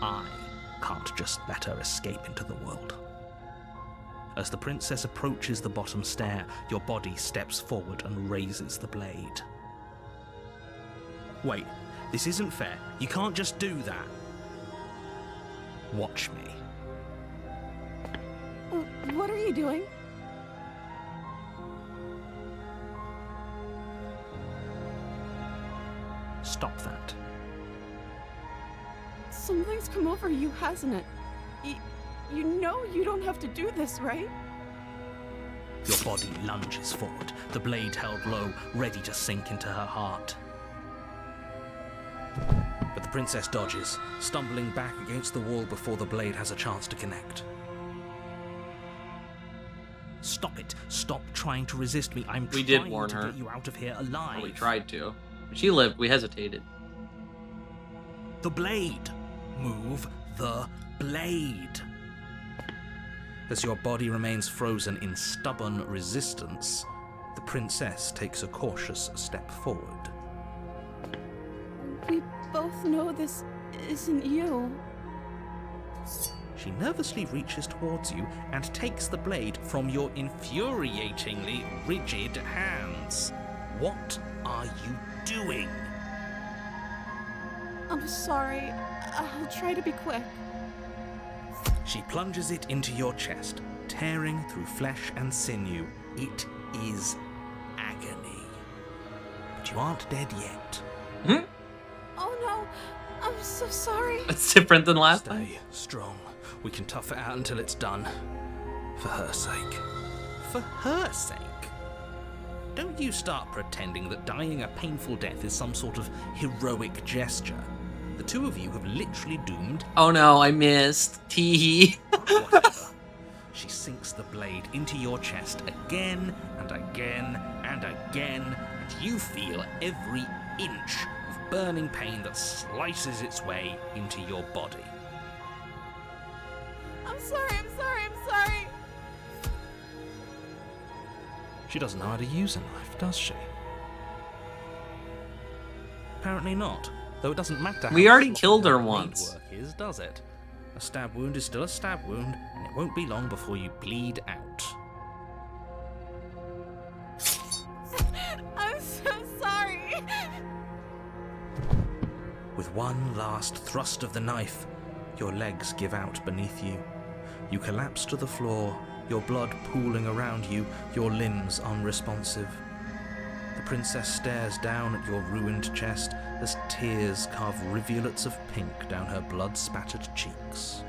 I can't just let her escape into the world. As the princess approaches the bottom stair, your body steps forward and raises the blade. Wait, this isn't fair. You can't just do that. Watch me. What are you doing? Stop that. Something's come over you, hasn't it? You know you don't have to do this, right? Your body lunges forward, the blade held low, ready to sink into her heart. But the princess dodges, stumbling back against the wall before the blade has a chance to connect. Stop it. Stop trying to resist me. I'm We did trying warn to her. get you out of here alive. Well, we tried to. She lived. We hesitated. The blade. Move the blade. As your body remains frozen in stubborn resistance, the princess takes a cautious step forward. We both know this isn't you. She nervously reaches towards you and takes the blade from your infuriatingly rigid hands. What are you doing? I'm sorry. I'll try to be quick. She plunges it into your chest, tearing through flesh and sinew. It is agony. But you aren't dead yet. Oh no, I'm so sorry. It's different than last time. Stay strong. We can tough it out until it's done. For her sake. For her sake? Don't you start pretending that dying a painful death is some sort of heroic gesture. The two of you have literally doomed. Oh no, I missed. Tee. Whatever. She sinks the blade into your chest again and again and again, and you feel every inch of burning pain that slices its way into your body. I'm sorry. She doesn't know how to use a knife, does she? Apparently not, though it doesn't matter how We already sloppy killed her blade once. work is, does it? A stab wound is still a stab wound, and it won't be long before you bleed out. I'm so sorry. With one last thrust of the knife, your legs give out beneath you. You collapse to the floor, your blood pooling around you, your limbs unresponsive. The princess stares down at your ruined chest as tears carve rivulets of pink down her blood-spattered cheeks.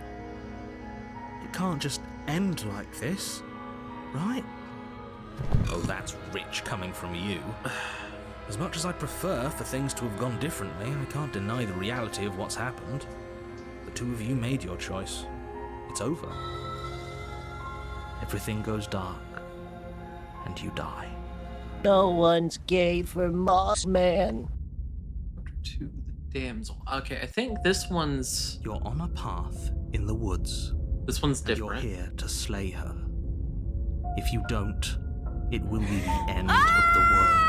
It can't just end like this, right? Oh, that's rich coming from you. As much as I'd prefer for things to have gone differently, I can't deny the reality of what's happened. The two of you made your choice. It's over. Everything goes dark, and you die. No one's gay for Moss Man. To the damsel. Okay, I think this one's You're on a path in the woods, and you're different. here to slay her. If you don't, it will be the end of the world.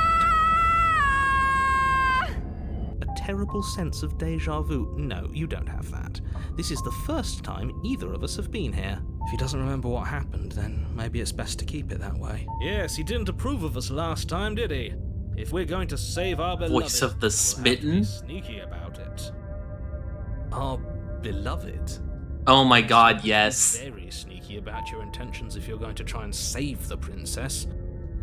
A terrible sense of deja vu. No, you don't have that. This is the first time either of us have been here. If he doesn't remember what happened, then maybe it's best to keep it that way. Yes, he didn't approve of us last time, did he? If we're going to save our beloved, Voice of the we'll have to be smitten? sneaky about it. Our beloved? Oh my god, Be yes. very sneaky about your intentions if you're going to try and save the princess.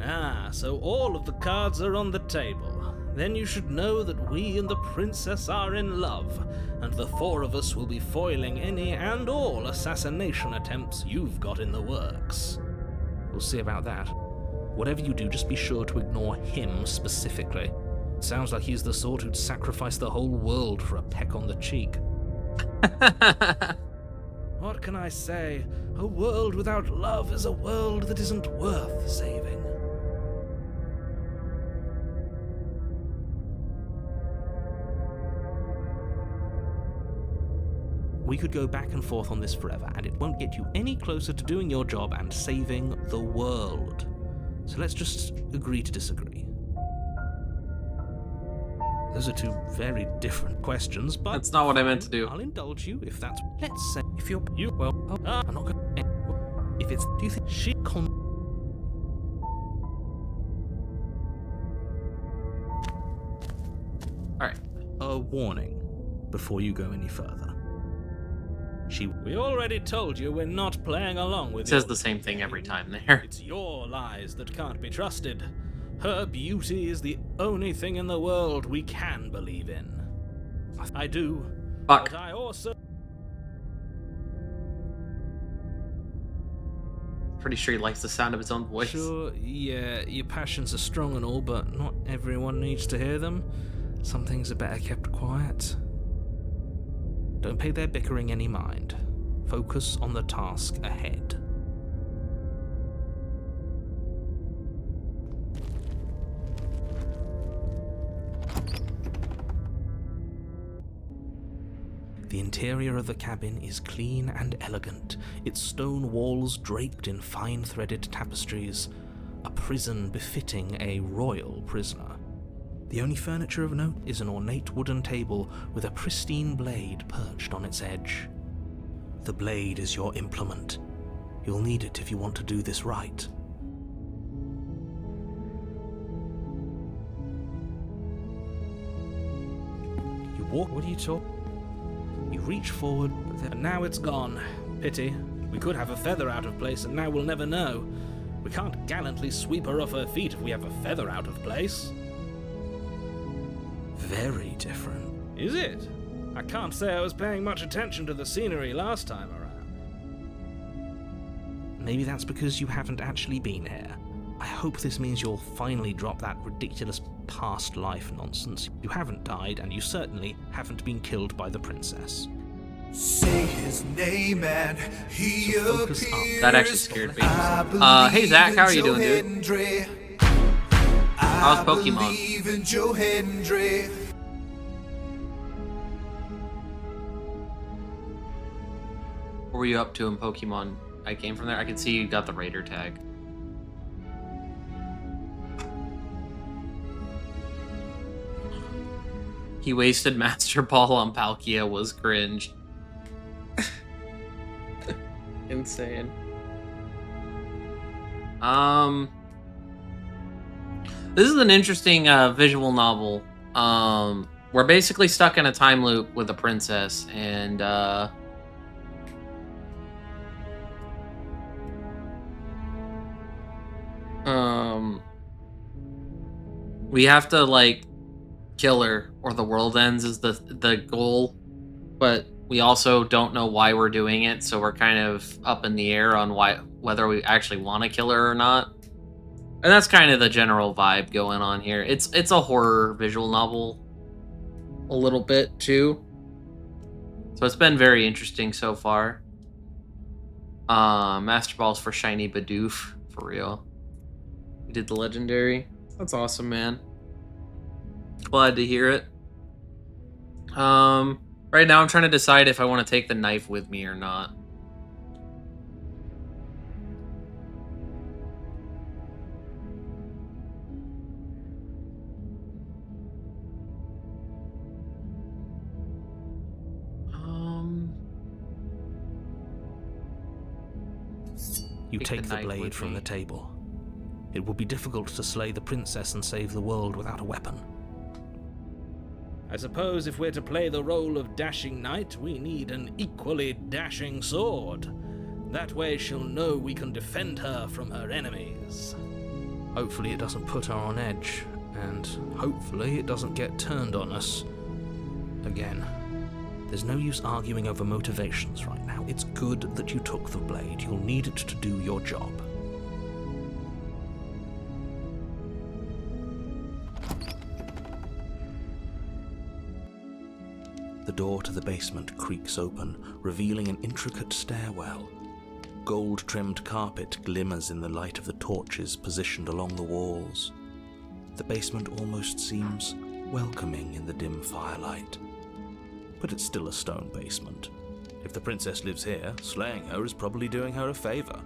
Ah, so all of the cards are on the table. then you should know that we and the princess are in love, and the four of us will be foiling any and all assassination attempts you've got in the works. We'll see about that. Whatever you do, just be sure to ignore him specifically. It sounds like he's the sort who'd sacrifice the whole world for a peck on the cheek. What can I say? A world without love is a world that isn't worth saving. We could go back and forth on this forever, and it won't get you any closer to doing your job and saving the world. So let's just agree to disagree. Those are two very different questions, but That's not what I meant to do. I'll indulge you if that's. Let's say if you're I'm not gonna. If it's, do you think she All right. A warning before you go any further. We already told you we're not playing along with It says your- the same thing every time there. It's your lies that can't be trusted. Her beauty is the only thing in the world we can believe in. I do. Fuck. But I also. Pretty sure he likes the sound of his own voice. Sure, yeah, your passions are strong and all, but not everyone needs to hear them. Some things are better kept quiet. Don't pay their bickering any mind. Focus on the task ahead. The interior of the cabin is clean and elegant, its stone walls draped in fine threaded tapestries, a prison befitting a royal prisoner. The only furniture of note is an ornate wooden table with a pristine blade perched on its edge. The blade is your implement. You'll need it if you want to do this right. You walk. What are you talking? You reach forward, but now it's gone. Pity. We could have a feather out of place, and now we'll never know. We can't gallantly sweep her off her feet if we have a feather out of place. Very different. Is it? I can't say I was paying much attention to the scenery last time around. Maybe that's because you haven't actually been here. I hope this means you'll finally drop that ridiculous past life nonsense. You haven't died, and you certainly haven't been killed by the princess. Say his name and he So focus up. appears. That actually scared me. I Hey Zach, how are you believe doing, in dude? Joe Hendry. How's I Pokemon? believe in Joe Hendry. What were you up to in Pokemon? I came from there. I can see you got the Raider tag. He wasted Master Ball on Palkia was cringe. Insane. This is an interesting visual novel. We're basically stuck in a time loop with a princess, and we have to like kill her or the world ends is the goal, but we also don't know why we're doing it, so we're kind of up in the air on whether we actually want to kill her or not. And that's kind of the general vibe going on here. It's a horror visual novel a little bit too. So it's been very interesting so far. Master Balls for Shiny Bidoof, for real. We did the legendary. That's awesome, man. Glad to hear it. Right now I'm trying to decide if I want to take the knife with me or not. You Take take the the knife blade with from me. the table. It will be difficult to slay the princess and save the world without a weapon. I suppose if we're to play the role of dashing knight, we need an equally dashing sword. That way she'll know we can defend her from her enemies. Hopefully it doesn't put her on edge. And hopefully it doesn't get turned on us again. There's no use arguing over motivations right now. It's good that you took the blade. You'll need it to do your job. The door to the basement creaks open, revealing an intricate stairwell. Gold-trimmed carpet glimmers in the light of the torches positioned along the walls. The basement almost seems welcoming in the dim firelight. But it's still a stone basement. If the princess lives here, slaying her is probably doing her a favor.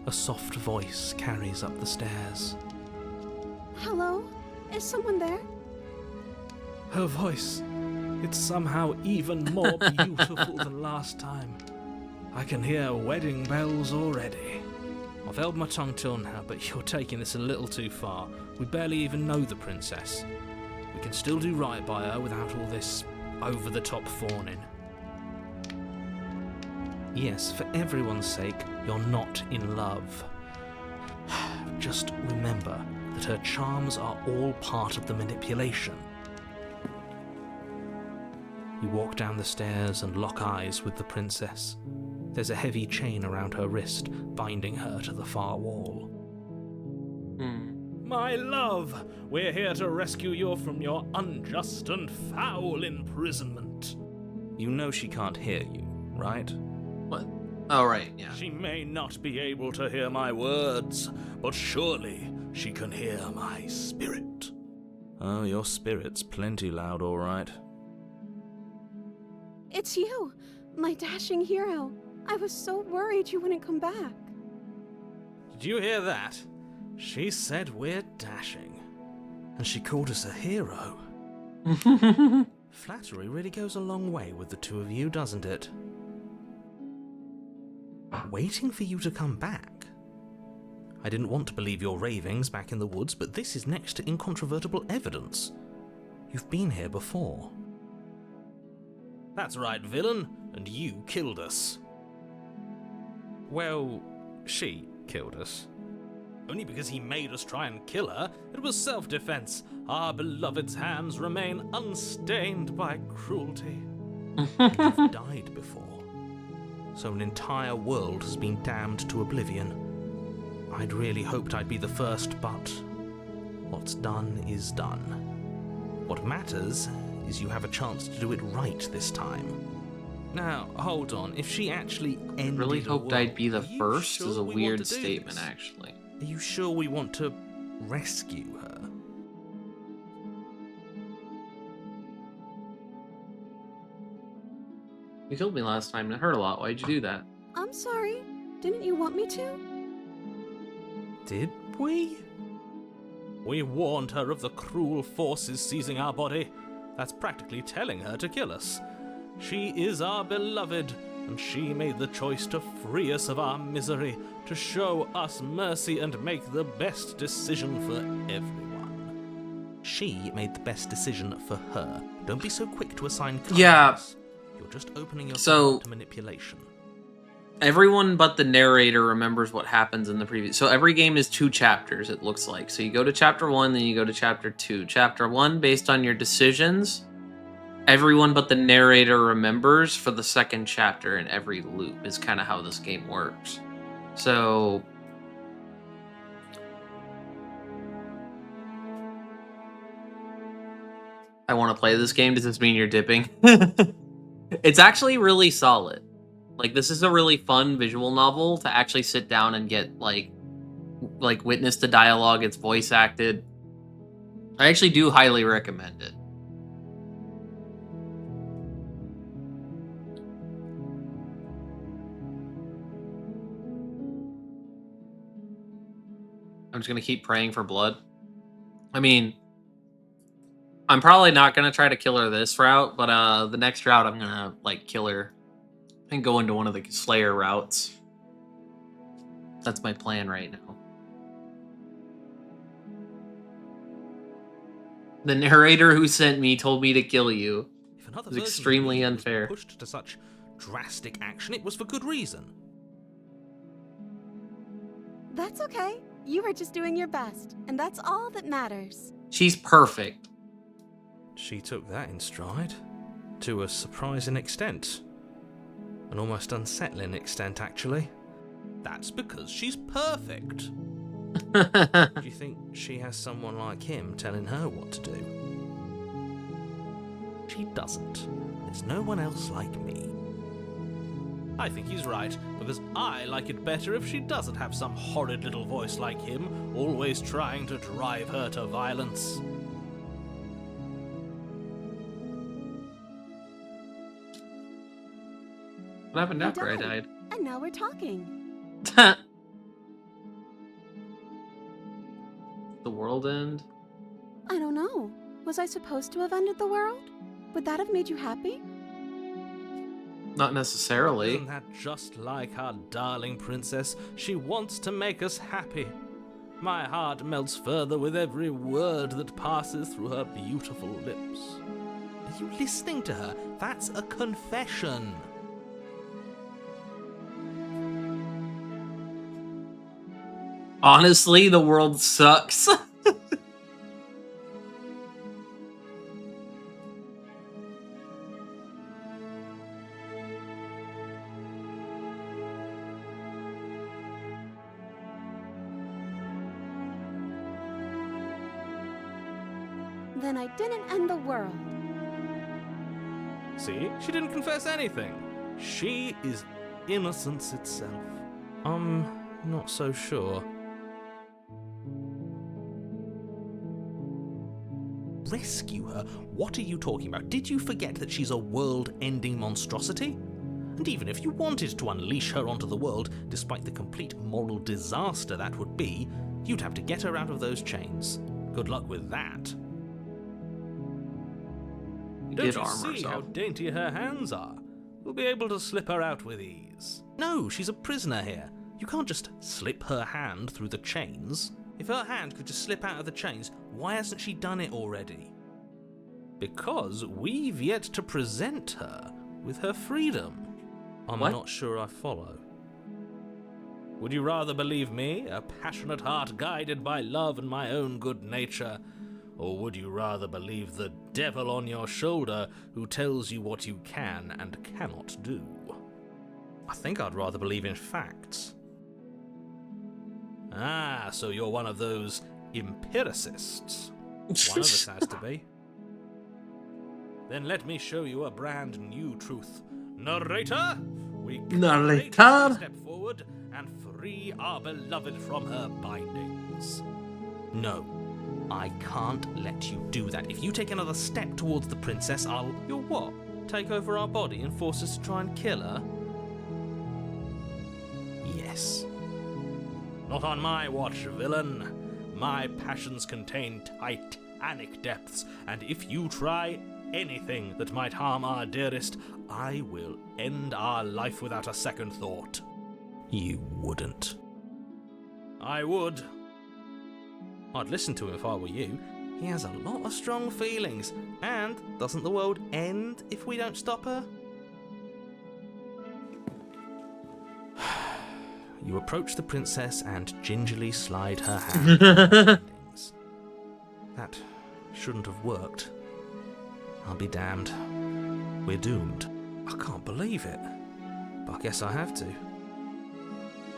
A soft voice carries up the stairs. Hello? Is someone there? Her voice, it's somehow even more beautiful than last time. I can hear wedding bells already. I've held my tongue till now, but you're taking this a little too far. We barely even know the princess. We can still do right by her without all this over-the-top fawning. Yes, for everyone's sake, you're not in love. Just remember that her charms are all part of the manipulation. You walk down the stairs and lock eyes with the princess. There's a heavy chain around her wrist, binding her to the far wall. My love, we're here to rescue you from your unjust and foul imprisonment. You know she can't hear you, right? What? Oh, right, yeah. She may not be able to hear my words, but surely she can hear my spirit. Oh, your spirit's plenty loud, all right. It's you, my dashing hero. I was so worried you wouldn't come back. Did you hear that? She said we're dashing. And she called us a hero. Flattery really goes a long way with the two of you, doesn't it? Waiting for you to come back. I didn't want to believe your ravings back in the woods, but this is next to incontrovertible evidence. You've been here before. That's right, villain, and you killed us. Well, she killed us. Only because he made us try and kill her. It was self-defense. Our beloved's hands remain unstained by cruelty. You've died before, so an entire world has been damned to oblivion. I'd really hoped I'd be the first, but what's done is done. What matters is you have a chance to do it right this time. Now, hold on. If she actually ended Really the hoped world, I'd be the are you first sure is a we want weird to do statement, this? actually. Are you sure we want to rescue her? You killed me last time and it hurt a lot. Why'd you do that? I'm sorry. Didn't you want me to? Did we? We warned her of the cruel forces seizing our body. That's practically telling her to kill us. She is our beloved, and she made the choice to free us of our misery, to show us mercy and make the best decision for everyone. She made the best decision for her. Don't be so quick to assign kindness. Yeah. You're just opening yourself So- up to manipulation. Everyone but the narrator remembers what happens in the previous. So every game is 2 chapters, it looks like. So you go to chapter 1, then you go to chapter 2. Chapter 1, based on your decisions, everyone but the narrator remembers for the second chapter in every loop, is kind of how this game works. So I want to play this game. Does this mean you're dipping? It's actually really solid. Like, this is a really fun visual novel to actually sit down and get, like witness the dialogue. It's voice acted. I actually do highly recommend it. I'm just gonna keep praying for blood. I mean, I'm probably not gonna try to kill her this route, but the next route I'm gonna, like, kill her and go into one of the Slayer routes. That's my plan right now. The narrator who sent me told me to kill you. If another It's version of extremely me was unfair. pushed to such drastic action, it was for good reason. That's okay. You are just doing your best, and that's all that matters. She's perfect. She took that in stride. To a surprising extent. An almost unsettling extent, actually. That's because she's perfect. Do you think she has someone like him telling her what to do? She doesn't. There's no one else like me. I think he's right, because I like it better if she doesn't have some horrid little voice like him, always trying to drive her to violence. What happened after I died. died? And now we're talking. The world end? I don't know. Was I supposed to have ended the world? Would that have made you happy? Not necessarily. Isn't that just like our darling princess? She wants to make us happy. My heart melts further with every word that passes through her beautiful lips. Are you listening to her? That's a confession. Honestly, the world sucks. Then I didn't end the world. See? She didn't confess anything. She is innocence itself. I'm not so sure. Rescue her? What are you talking about? Did you forget that she's a world-ending monstrosity? And even if you wanted to unleash her onto the world, despite the complete moral disaster that would be, you'd have to get her out of those chains. Good luck with that. Don't did you arm see how herself. dainty her hands are? We'll be able to slip her out with ease. No, she's a prisoner here. You can't just slip her hand through the chains. If her hand could just slip out of the chains, why hasn't she done it already? Because we've yet to present her with her freedom. I'm What? not sure I follow. Would you rather believe me, a passionate heart guided by love and my own good nature? Or would you rather believe the devil on your shoulder who tells you what you can and cannot do? I think I'd rather believe in facts. Ah, so you're one of those empiricists. One of us has to be. Then let me show you a brand new truth. Narrator, we Narrator. courageously step forward and free our beloved from her bindings. No, I can't let you do that. If you take another step towards the princess, You'll what? Take over our body and force us to try and kill her? Yes. Not on my watch, villain. My passions contain titanic depths, and if you try anything that might harm our dearest, I will end our life without a second thought. You wouldn't. I would. I'd listen to him if I were you. He has a lot of strong feelings. And doesn't the world end if we don't stop her? You approach the princess and gingerly slide her hand through her fingers. That shouldn't have worked. I'll be damned. We're doomed. I can't believe it. But I guess I have to.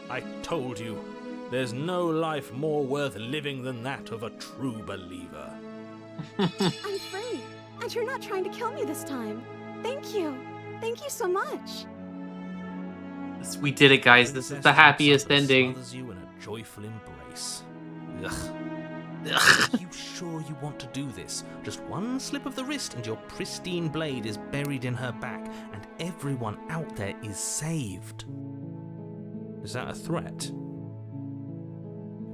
I told you, there's no life more worth living than that of a true believer. I'm free, and you're not trying to kill me this time. Thank you. Thank you so much. We did it, guys. This is the happiest ending. Smothers you in a joyful embrace. Ugh. Ugh. Are you sure you want to do this? Just one slip of the wrist and your pristine blade is buried in her back, and everyone out there is saved. Is that a threat?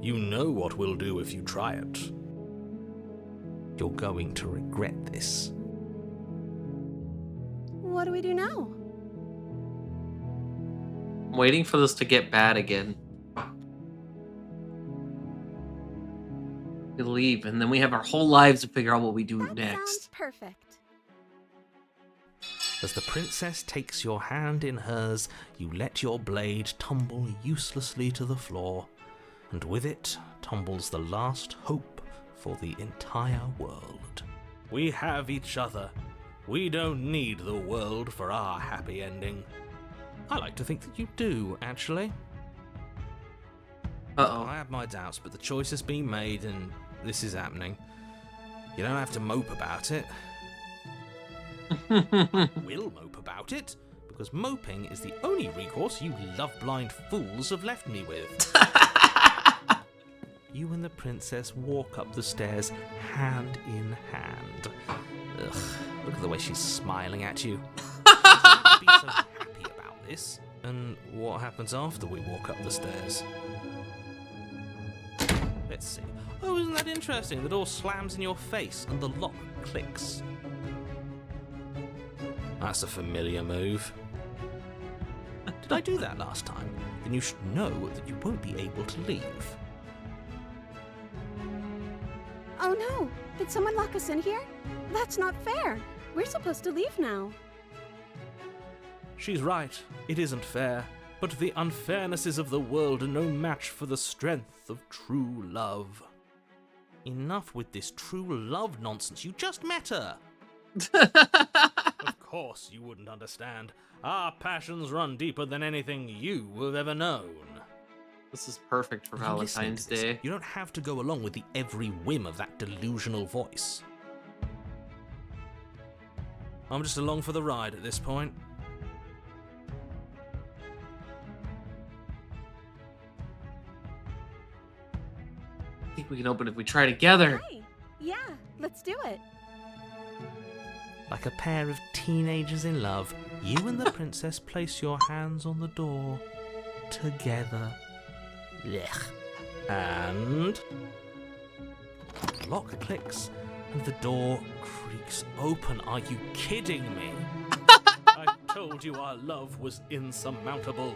You know what we'll do if you try it. You're going to regret this. What do we do now? I'm waiting for this to get bad again. We leave, and then we have our whole lives to figure out what we do That sounds next. perfect. As the princess takes your hand in hers, you let your blade tumble uselessly to the floor. and with it tumbles the last hope for the entire world. We have each other. We don't need the world for our happy ending. I like to think that you do, actually. Uh-oh. I have my doubts, but the choice has been made and this is happening. You don't have to mope about it. I will mope about it, because moping is the only recourse you love-blind fools have left me with. You and the princess walk up the stairs hand in hand. Ugh, look at the way she's smiling at you. She's be so happy about this. And what happens after we walk up the stairs? Let's see. Oh, isn't that interesting? The door slams in your face and the lock clicks. That's a familiar move. Did I do that last time? Then you should know that you won't be able to leave. Oh no! Did someone lock us in here? That's not fair! We're supposed to leave now. She's right. It isn't fair. But the unfairnesses of the world are no match for the strength of true love. Enough with this true love nonsense. You just met her. Of course you wouldn't understand. Our passions run deeper than anything you have ever known. This is perfect for Are you listening Valentine's to this? Day. You don't have to go along with the every whim of that delusional voice. I'm just along for the ride at this point. I think we can open it if we try together. Hey! Yeah, let's do it. Like a pair of teenagers in love, you and the princess place your hands on the door together. Blech. And The lock clicks and the door creaks open. Are you kidding me? I told you our love was insurmountable.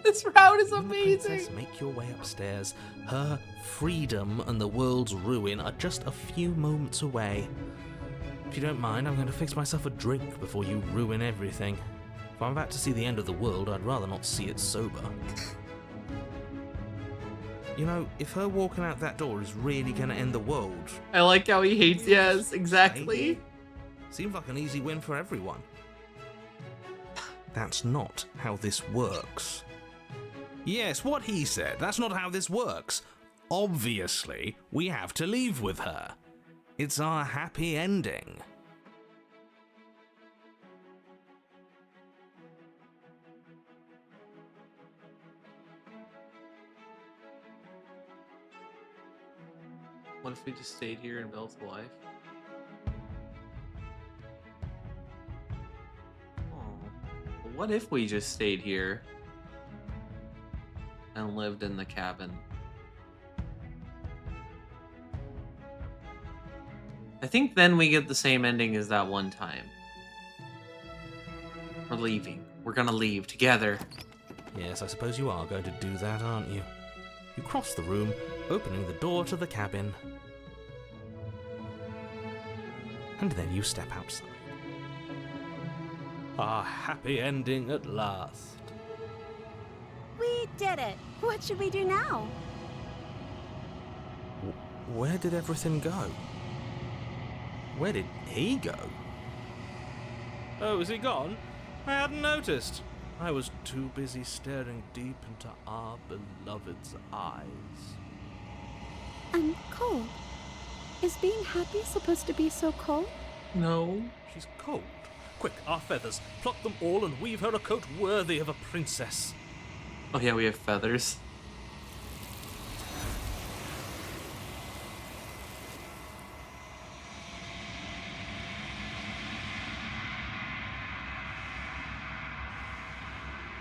This route is You and the princess amazing. make your way upstairs. Her freedom and the world's ruin are just a few moments away. If you don't mind, I'm going to fix myself a drink before you ruin everything. If I'm about to see the end of the world, I'd rather not see it sober. You know, if her walking out that door is really going to end the world, I like how he hates. Yes, exactly. seems like an easy win for everyone. That's not how this works. Yes, what he said. That's not how this works. Obviously, we have to leave with her. It's our happy ending. What if we just stayed here and built a life? Oh. Well, what if we just stayed here and lived in the cabin? I think then we get the same ending as that one time. We're leaving. We're gonna leave together. Yes, I suppose you are going to do that, aren't you? You cross the room, opening the door to the cabin. And then you step outside. Our happy ending at last. We did it! What should we do now? Where did everything go? Where did he go? Oh, is he gone? I hadn't noticed. I was too busy staring deep into our beloved's eyes. I'm cold. Is being happy supposed to be so cold? No. She's cold. Quick, our feathers. Pluck them all and weave her a coat worthy of a princess. Oh yeah, we have feathers.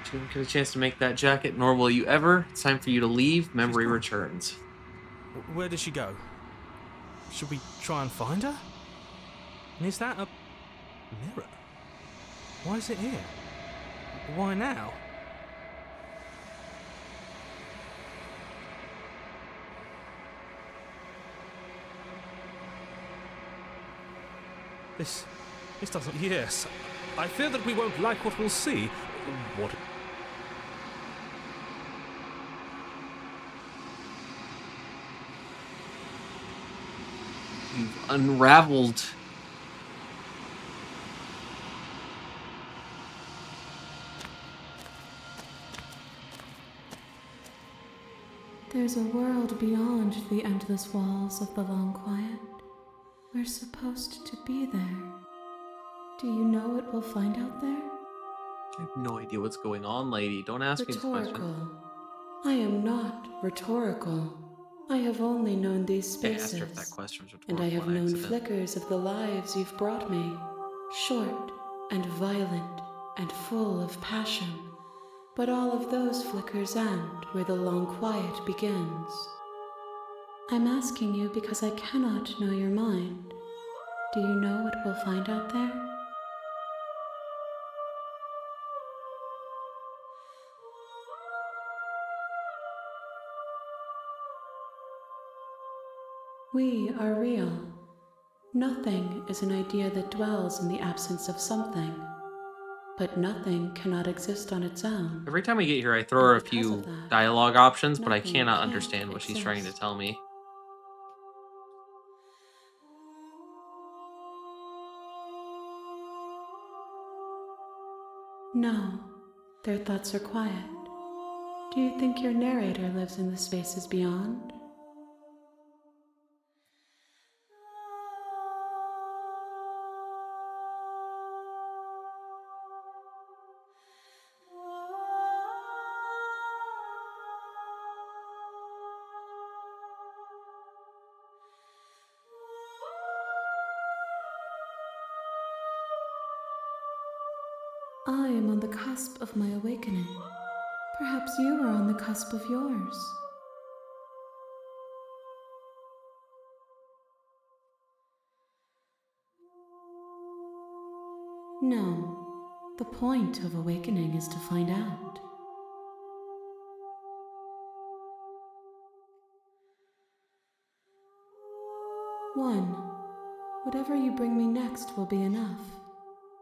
You didn't get a chance to make that jacket, nor will you ever. It's time for you to leave. Memory gone. returns. Where did she go? Should we try and find her? And is that a mirror? Why is it here? Why now? This doesn't... Yes. I fear that we won't like what we'll see. What... unraveled. There's a world beyond the endless walls of the long quiet. We're supposed to be there. Do you know what we'll find out there? I have no idea what's going on, lady. Don't ask me this question. Rhetorical. I am not rhetorical. I have only known these I asked her if that spaces, question was and I rhetorical have on known accident. flickers of the lives you've brought me, short and violent and full of passion. But all of those flickers end where the long quiet begins. I'm asking you because I cannot know your mind. Do you know what we'll find out there? We are real. Nothing is an idea that dwells in the absence of something. But nothing cannot exist on its own. Every time we get here, I throw her a And because few of that, dialogue options, but I nothing cannot can understand what she's trying to exist. tell me. No, their thoughts are quiet. Do you think your narrator lives in the spaces beyond? I am on the cusp of my awakening. Perhaps you are on the cusp of yours. No, the point of awakening is to find out. One, whatever you bring me next will be enough,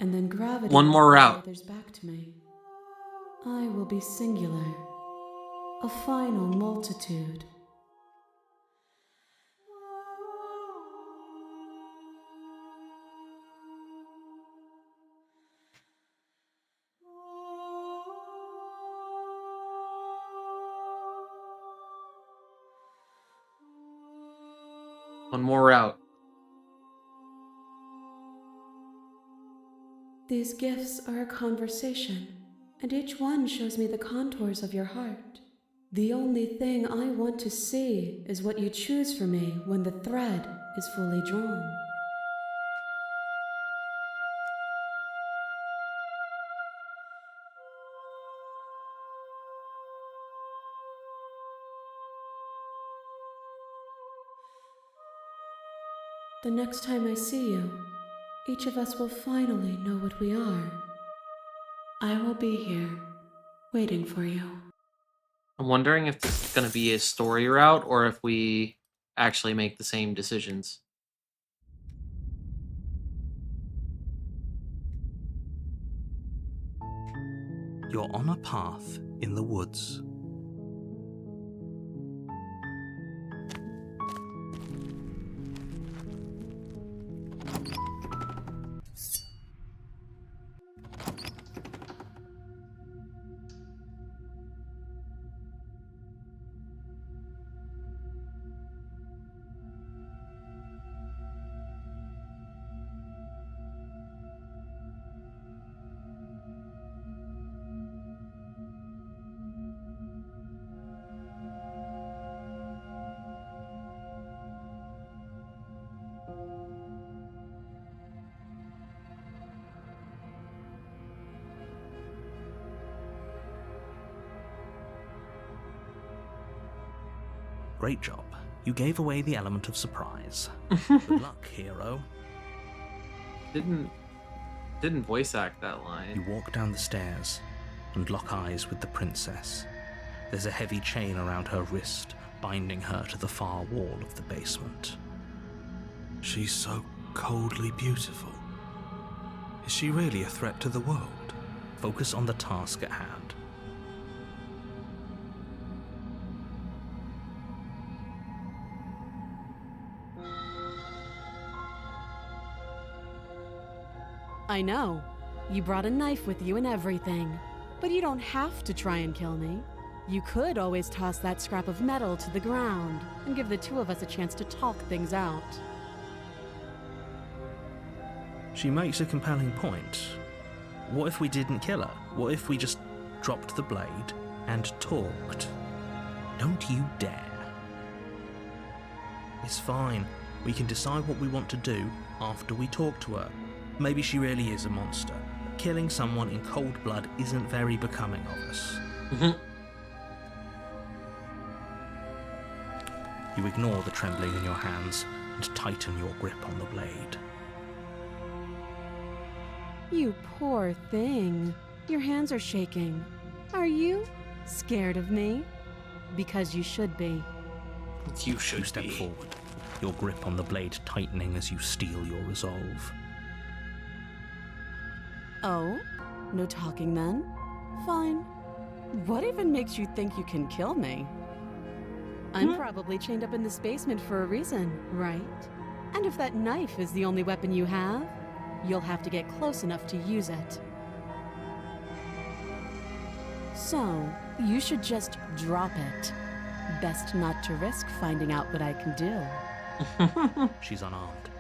and then gravity One more will bring route. others back to me. I will be singular, a final multitude. One more route. These gifts are a conversation, and each one shows me the contours of your heart. The only thing I want to see is what you choose for me when the thread is fully drawn. The next time I see you, each of us will finally know what we are. I will be here, waiting for you. I'm wondering if this is going to be a story route or if we actually make the same decisions. You're on a path in the woods. Great job. You gave away the element of surprise. Good luck, hero. Didn't voice act that line. You walk down the stairs and lock eyes with the princess. There's a heavy chain around her wrist, binding her to the far wall of the basement. She's so coldly beautiful. Is she really a threat to the world? Focus on the task at hand. I know. You brought a knife with you and everything. But you don't have to try and kill me. You could always toss that scrap of metal to the ground and give the two of us a chance to talk things out. She makes a compelling point. What if we didn't kill her? What if we just dropped the blade and talked? Don't you dare. It's fine. We can decide what we want to do after we talk to her. Maybe she really is a monster. Killing someone in cold blood isn't very becoming of us. You ignore the trembling in your hands and tighten your grip on the blade. You poor thing. Your hands are shaking. Are you scared of me? Because you should be. You should You step be. forward, your grip on the blade tightening as you steel your resolve. Oh? No talking then? Fine. What even makes you think you can kill me? I'm probably chained up in this basement for a reason, right? And if that knife is the only weapon you have, you'll have to get close enough to use it. So, you should just drop it. Best not to risk finding out what I can do. She's unarmed.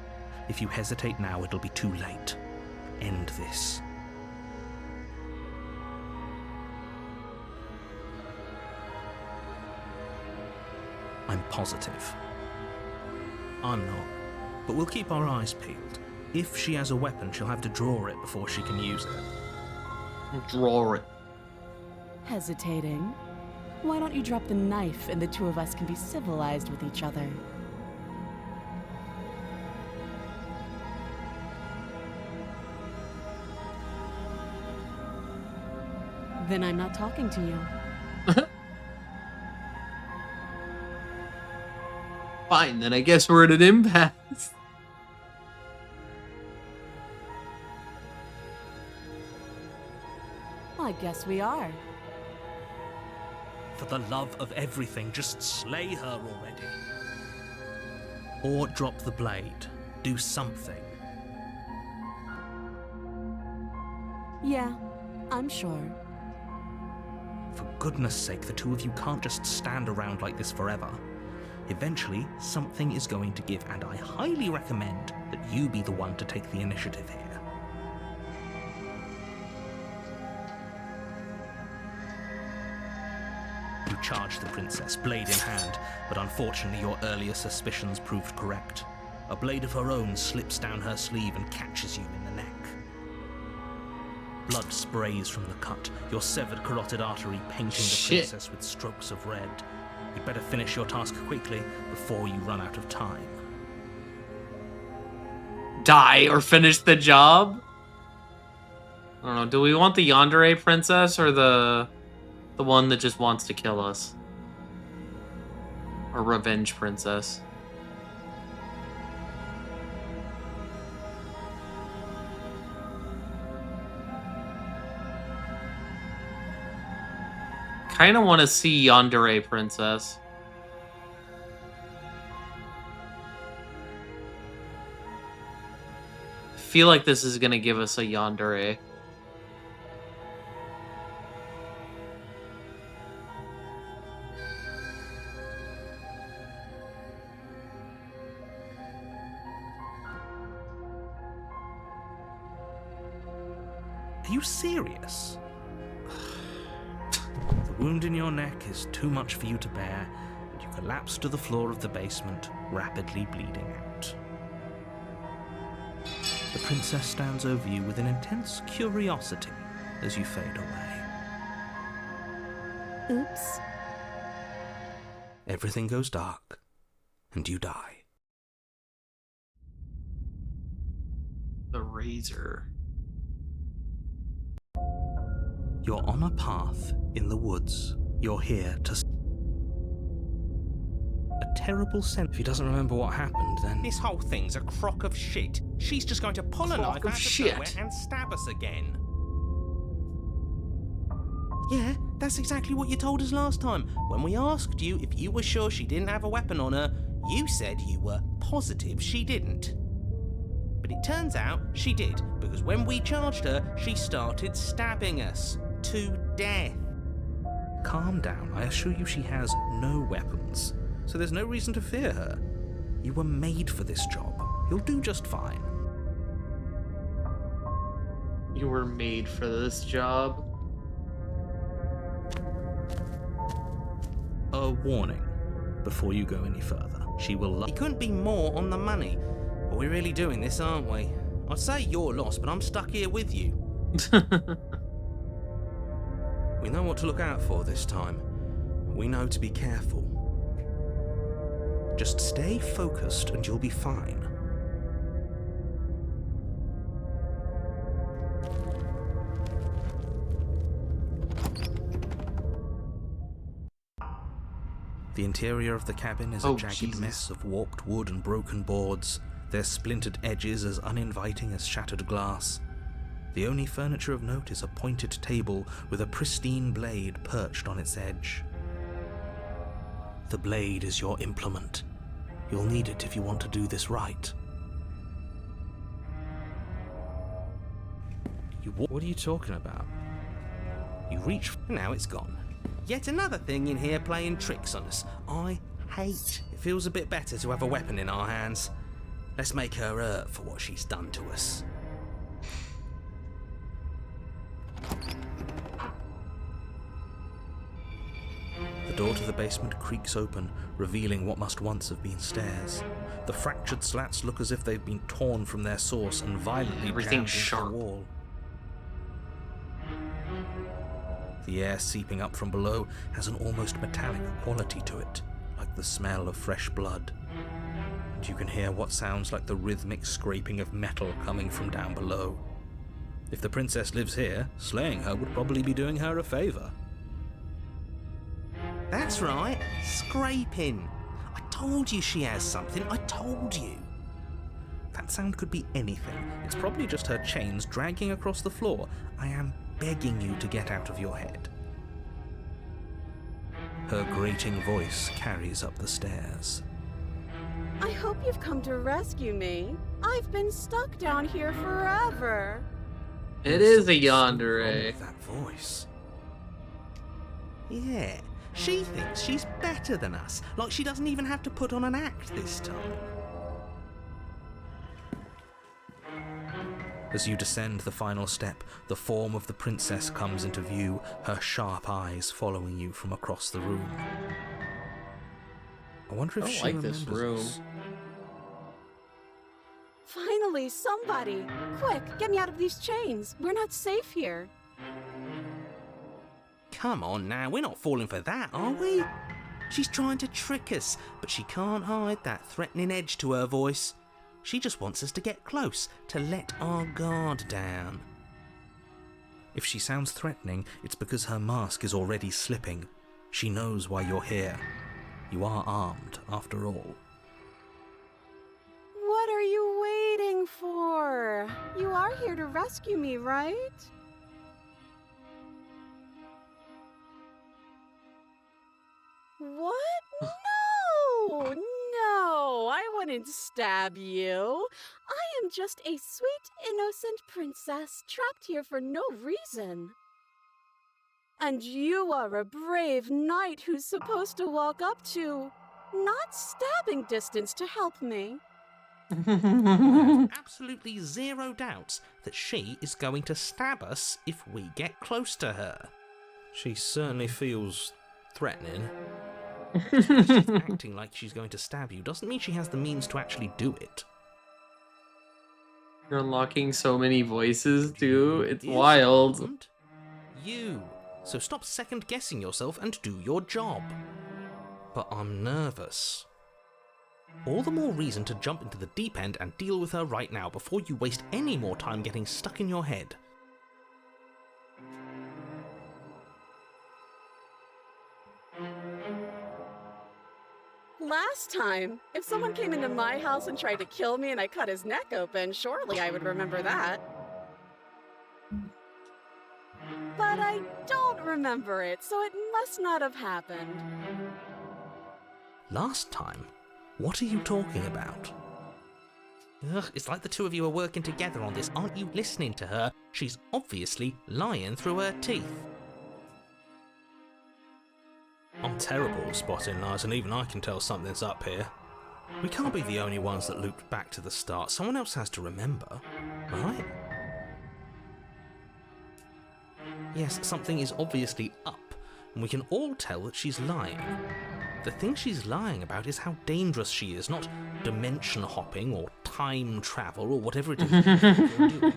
If you hesitate now, it'll be too late. End this. I'm positive. I'm not. But we'll keep our eyes peeled. If she has a weapon, she'll have to draw it before she can use it. Draw it. Hesitating? Why don't you drop the knife and the two of us can be civilized with each other? Then I'm not talking to you. Fine, then I guess we're at an impasse. I guess we are. For the love of everything, just slay her already. Or drop the blade. Do something. Yeah, I'm sure. For goodness sake, the two of you can't just stand around like this forever. Eventually, something is going to give, and I highly recommend that you be the one to take the initiative here. You charge the princess, blade in hand, but unfortunately your earlier suspicions proved correct. A blade of her own slips down her sleeve and catches you in the neck. Blood sprays from the cut, your severed carotid artery painting the Shit. princess with strokes of red. You'd better finish your task quickly before you run out of time. Die or finish the job? I don't know. Do we want the Yandere princess or the one that just wants to kill us? Or revenge princess? Kind of want to see Yandere princess. Feel like this is gonna give us a Yandere. Are you serious? The wound in your neck is too much for you to bear, and you collapse to the floor of the basement, rapidly bleeding out. The princess stands over you with an intense curiosity as you fade away. Oops. Everything goes dark, and you die. The razor. You're on a path in the woods. You're here to... A terrible sense. If he doesn't remember what happened, then... This whole thing's a crock of shit. She's just going to pull a Crock knife of out of shit. nowhere and stab us again. Yeah, that's exactly what you told us last time. When we asked you if you were sure she didn't have a weapon on her, you said you were positive she didn't. But it turns out she did, because when we charged her, she started stabbing us to death. Calm down. I assure you she has no weapons, so there's no reason to fear her. You were made for this job. You'll do just fine. You were made for this job. A warning before you go any further. She will It couldn't be more on the money. But we're really doing this, aren't we? I'd say you're lost, but I'm stuck here with you. We know what to look out for this time. We know to be careful. Just stay focused and you'll be fine. The interior of the cabin is a jagged mess of warped wood and broken boards, their splintered edges as uninviting as shattered glass. The only furniture of note is a pointed table with a pristine blade perched on its edge. The blade is your implement. You'll need it if you want to do this right. What are you talking about? You reach, and now it's gone. Yet another thing in here playing tricks on us. I hate. It feels a bit better to have a weapon in our hands. Let's make her hurt for what she's done to us. The door to the basement creaks open, revealing what must once have been stairs. The fractured slats look as if they've been torn from their source and violently jammed into the wall. The air seeping up from below has an almost metallic quality to it, like the smell of fresh blood. And you can hear what sounds like the rhythmic scraping of metal coming from down below. If the princess lives here, slaying her would probably be doing her a favor. That's right, scraping. I told you she has something, I told you. That sound could be anything. It's probably just her chains dragging across the floor. I am begging you to get out of your head. Her grating voice carries up the stairs. I hope you've come to rescue me. I've been stuck down here forever. It is a yandere. That voice. Yeah, she thinks she's better than us, like she doesn't even have to put on an act this time. As you descend the final step, the form of the princess comes into view, her sharp eyes following you from across the room. I wonder if she remembers this room. us. Finally, somebody! Quick, get me out of these chains. We're not safe here. Come on now, we're not falling for that, are we? She's trying to trick us, but she can't hide that threatening edge to her voice. She just wants us to get close, to let our guard down. If she sounds threatening, it's because her mask is already slipping. She knows why you're here. You are armed, after all. What are you waiting for? You are here to rescue me, right? What? No! No! I wouldn't stab you. I am just a sweet, innocent princess trapped here for no reason. And you are a brave knight who's supposed to walk up to, not stabbing distance to help me. I have absolutely zero doubts that she is going to stab us if we get close to her. She certainly feels threatening. Just because she's acting like she's going to stab you doesn't mean she has the means to actually do it. You're unlocking so many voices, too. It's wild. You. So stop second guessing yourself and do your job. But I'm nervous. All the more reason to jump into the deep end and deal with her right now before you waste any more time getting stuck in your head. Last time, if someone came into my house and tried to kill me and I cut his neck open, surely I would remember that. But I don't remember it, so it must not have happened. Last time? What are you talking about? Ugh, it's like the two of you are working together on this. Aren't you listening to her? She's obviously lying through her teeth. I'm terrible at spotting lies, and even I can tell something's up here. We can't be the only ones that looped back to the start. Someone else has to remember, right? Yes, something is obviously up, and we can all tell that she's lying. The thing she's lying about is how dangerous she is, not dimension hopping or time travel or whatever it is you're doing.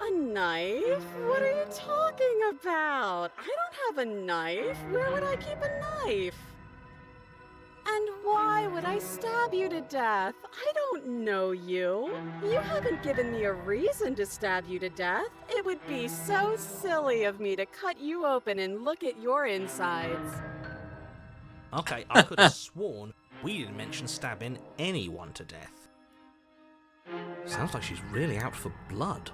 A knife? What are you talking about? I don't have a knife. Where would I keep a knife? And why would I stab you to death? I don't know you. You haven't given me a reason to stab you to death. It would be so silly of me to cut you open and look at your insides. Okay, I could have sworn we didn't mention stabbing anyone to death. Sounds like she's really out for blood.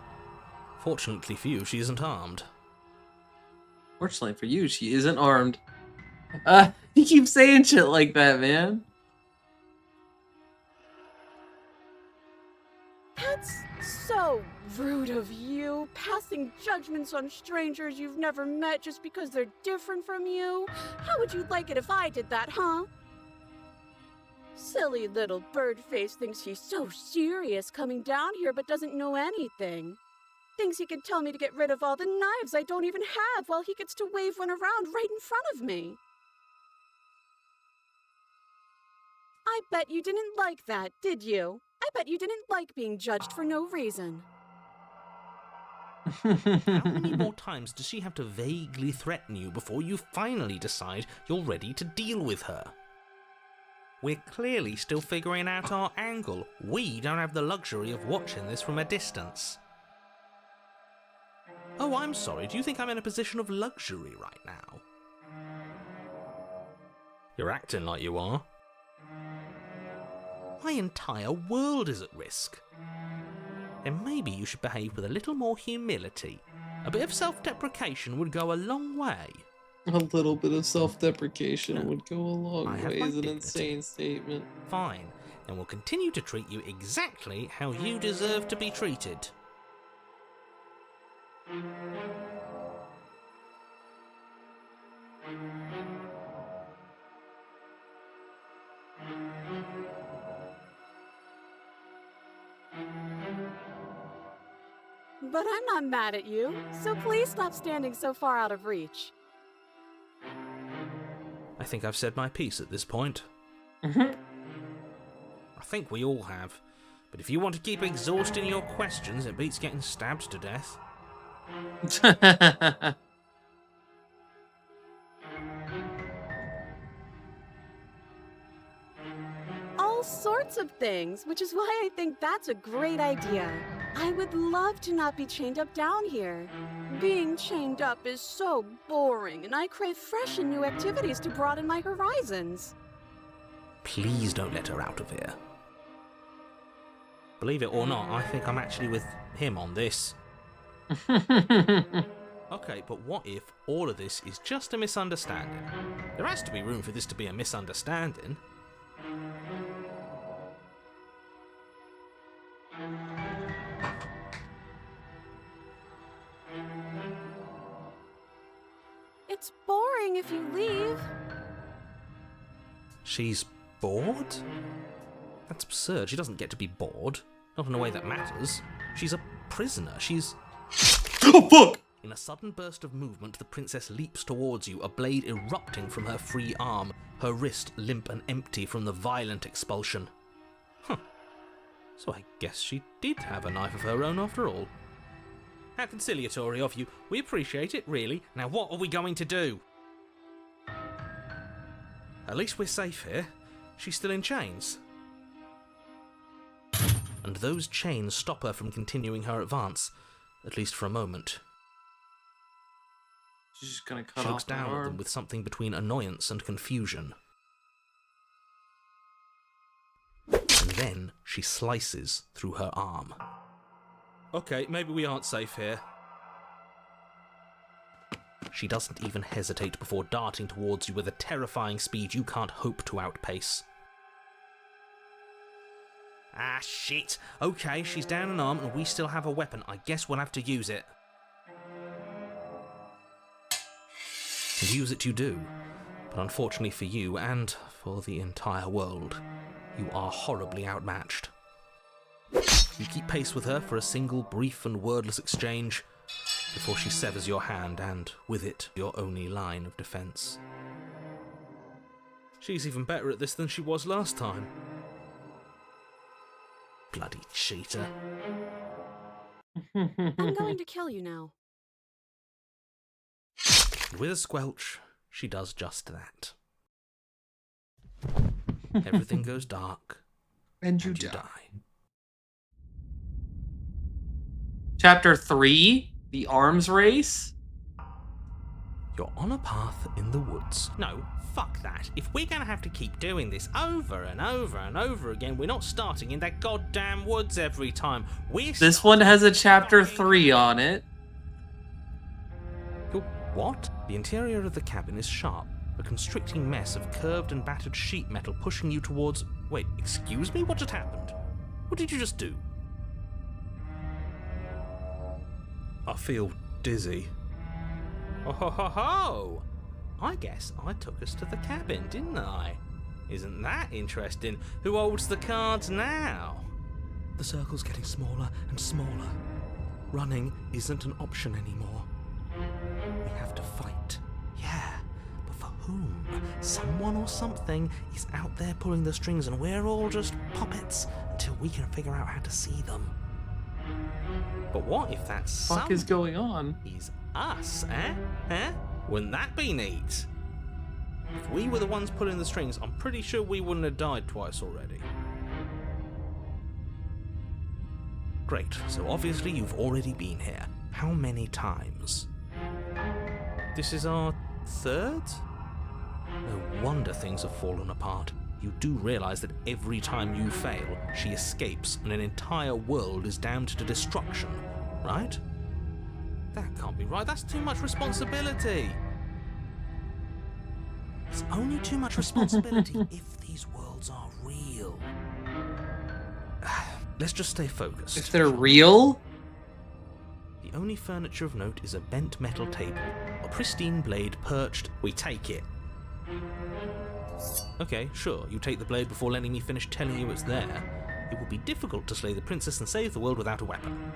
Fortunately for you, she isn't armed. Fortunately for you, she isn't armed. You keep saying shit like that, man. That's so rude of you, passing judgments on strangers you've never met just because they're different from you. How would you like it if I did that, huh? Silly little bird-face thinks he's so serious coming down here but doesn't know anything. Thinks he can tell me to get rid of all the knives I don't even have while he gets to wave one around right in front of me. I bet you didn't like that, did you? I bet you didn't like being judged for no reason. How many more times does she have to vaguely threaten you before you finally decide you're ready to deal with her? We're clearly still figuring out our angle. We don't have the luxury of watching this from a distance. Oh, I'm sorry. Do you think I'm in a position of luxury right now? You're acting like you are. My entire world is at risk. Then maybe you should behave with a little more humility. A bit of self-deprecation would go a long way. A little bit of self-deprecation would go a long I have way my is an dignity. insane statement. Fine, and we'll continue to treat you exactly how you deserve to be treated. But I'm not mad at you, so please stop standing so far out of reach. I think I've said my piece at this point. Mhm. I think we all have. But if you want to keep exhausting your questions, it beats getting stabbed to death. All sorts of things, which is why I think that's a great idea. I would love to not be chained up down here. Being chained up is so boring, and I crave fresh and new activities to broaden my horizons. Please don't let her out of here. Believe it or not, I think I'm actually with him on this. Okay, but what if all of this is just a misunderstanding? There has to be room for this to be a misunderstanding. It's boring if you leave. She's bored? That's absurd. She doesn't get to be bored. Not in a way that matters. She's a prisoner. She's... Oh, fuck! In a sudden burst of movement, the princess leaps towards you, a blade erupting from her free arm, her wrist limp and empty from the violent expulsion. Huh. So I guess she did have a knife of her own after all. How conciliatory of you. We appreciate it, really. Now what are we going to do? At least we're safe here. She's still in chains. And those chains stop her from continuing her advance, at least for a moment. She's just gonna cut She off looks her down at arm. them with something between annoyance and confusion. And then she slices through her arm. Okay, maybe we aren't safe here. She doesn't even hesitate before darting towards you with a terrifying speed you can't hope to outpace. Ah, shit. Okay, she's down an arm and we still have a weapon. I guess we'll have to use it. And use it you do. But unfortunately for you, and for the entire world, you are horribly outmatched. You keep pace with her for a single brief and wordless exchange before she severs your hand and, with it, your only line of defense. She's even better at this than she was last time. Bloody cheater. I'm going to kill you now. With a squelch, she does just that. Everything goes dark, and you die. Chapter 3, The Arms Race? You're on a path in the woods. No, fuck that. If we're gonna have to keep doing this over and over and over again, we're not starting in that goddamn woods every time. This one has a chapter 3 on it. What? The interior of the cabin is sharp, a constricting mess of curved and battered sheet metal pushing you towards... Wait, excuse me? What just happened? What did you just do? I feel dizzy. Oh ho ho ho! I guess I took us to the cabin, didn't I? Isn't that interesting? Who holds the cards now? The circle's getting smaller and smaller. Running isn't an option anymore. We have to fight. Yeah, but for whom? Someone or something is out there pulling the strings and we're all just puppets until we can figure out how to see them. But what if that fuck is going on? Is us, eh? Eh? Wouldn't that be neat? If we were the ones pulling the strings, I'm pretty sure we wouldn't have died twice already. Great, so obviously you've already been here. How many times? This is our third? No wonder things have fallen apart. You do realise that every time you fail, she escapes and an entire world is damned to destruction, right? That can't be right. That's too much responsibility. It's only too much responsibility if these worlds are real. Let's just stay focused. If they're real? The only furniture of note is a bent metal table. A pristine blade perched. We take it. Okay, sure, you take the blade before letting me finish telling you it's there. It would be difficult to slay the princess and save the world without a weapon.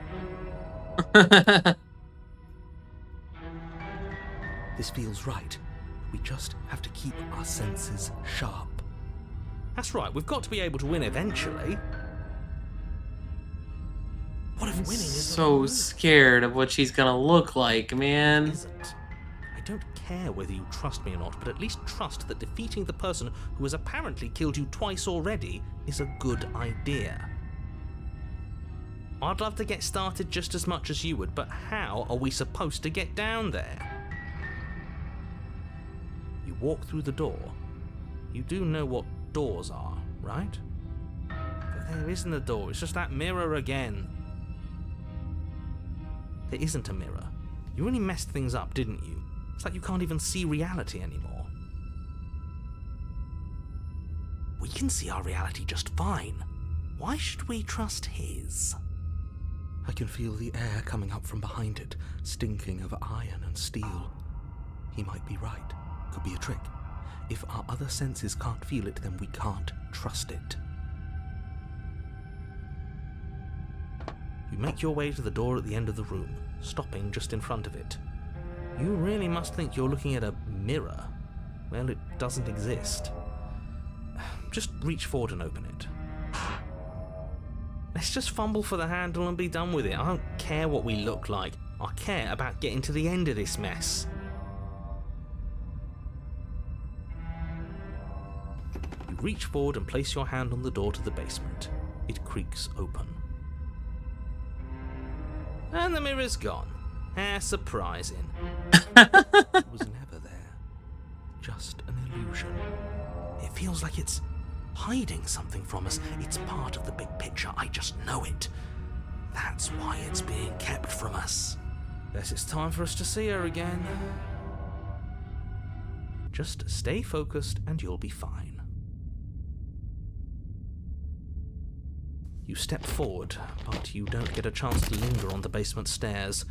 This feels right. We just have to keep our senses sharp. That's right, we've got to be able to win eventually. What if winning is so scared of what she's gonna look like, man? Isn't. I don't care whether you trust me or not, but at least trust that defeating the person who has apparently killed you twice already is a good idea. I'd love to get started just as much as you would, but how are we supposed to get down there? You walk through the door. You do know what doors are, right? But there isn't a door, it's just that mirror again. There isn't a mirror. You only messed things up, didn't you? It's like you can't even see reality anymore. We can see our reality just fine. Why should we trust his? I can feel the air coming up from behind it, stinking of iron and steel. He might be right. Could be a trick. If our other senses can't feel it, then we can't trust it. You make your way to the door at the end of the room, stopping just in front of it. You really must think you're looking at a mirror. Well, it doesn't exist. Just reach forward and open it. Let's just fumble for the handle and be done with it. I don't care what we look like. I care about getting to the end of this mess. You reach forward and place your hand on the door to the basement. It creaks open. And the mirror's gone. How surprising. It was never there. Just an illusion. It feels like it's hiding something from us. It's part of the big picture. I just know it. That's why it's being kept from us. Guess it's time for us to see her again. Just stay focused and you'll be fine. You step forward, but you don't get a chance to linger on the basement stairs.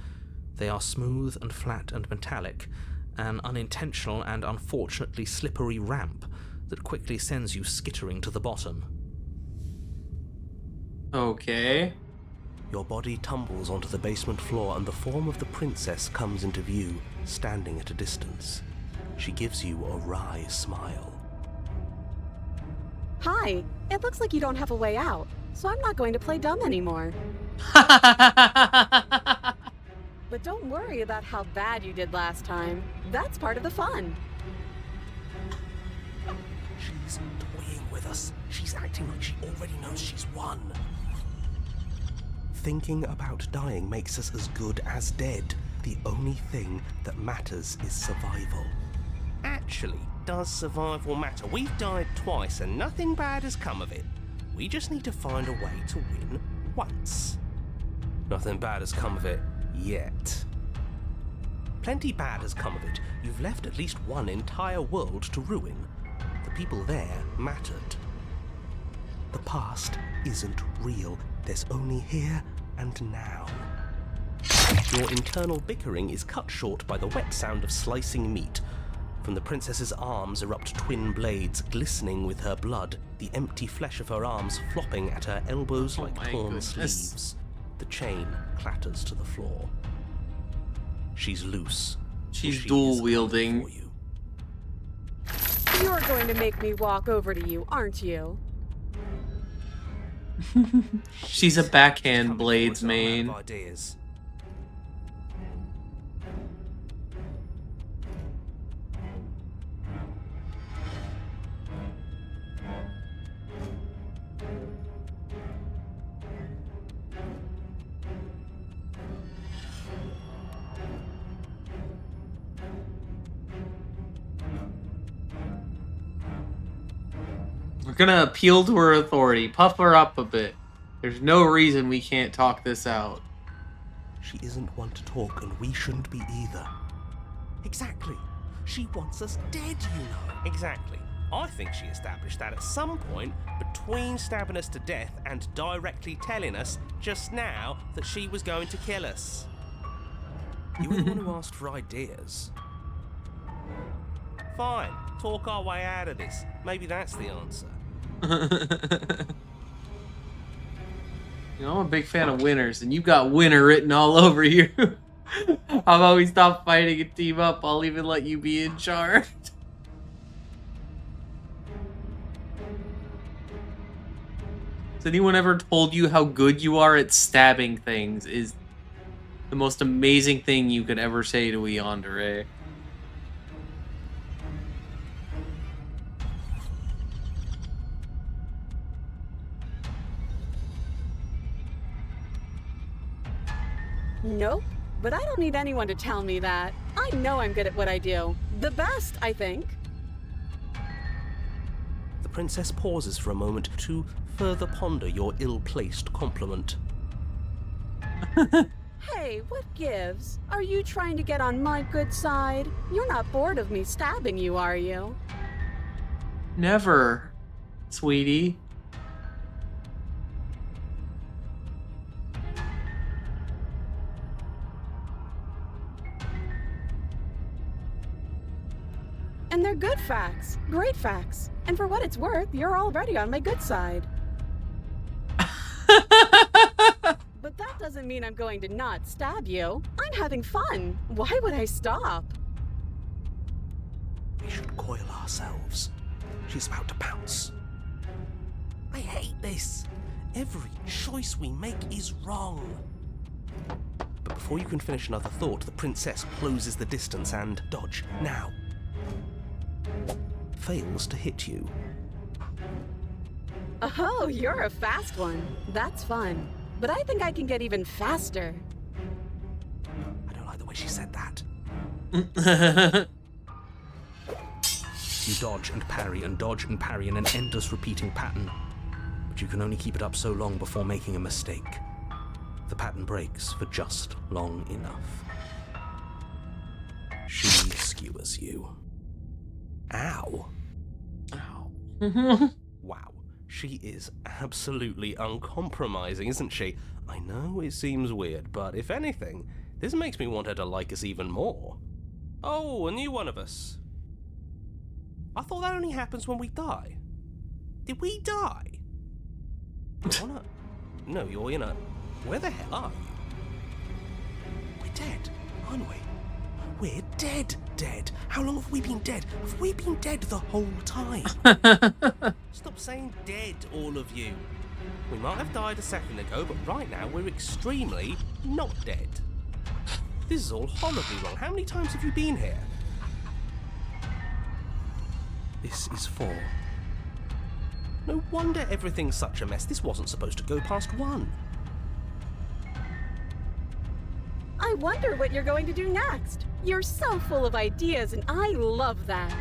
They are smooth and flat and metallic, an unintentional and unfortunately slippery ramp that quickly sends you skittering to the bottom. Okay. Your body tumbles onto the basement floor and the form of the princess comes into view, standing at a distance. She gives you a wry smile. Hi, it looks like you don't have a way out, so I'm not going to play dumb anymore. But don't worry about how bad you did last time. That's part of the fun. She's toying with us. She's acting like she already knows she's won. Thinking about dying makes us as good as dead. The only thing that matters is survival. Actually, does survival matter? We've died twice and nothing bad has come of it. We just need to find a way to win once. Nothing bad has come of it yet. Plenty bad has come of it. You've left at least one entire world to ruin. The people there mattered. The past isn't real. There's only here and now. Your internal bickering is cut short by the wet sound of slicing meat. From the princess's arms erupt twin blades, glistening with her blood, the empty flesh of her arms flopping at her elbows like torn sleeves. The chain clatters to the floor. She's loose. She's dual wielding. You're going to make me walk over to you, aren't you? She's a backhand blades main. Ideas. We're gonna appeal to her authority, puff her up a bit. There's no reason we can't talk this out. She isn't one to talk, and we shouldn't be either. Exactly. She wants us dead, you know. Exactly. I think she established that at some point between stabbing us to death and directly telling us just now that she was going to kill us. You were the one who asked for ideas. Fine. Talk our way out of this. Maybe that's the answer. You know, I'm a big fan of winners, and you got winner written all over you. How about we stop fighting and team up? I'll even let you be in charge. Has anyone ever told you how good you are at stabbing things is the most amazing thing you could ever say to a yandere? Nope, but I don't need anyone to tell me that. I know I'm good at what I do. The best, I think. The princess pauses for a moment to further ponder your ill-placed compliment. Hey, what gives? Are you trying to get on my good side? You're not bored of me stabbing you, are you? Never, sweetie. And they're good facts. Great facts. And for what it's worth, you're already on my good side. But that doesn't mean I'm going to not stab you. I'm having fun. Why would I stop? We should coil ourselves. She's about to pounce. I hate this. Every choice we make is wrong. But before you can finish another thought, the princess closes the distance and dodge now. Fails to hit you. Oh, you're a fast one. That's fun. But I think I can get even faster. I don't like the way she said that. You dodge and parry and dodge and parry in an endless repeating pattern. But you can only keep it up so long before making a mistake. The pattern breaks for just long enough. She skewers you. Ow. Ow. Wow, she is absolutely uncompromising, isn't she? I know it seems weird, but if anything, this makes me want her to like us even more. Oh, a new one of us. I thought that only happens when we die. Did we die? You're on a... No, you're in a... Where the hell are you? We're dead, aren't we? We're dead. How long have we been dead? Have we been dead the whole time? Stop saying dead, all of you. We might have died a second ago, but right now we're extremely not dead. This is all horribly wrong. How many times have you been here? This is 4. No wonder everything's such a mess. This wasn't supposed to go past 1. I wonder what you're going to do next. You're so full of ideas, and I love that.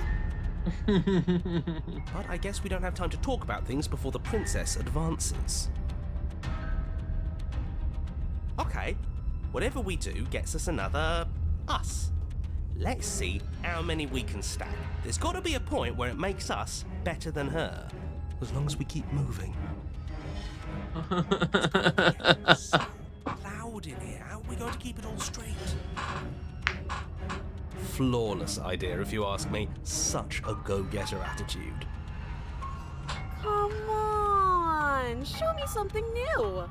But I guess we don't have time to talk about things before the princess advances. Okay, whatever we do gets us another us. Let's see how many we can stack. There's got to be a point where it makes us better than her. As long as we keep moving. It's so loud in here. How are we going to keep it all straight? Flawless idea, if you ask me. Such a go-getter attitude. Come on, show me something new.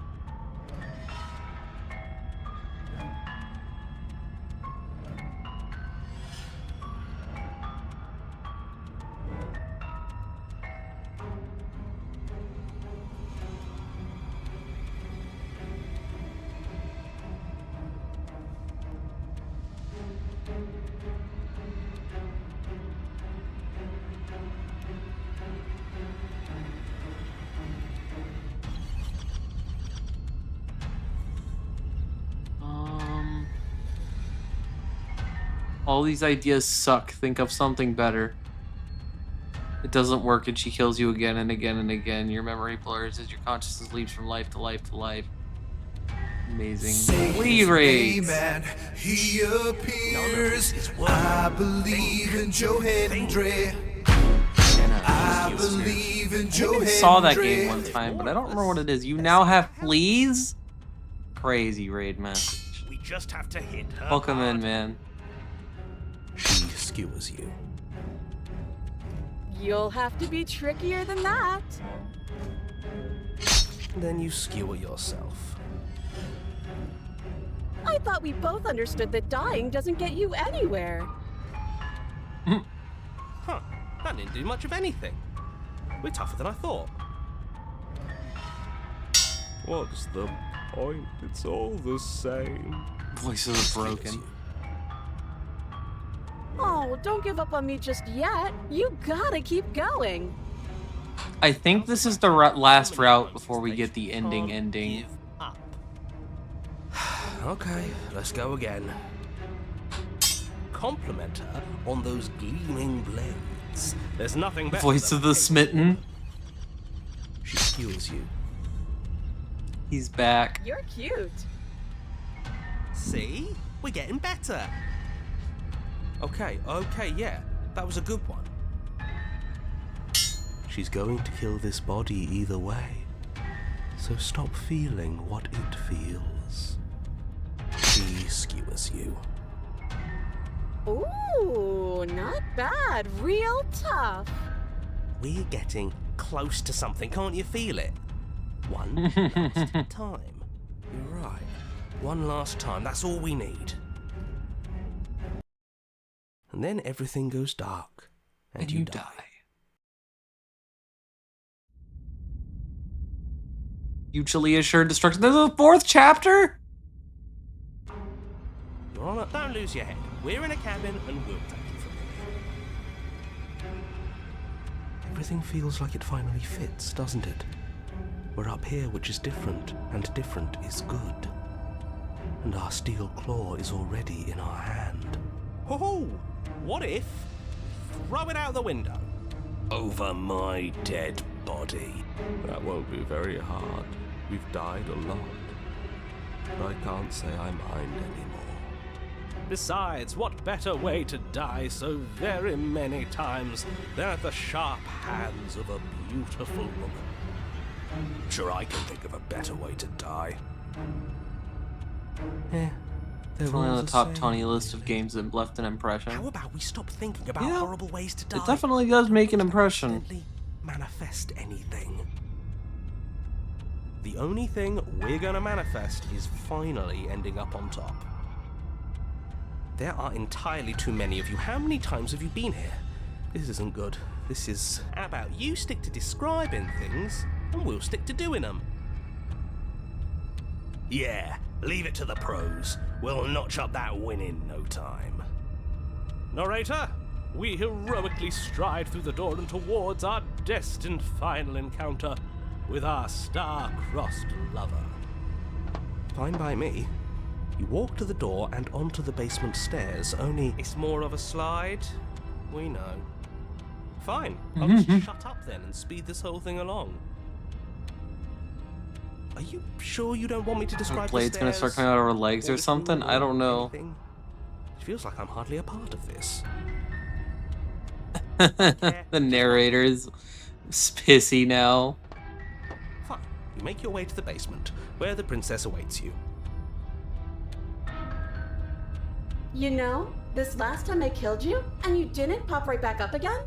All these ideas suck. Think of something better. It doesn't work and she kills you again and again and again. Your memory blurs as your consciousness leaps from life to life to life. Amazing. Lead rates. He appears. I believe in Joe Hendry. I believe in Joe Hendry. I saw that game one time, but I don't remember what it is. You now have fleas? Crazy raid message. We just have to hit her. Welcome in, man. She skewers you. You'll have to be trickier than that. Then you skewer yourself. I thought we both understood that dying doesn't get you anywhere. Huh, that didn't do much of anything. We're tougher than I thought. What's the point? It's all the same. Voices are broken. Oh, don't give up on me just yet. You gotta keep going. I think this is the last route before we get the ending. Okay, let's go again. Compliment her on those gleaming blades. There's nothing better. Voice of the smitten. She skewers you. He's back. You're cute. See? We're getting better. Okay, yeah. That was a good one. She's going to kill this body either way. So stop feeling what it feels. She skewers you. Ooh, not bad. Real tough. We're getting close to something. Can't you feel it? One last time. You're right. One last time. That's all we need. And then everything goes dark. And you die. Mutually assured destruction. There's a 4th chapter? You're on it. Don't lose your head. We're in a cabin and we'll take it from here. Everything feels like it finally fits, doesn't it? We're up here, which is different, and different is good. And our steel claw is already in our hand. Oh, what if? Throw it out the window. Over my dead body. That won't be very hard. We've died a lot. But I can't say I mind anymore. Besides, what better way to die so very many times than at the sharp hands of a beautiful woman? Sure, I can think of a better way to die. Yeah. It's only on the top 20 list of games that left an impression. How about we stop thinking about Yeah, horrible ways to die? It definitely does make an impression. Definitely manifest anything. The only thing we're gonna manifest is finally ending up on top. There are entirely too many of you. How many times have you been here? This isn't good. This is... How about you stick to describing things, and we'll stick to doing them? Yeah, leave it to the pros. We'll notch up that win in no time. Narrator, we heroically stride through the door and towards our destined final encounter with our star-crossed lover. Fine by me. You walk to the door and onto the basement stairs, only it's more of a slide. We know. Fine, I'll just shut up then and speed this whole thing along. Are you sure you don't want me to describe the Blade's gonna start coming out of her legs or something? I don't know. Anything? It feels like I'm hardly a part of this. The narrator's pissy now. Fine. You make your way to the basement, where the princess awaits you. You know, this last time I killed you, and you didn't pop right back up again?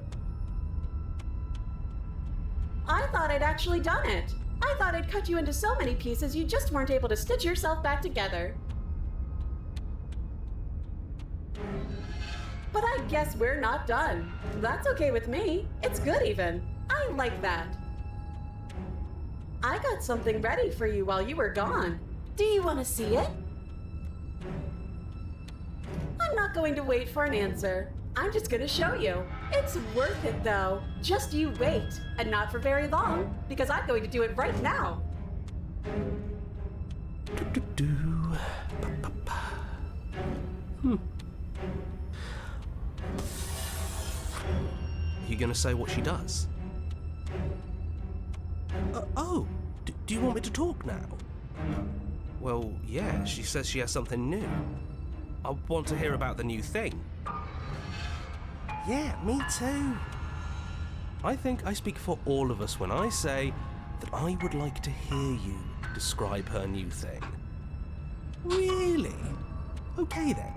I thought I'd actually done it. I thought I'd cut you into so many pieces you just weren't able to stitch yourself back together. But I guess we're not done. That's okay with me. It's good even. I like that. I got something ready for you while you were gone. Do you want to see it? I'm not going to wait for an answer. I'm just going to show you. It's worth it though. Just you wait. And not for very long, because I'm going to do it right now. You gonna say what she does? Do you want me to talk now? Well, yeah, she says she has something new. I want to hear about the new thing. Yeah, me too. I think I speak for all of us when I say that I would like to hear you describe her new thing. Really? Okay then.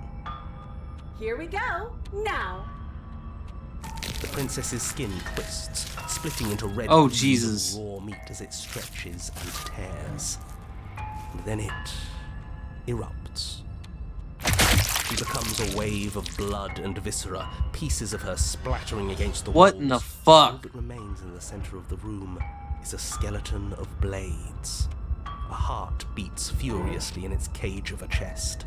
Here we go. Now. The princess's skin twists, splitting into red Oh, pieces Jesus. of raw meat as it stretches and tears. And then it erupts. She becomes a wave of blood and viscera, pieces of her splattering against the walls. What in the fuck? All that remains in the center of the room is a skeleton of blades. A heart beats furiously in its cage of a chest.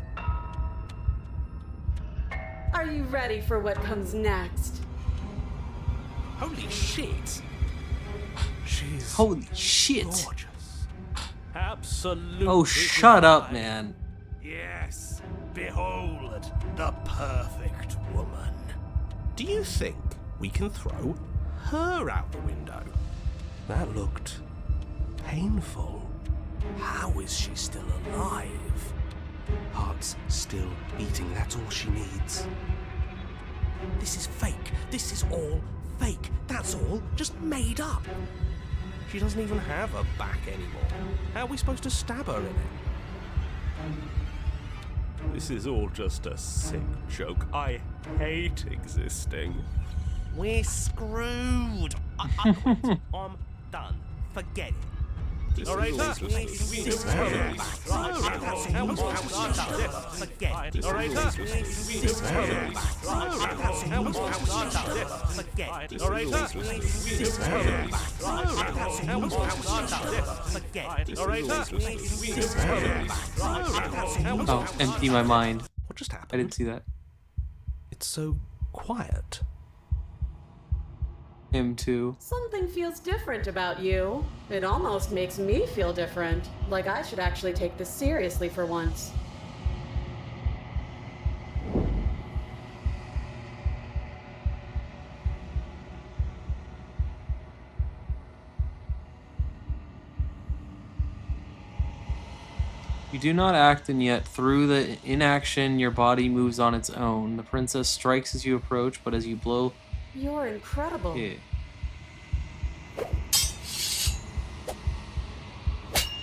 Are you ready for what comes next? Holy shit! She's Holy shit. gorgeous. Absolutely. Oh, shut up, divine. man. Yes, behold the perfect woman. Do you think we can throw her out the window? That looked painful. How is she still alive? Heart's still beating, that's all she needs. This is fake. This is all fake. That's all just made up. She doesn't even have a back anymore. How are we supposed to stab her in it? This is all just a sick joke. I hate existing. We're screwed. I quit. I'm done. Forget it. This All right, is all sir. just Oh, empty my mind. What just I happened? didn't see that. It's so quiet. Him too. Something feels different about you. It almost makes me feel different. Like I should actually take this seriously for once. You do not act, and yet through the inaction, your body moves on its own. The princess strikes as you approach, but as you blow... You're incredible. Yeah.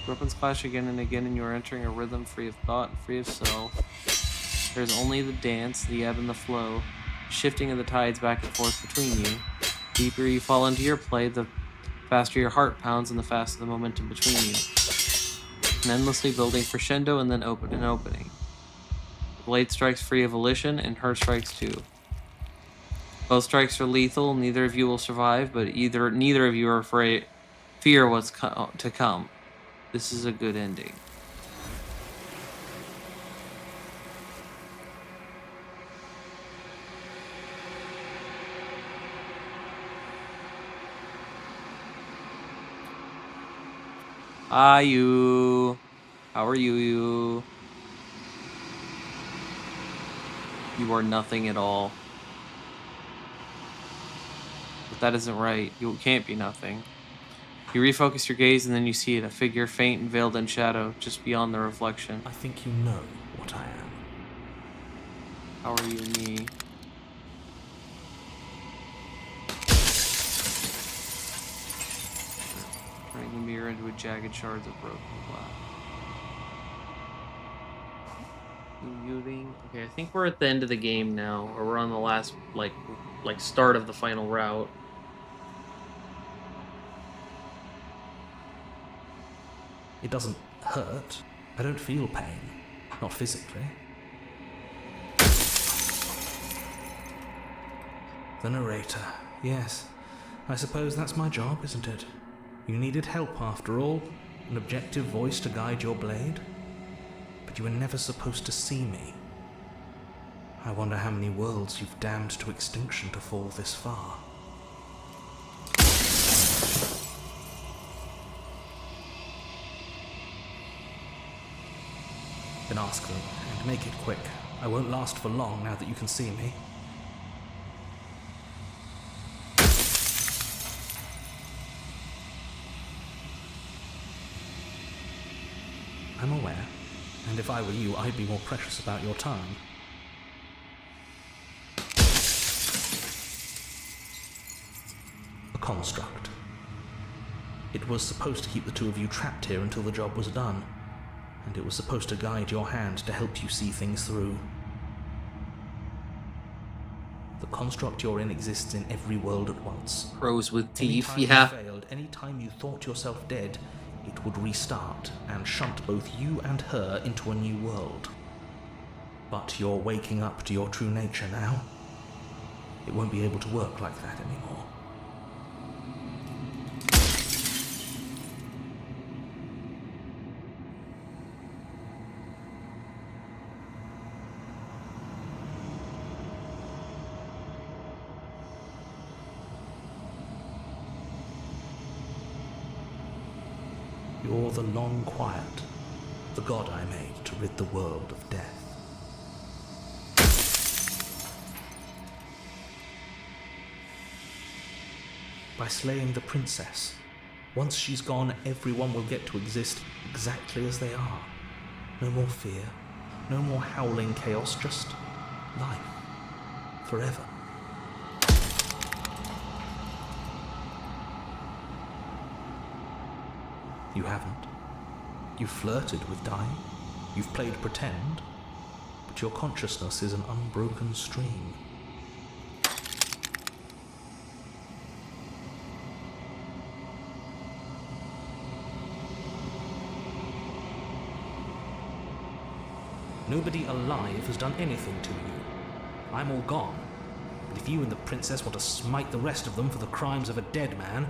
Weapons clash again and again, and you are entering a rhythm free of thought and free of self. There's only the dance, the ebb and the flow, shifting of the tides back and forth between you. The deeper you fall into your play, the faster your heart pounds and the faster the momentum between you. An endlessly building crescendo and then opening. The blade strikes free of volition, and her strikes too. Both strikes are lethal, neither of you will survive, but neither of you are afraid, fear what's to come. This is a good ending. Hi, you. How are you? You are nothing at all. But that isn't right. You can't be nothing. You refocus your gaze and then you see it, a figure faint and veiled in shadow, just beyond the reflection. I think you know what I am. How are you, me? Turning the mirror into a jagged shards of broken glass. Muting. Okay, I think we're at the end of the game now, or we're on the last, like start of the final route. It doesn't hurt. I don't feel pain. Not physically. The narrator. Yes. I suppose that's my job, isn't it? You needed help after all. An objective voice to guide your blade. But you were never supposed to see me. I wonder how many worlds you've damned to extinction to fall this far. Then ask them, and make it quick. I won't last for long now that you can see me. I'm aware, and if I were you, I'd be more precious about your time. A construct. It was supposed to keep the two of you trapped here until the job was done. And it was supposed to guide your hand to help you see things through. The construct you're in exists in every world at once. Crows with teeth, Anytime yeah. you failed, anytime you thought yourself dead, it would restart and shunt both you and her into a new world. But you're waking up to your true nature now. It won't be able to work like that anymore. You're the long quiet, the god I made to rid the world of death. By slaying the princess, once she's gone, everyone will get to exist exactly as they are. No more fear, no more howling chaos, just life. Forever. You haven't. You've flirted with dying. You've played pretend. But your consciousness is an unbroken stream. Nobody alive has done anything to you. I'm all gone. But if you and the princess want to smite the rest of them for the crimes of a dead man,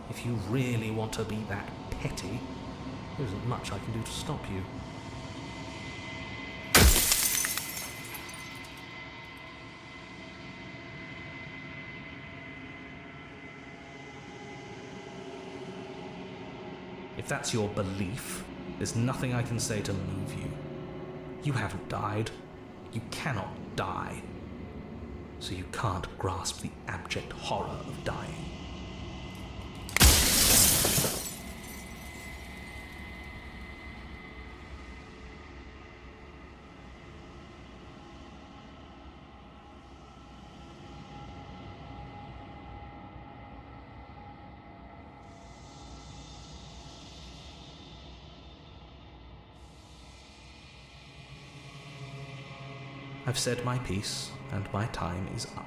if you really want to be that petty, there isn't much I can do to stop you. If that's your belief, there's nothing I can say to move you. You haven't died. You cannot die. So you can't grasp the abject horror of dying. I've said my piece, and my time is up.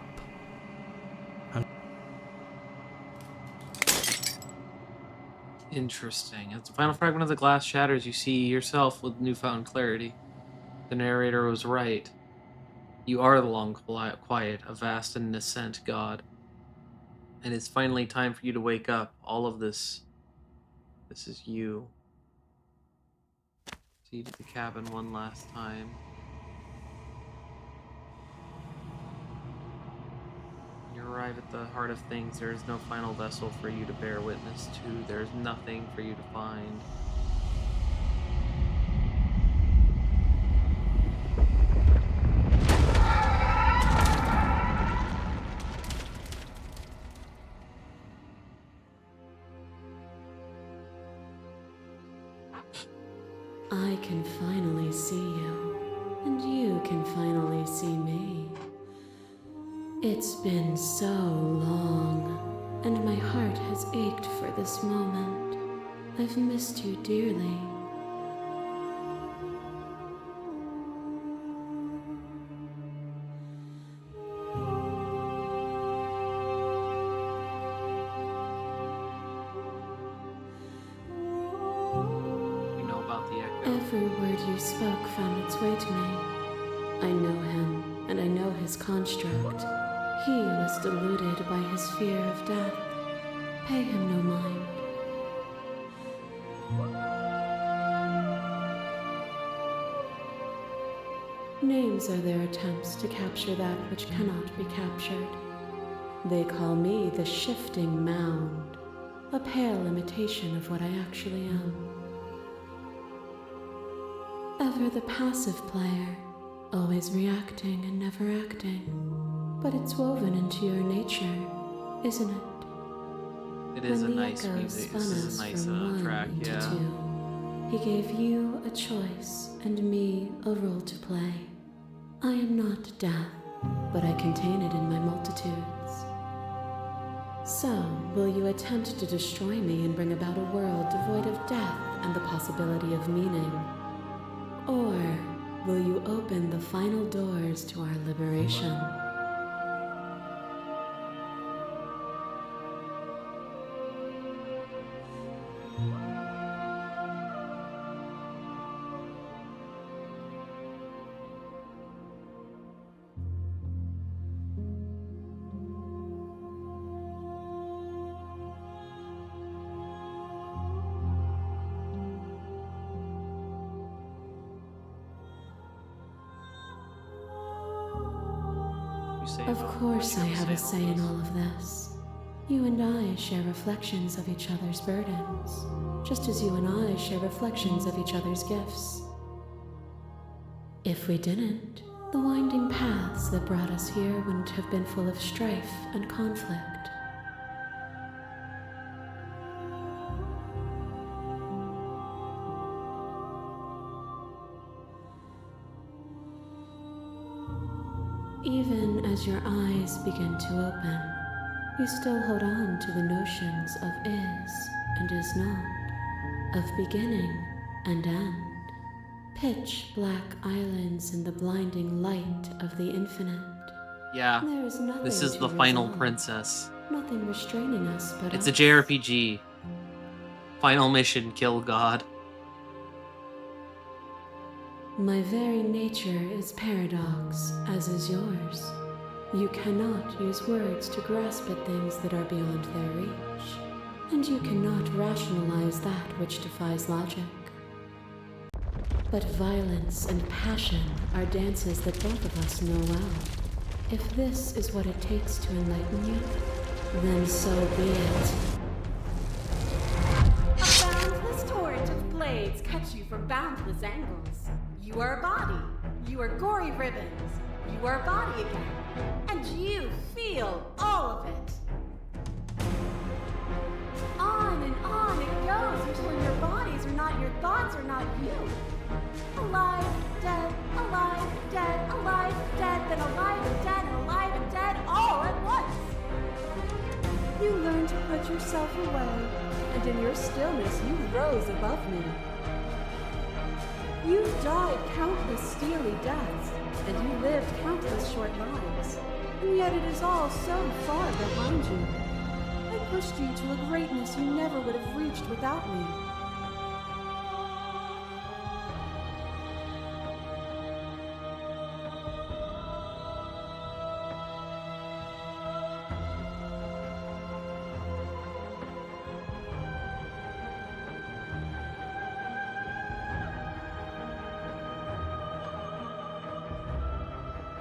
Interesting. As the final fragment of the glass shatters, you see yourself with newfound clarity. The narrator was right. You are the long quiet, a vast and nascent god. And it's finally time for you to wake up. All of this is you. So you did the cabin one last time. You arrive at the heart of things. There is no final vessel for you to bear witness to. There is nothing for you to find. I can finally see you, and you can finally see me. It's been so long, and my heart has ached for this moment. I've missed you dearly. Every word you spoke found its way to me. I know him, and I know his construct. He was deluded by his fear of death. Pay him no mind. Names are their attempts to capture that which cannot be captured. They call me the shifting mound, a pale imitation of what I actually am. Ever the passive player, always reacting and never acting. But it's woven into your nature, isn't it? It is a nice music. This is a nice track, yeah. Two, he gave you a choice and me a role to play. I am not death, but I contain it in my multitudes. So, will you attempt to destroy me and bring about a world devoid of death and the possibility of meaning? Or will you open the final doors to our liberation? Of course I have a say in all of this. You and I share reflections of each other's burdens, just as you and I share reflections of each other's gifts. If we didn't, the winding paths that brought us here wouldn't have been full of strife and conflict. Even as your eyes begin to open, you still hold on to the notions of is and is not, of beginning and end, pitch black islands in the blinding light of the infinite. Yeah, There is nothing this is to the final resolve, princess. nothing restraining us but It's a us. JRPG. Final mission, kill God. My very nature is paradox, as is yours. You cannot use words to grasp at things that are beyond their reach, and you cannot rationalize that which defies logic. But violence and passion are dances that both of us know well. If this is what it takes to enlighten you, then so be it. A boundless torrent of blades cut you from boundless angles. You are a body. You are gory ribbons. You are a body again. And you feel all of it. On and on it goes until your bodies are not your thoughts are not you. Alive, dead, alive, dead, alive, dead, then alive and dead, and alive and dead, all at once. You learn to put yourself away, and in your stillness you rose above me. You've died countless steely deaths, and you lived countless short lives. And yet it is all so far behind you. I pushed you to a greatness you never would have reached without me.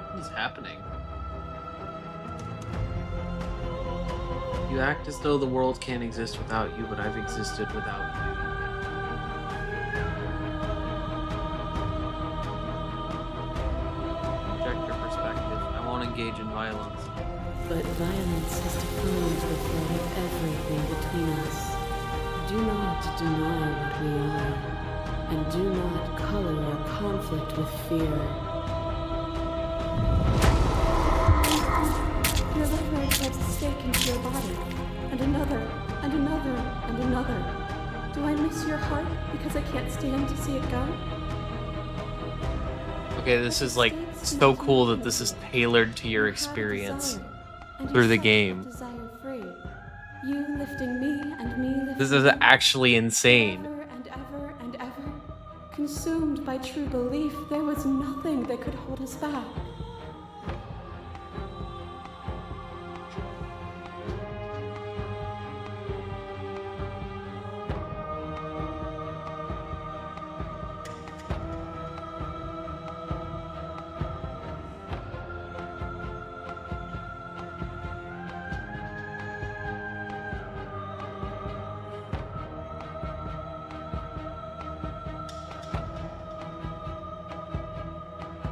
What is happening? You act as though the world can't exist without you, but I've existed without you. Project your perspective. I won't engage in violence. But violence has defined the flow of everything between us. Do not deny what we are, and do not color our conflict with fear. Your liquor drives a stake into your body, and another, and another, and another. Do I miss your heart because I can't stand to see it go? Okay, this is like so cool that this is tailored to your experience through the game. Desire-free. You lifting me and me lifting This is actually insane. Ever and ever and ever. Consumed by true belief, there was nothing that could hold us back.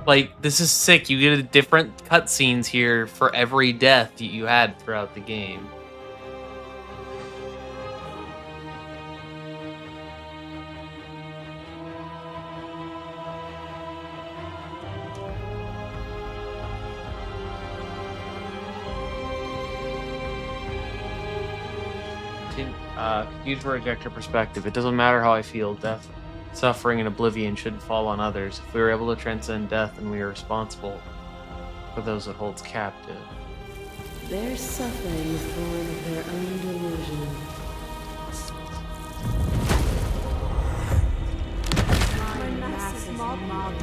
Like, this is sick. You get a different cutscenes here for every death that you had throughout the game. Use project your perspective. It doesn't matter how I feel. Death, suffering, and oblivion shouldn't fall on others. If we are able to transcend death, then we are responsible for those it holds captive. Their suffering is born of their own delusion. My massive mob.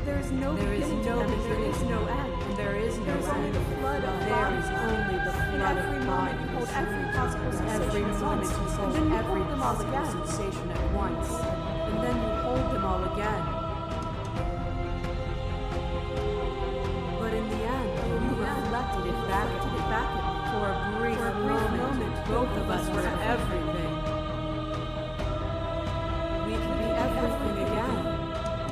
There is no beginning, there is no end, and there is no end. The flood of bodies, only the flood of mind. You hold every possible sensation at once, and then you hold them all again. Sensation at once, and then you hold them all again. But in the end, you reflected it back at me. For a brief moment, both of us were everything. We can be everything again.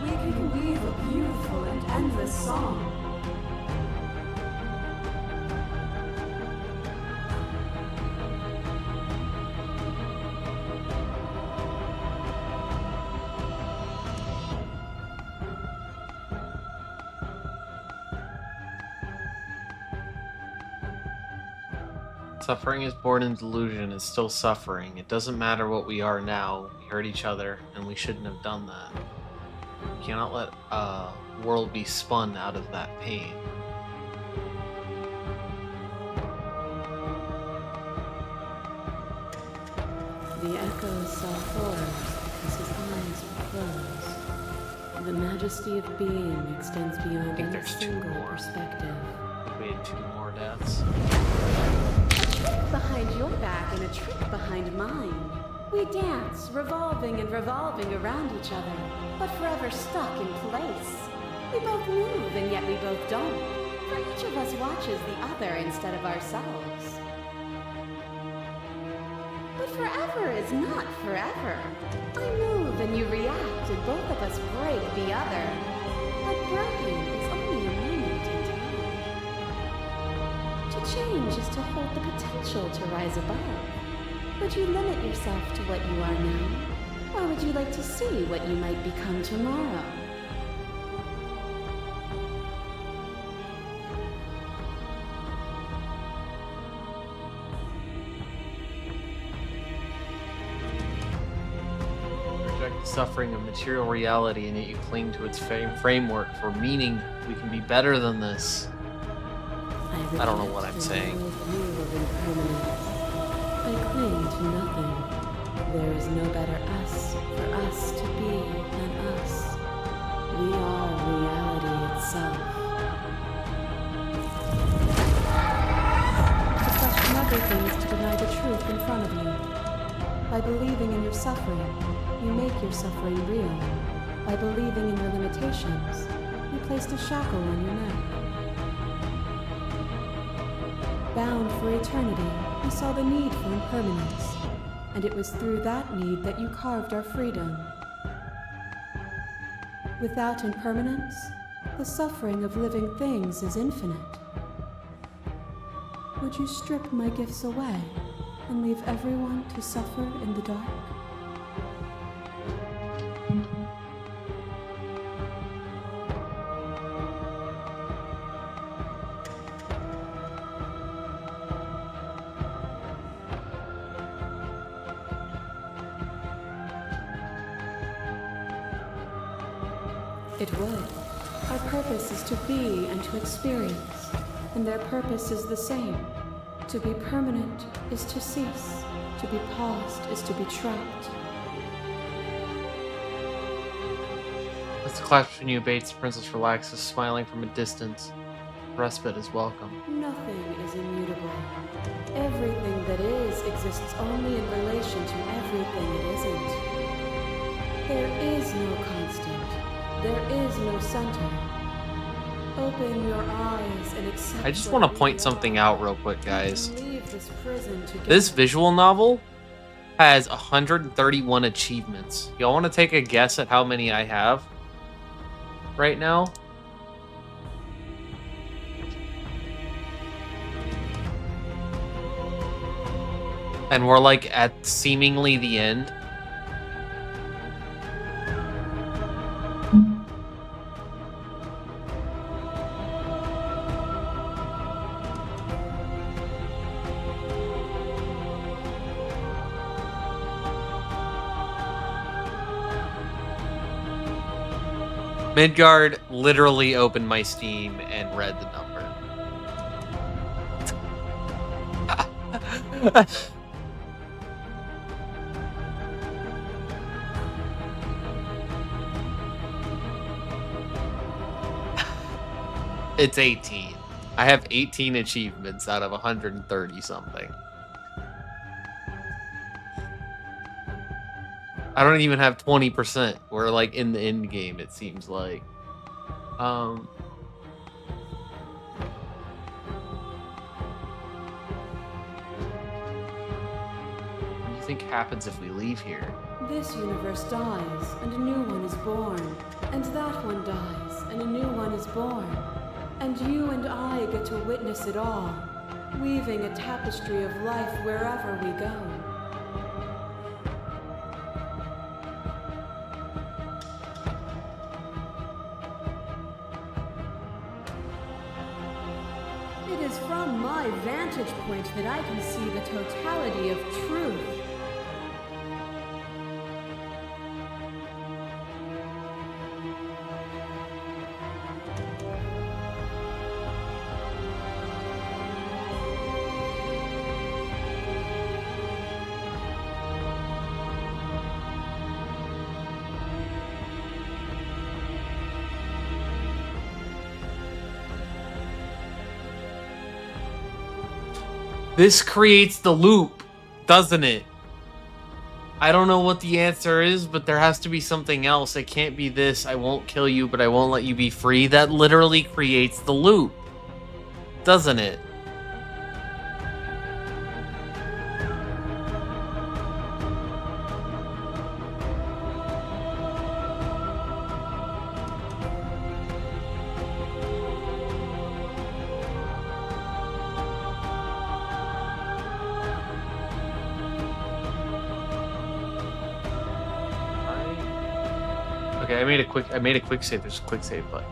We can weave a beautiful and endless song. Suffering is born in delusion. It's still suffering. It doesn't matter what we are now. We hurt each other, and we shouldn't have done that. We cannot let a world be spun out of that pain. The echo saw horrors as his eyes were closed. The majesty of being extends beyond any single perspective. We had 2 more deaths. A trick behind your back and a trick behind mine. We dance, revolving and revolving around each other, but forever stuck in place. We both move and yet we both don't, for each of us watches the other instead of ourselves. But forever is not forever. I move and you react, and both of us break the other. But breaking is only a moment in time. To change is to hold the potential to rise above. Would you limit yourself to what you are now? Or would you like to see what you might become tomorrow? Project the suffering of material reality, and yet you cling to its framework for meaning. We can be better than this. I don't know what I'm saying. I cling to nothing. There is no better us for us to be than us. We are reality itself. To question everything is to deny the truth in front of you. By believing in your suffering, you make your suffering real. By believing in your limitations, you placed a shackle on your neck. Bound for eternity, you saw the need for impermanence, and it was through that need that you carved our freedom. Without impermanence, the suffering of living things is infinite. Would you strip my gifts away and leave everyone to suffer in the dark? It would. Our purpose is to be and to experience, and their purpose is the same. To be permanent is to cease. To be paused is to be trapped. As the clash between you abates, the princess relaxes, smiling from a distance. Respite is welcome. Nothing is immutable. Everything that is exists only in relation to everything it isn't. There is no constant. There is no center. Open your eyes and accept. I just want to point something out real quick, guys. Leave this prison together. This visual novel has 131 achievements. Y'all want to take a guess at how many I have right now? And we're like at seemingly the end. Midgard literally opened my Steam and read the number. It's 18. I have 18 achievements out of 130 something. I don't even have 20%. We're like in the end game, it seems like. What do you think happens if we leave here? This universe dies, and a new one is born. And that one dies, and a new one is born. And you and I get to witness it all, weaving a tapestry of life wherever we go. It is from my vantage point that I can see the totality of truth. This creates the loop, doesn't it? I don't know what the answer is, but there has to be something else. It can't be this, I won't kill you, but I won't let you be free. That literally creates the loop, doesn't it? Okay, I made a quick save. There's a quick save button.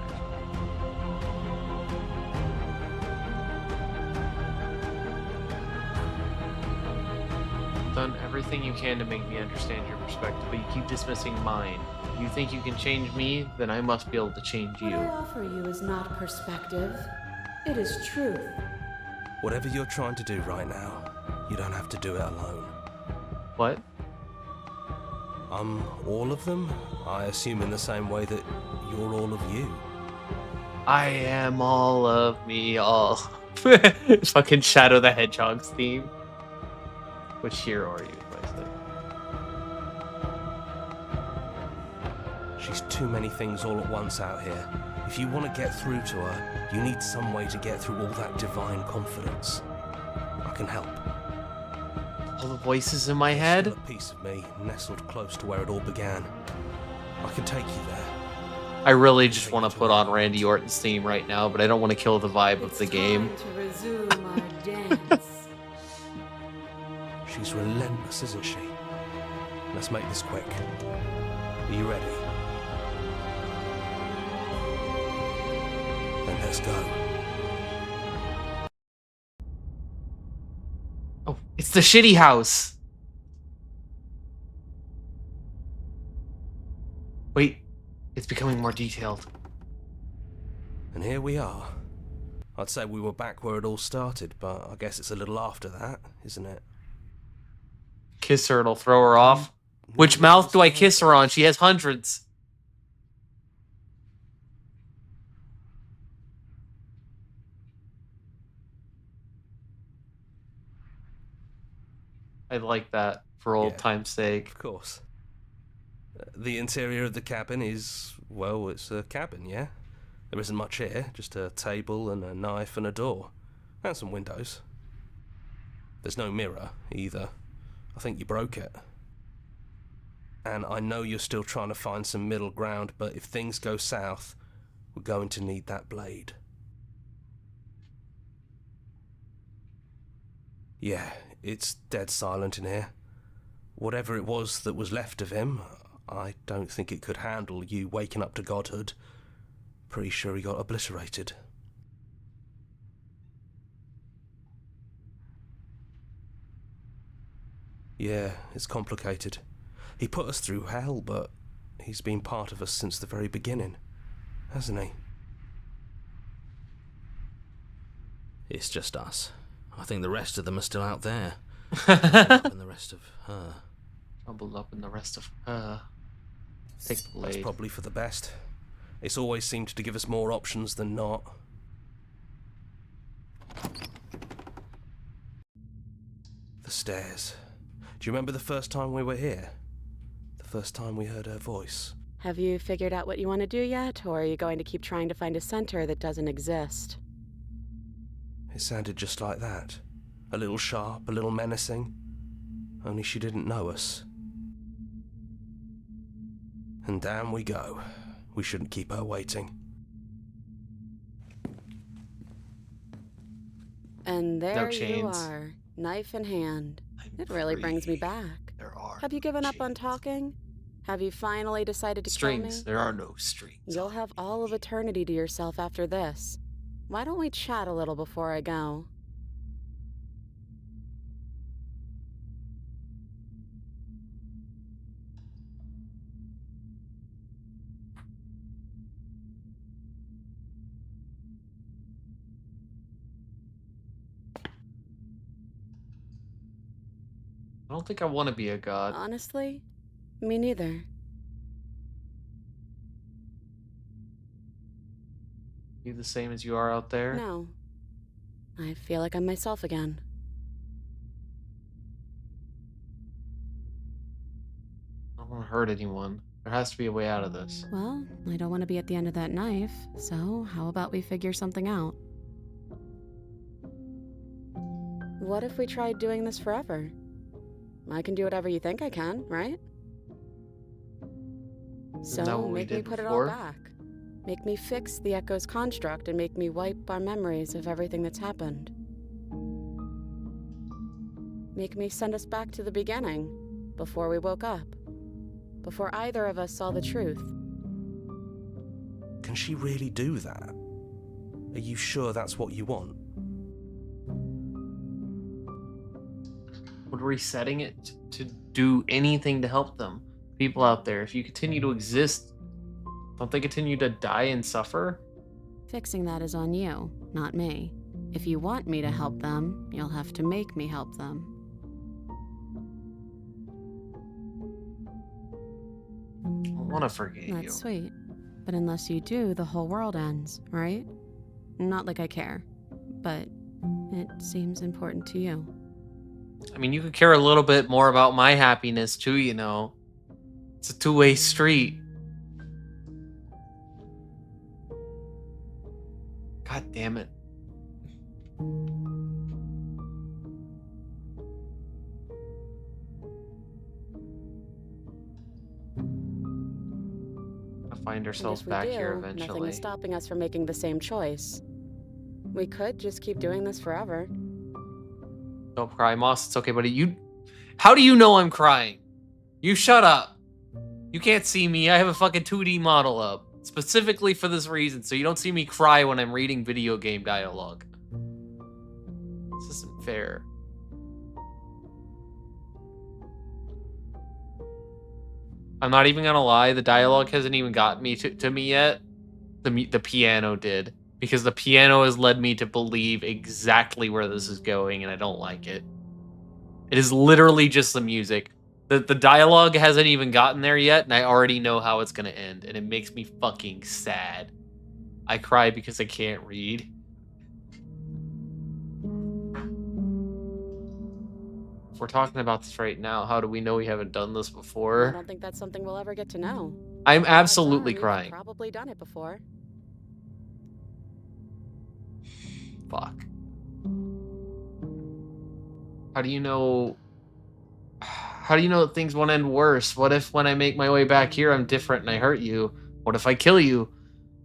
done everything you can to make me understand your perspective, but you keep dismissing mine. If you think you can change me, then I must be able to change What you. I offer you is not perspective. It is truth. Whatever you're trying to do right now, you don't have to do it alone. What? I'm all of them? I assume in the same way that you're all of you. I am all of me, all. Fucking Shadow the Hedgehog's theme. Which hero are you, I say? She's too many things all at once out here. If you want to get through to her, you need some way to get through all that divine confidence. I can help. All the voices in my There's head? still a piece of me nestled close to where it all began. I can take you there. I really just want to put on Randy Orton's theme right now, but I don't want to kill the vibe of the game. Time to resume our dance. She's relentless, isn't she? Let's make this quick. Are you ready? Then let's go. Oh, it's the shitty house. Wait, it's becoming more detailed. And here we are. I'd say we were back where it all started, but I guess it's a little after that, isn't it? Kiss her, it'll throw her off. Which mouth do I kiss her on? She has hundreds. I like that for old time's sake. Of course. The interior of the cabin is, well, it's a cabin, yeah? There isn't much here, just a table and a knife and a door. And some windows. There's no mirror, either. I think you broke it. And I know you're still trying to find some middle ground, but if things go south, we're going to need that blade. Yeah, it's dead silent in here. Whatever it was that was left of him, I don't think it could handle you waking up to godhood. Pretty sure he got obliterated. Yeah, it's complicated. He put us through hell, but he's been part of us since the very beginning, hasn't he? It's just us. I think the rest of them are still out there. And the rest of her. Tumbled up in the rest of her. Take the blade. That's probably for the best. It's always seemed to give us more options than not. The stairs. Do you remember the first time we were here? The first time we heard her voice? Have you figured out what you want to do yet, or are you going to keep trying to find a center that doesn't exist? It sounded just like that. A little sharp, a little menacing. Only she didn't know us. And down we go. We shouldn't keep her waiting. And there No you chains. are, knife in hand. It really brings me back. There are Have you given up on talking? Have you finally decided to strings. kill me? There are no strings. You'll have all of eternity to yourself after this. Why don't we chat a little before I go? I don't think I want to be a god. Honestly, me neither. You the same as you are out there? No. I feel like I'm myself again. I don't want to hurt anyone. There has to be a way out of this. Well, I don't want to be at the end of that knife, so how about we figure something out? What if we tried doing this forever? I can do whatever you think I can, right? Isn't that So what we make me did put it before? all back. Make me fix the Echo's construct and make me wipe our memories of everything that's happened. Make me send us back to the beginning, before we woke up. Before either of us saw the truth. Can she really do that? Are you sure that's what you want? would resetting it to do anything to help them? People out there, if you continue to exist, don't they continue to die and suffer? Fixing that is on you, not me. If you want me to help them, you'll have to make me help them. I want to forgive you. That's sweet. But unless you do, the whole world ends, right? Not like I care, but it seems important to you. I mean, you could care a little bit more about my happiness too, you know. It's a two-way street. God damn it. I'll find ourselves back here eventually. Nothing is stopping us from making the same choice. We could just keep doing this forever. Don't cry, Moss. It's okay, buddy. How do you know I'm crying? You shut up. You can't see me. I have a fucking 2D model up. Specifically for this reason, so you don't see me cry when I'm reading video game dialogue. This isn't fair. I'm not even gonna lie, the dialogue hasn't even gotten me to me yet. The piano did. Because the piano has led me to believe exactly where this is going, and I don't like it. It is literally just the music. The dialogue hasn't even gotten there yet, and I already know how it's gonna end, and it makes me fucking sad. I cry because I can't read. If we're talking about this right now, how do we know we haven't done this I before? don't think that's something we'll ever get to know. I'm absolutely We've crying. probably done it before. Fuck. How do you know... How do you know that things won't end worse? What if when I make my way back here, I'm different and I hurt you? What if I kill you?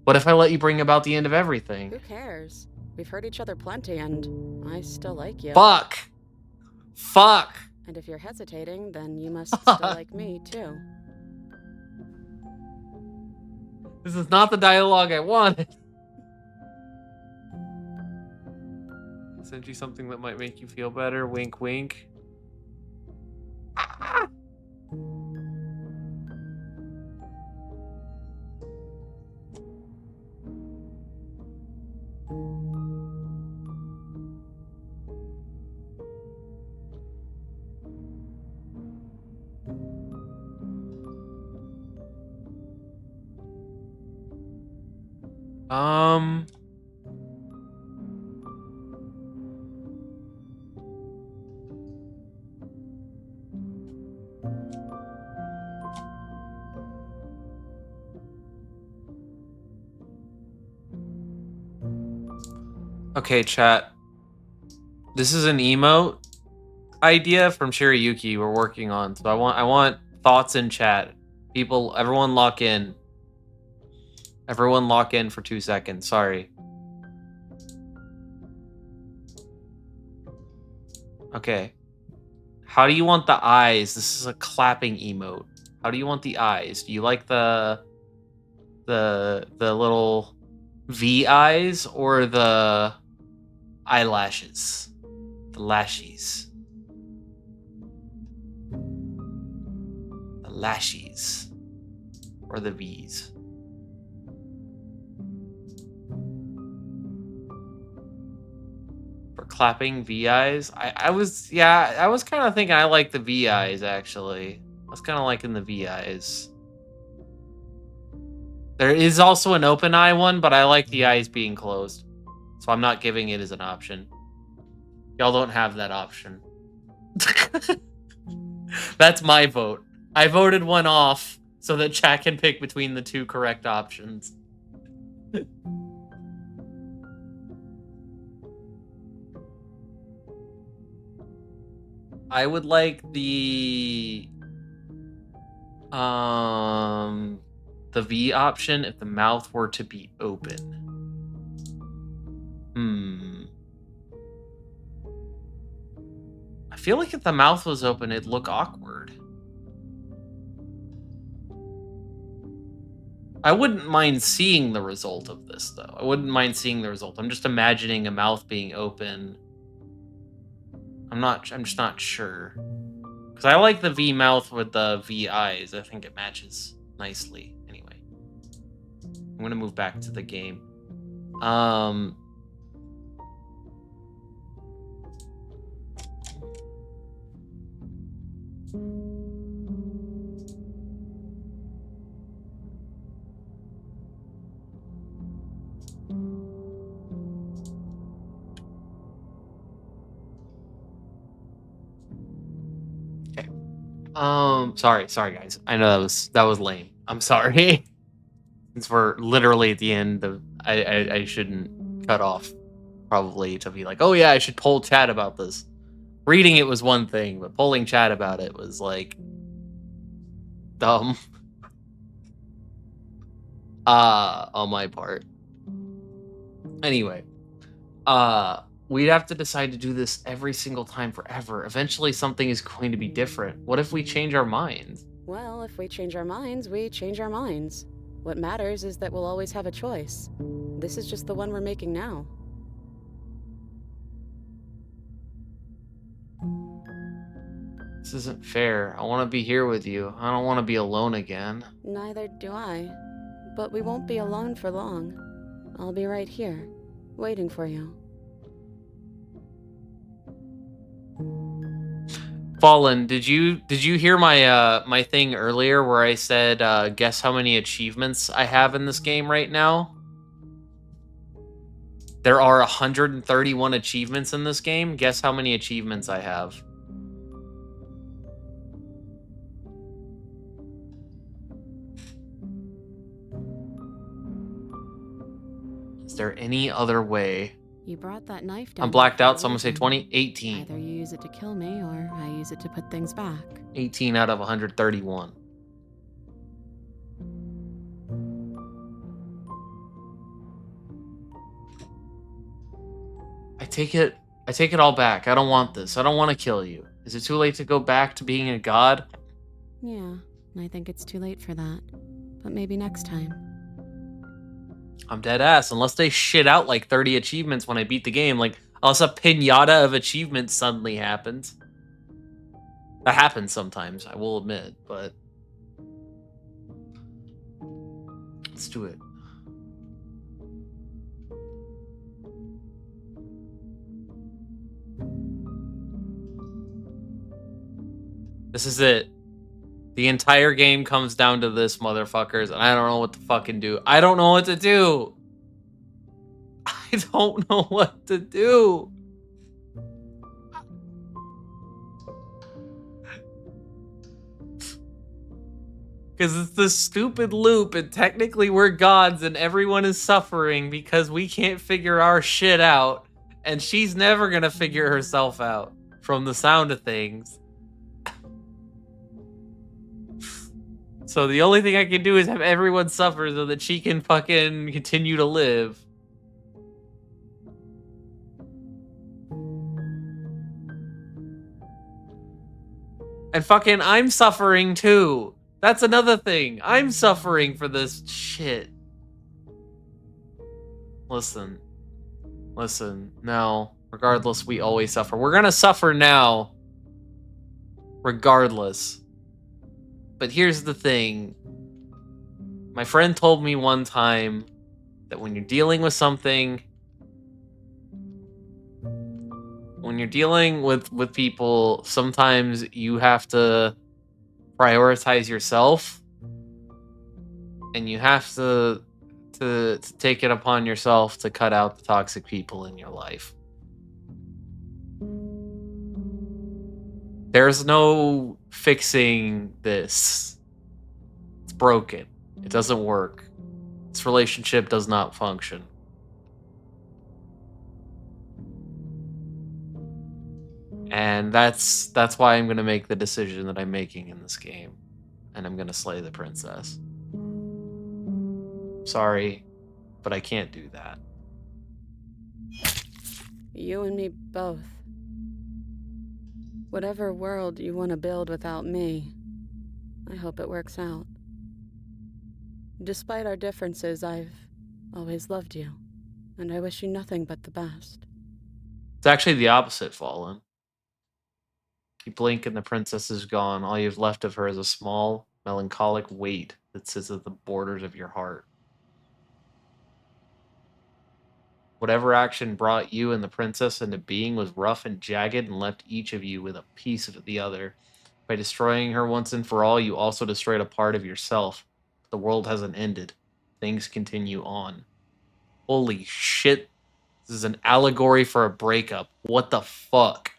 What if I let you bring about the end of everything? Who cares? We've hurt each other plenty, and I still like you. Fuck! Fuck! And if you're hesitating, then you must still like me, too. This is not the dialogue I wanted. Send you something that might make you feel better. Wink, wink. Okay, chat. This is an emote idea from Shirayuki we're working on. So I want thoughts in chat. People, everyone lock in. Everyone lock in for 2 seconds. Sorry. Okay. How do you want the eyes? This is a clapping emote. How do you want the eyes? Do you like the little V eyes or the eyelashes? The lashies. The lashies. Or the V's. For clapping V eyes? I was kind of thinking I like the V eyes actually. I was kind of liking the V eyes. There is also an open eye one, but I like the eyes being closed. So I'm not giving it as an option. Y'all don't have that option. That's my vote. I voted one off so that chat can pick between the two correct options. I would like the V option if the mouth were to be open. I feel like if the mouth was open, it'd look awkward. I wouldn't mind seeing the result of this, though. I wouldn't mind seeing the result. I'm just imagining a mouth being open. I'm just not sure. Because I like the V mouth with the V eyes. I think it matches nicely. Anyway. I'm gonna move back to the game. Sorry guys. I know that was lame. I'm sorry. Since we're literally at the end of, I shouldn't cut off probably to be like, oh yeah, I should poll chat about this. Reading it was one thing, but polling chat about it was like dumb. On my part. Anyway, we'd have to decide to do this every single time forever. Eventually something is going to be different. What if we change our minds? Well, if we change our minds, we change our minds. What matters is that we'll always have a choice. This is just the one we're making now. This isn't fair. I want to be here with you. I don't want to be alone again. Neither do I. But we won't be alone for long. I'll be right here, waiting for you. Fallen, did you hear my my thing earlier where I said guess how many achievements I have in this game right now? There are 131 achievements in this game. Guess how many achievements I have? Is there any other way? You brought that knife down. I'm blacked out, so I'm gonna say 20. 18. Either you use it to kill me, or I use it to put things back. 18 out of 131. I take it all back. I don't want this. I don't want to kill you. Is it too late to go back to being a god? Yeah, I think it's too late for that. But maybe next time. I'm dead ass. Unless they shit out like 30 achievements when I beat the game. Like, unless a pinata of achievements suddenly happens. That happens sometimes, I will admit, but... let's do it. This is it. The entire game comes down to this, motherfuckers, and I don't know what to fucking do. I don't know what to do. I don't know what to do. Because it's this stupid loop, and technically we're gods, and everyone is suffering because we can't figure our shit out. And she's never gonna figure herself out, from the sound of things. So the only thing I can do is have everyone suffer so that she can fucking continue to live. And fucking I'm suffering too. That's another thing. I'm suffering for this shit. Listen. No. Regardless, we always suffer. We're gonna suffer now. Regardless. But here's the thing. My friend told me one time that when you're dealing with something, when you're dealing with people, sometimes you have to prioritize yourself, and you have to take it upon yourself to cut out the toxic people in your life. There's no fixing this. It's broken. It doesn't work. This relationship does not function. And that's why I'm going to make the decision that I'm making in this game. And I'm going to slay the princess. Sorry, but I can't do that. You and me both. Whatever world you want to build without me, I hope it works out. Despite our differences, I've always loved you, and I wish you nothing but the best. It's actually the opposite, Fallen. You blink and the princess is gone. All you've left of her is a small, melancholic weight that sits at the borders of your heart. Whatever action brought you and the princess into being was rough and jagged and left each of you with a piece of the other. By destroying her once and for all, you also destroyed a part of yourself. The world hasn't ended. Things continue on. Holy shit. This is an allegory for a breakup. What the fuck?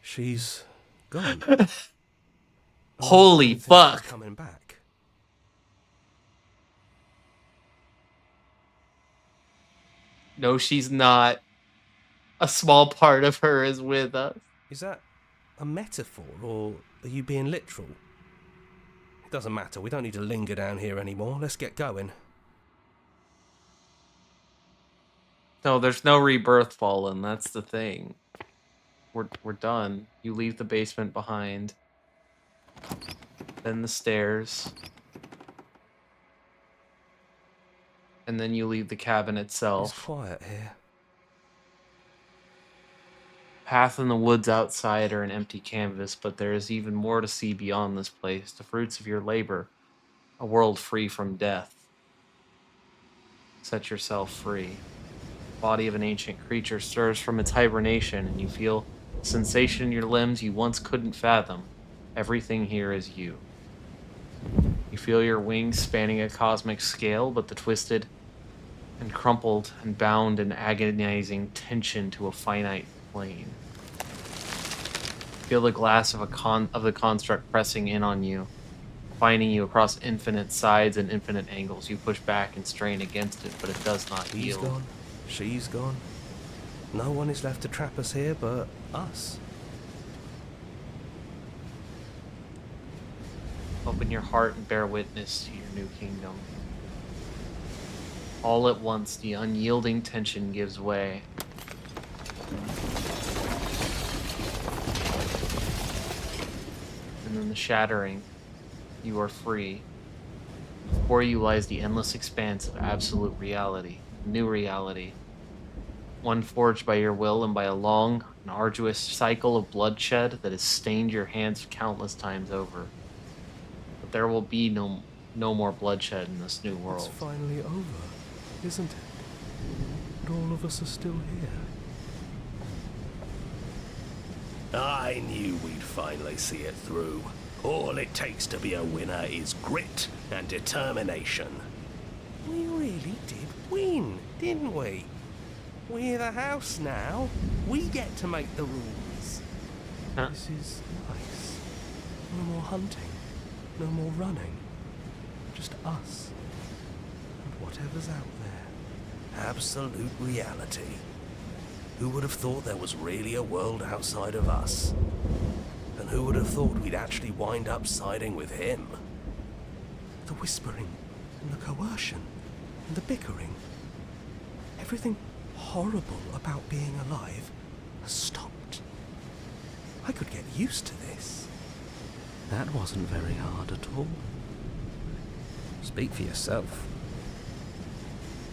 She's gone. Holy fuck. Coming back. No, she's not. A small part of her is with us. Is that a metaphor, or are you being literal? It doesn't matter. We don't need to linger down here anymore. Let's get going. No, there's no rebirth, Fallen. That's the thing. We're done. You leave the basement behind. Then the stairs. And then you leave the cabin itself. It's quiet here. Path in the woods outside are an empty canvas, but there is even more to see beyond this place. The fruits of your labor. A world free from death. Set yourself free. The body of an ancient creature stirs from its hibernation, and you feel a sensation in your limbs you once couldn't fathom. Everything here is you. You feel your wings spanning a cosmic scale, but the twisted and crumpled and bound in agonizing tension to a finite plane. Feel the glass of the construct pressing in on you, finding you across infinite sides and infinite angles. You push back and strain against it, but it does not He's yield. gone. She's gone. No one is left to trap us here but us. Open your heart and bear witness to your new kingdom. All at once, the unyielding tension gives way. And then the shattering. You are free. Before you lies the endless expanse of absolute reality. New reality. One forged by your will and by a long and arduous cycle of bloodshed that has stained your hands countless times over. But there will be no more bloodshed in this new world. It's finally over, isn't it? But all of us are still here. I knew we'd finally see it through. All it takes to be a winner is grit and determination. We really did win, didn't we? We're the house now. We get to make the rules. Huh? This is nice. No more hunting. No more running. Just us. And whatever's out there. Absolute reality. Who would have thought there was really a world outside of us? And who would have thought we'd actually wind up siding with him? The whispering, and the coercion, and the bickering. Everything horrible about being alive has stopped. I could get used to this. That wasn't very hard at all. Speak for yourself.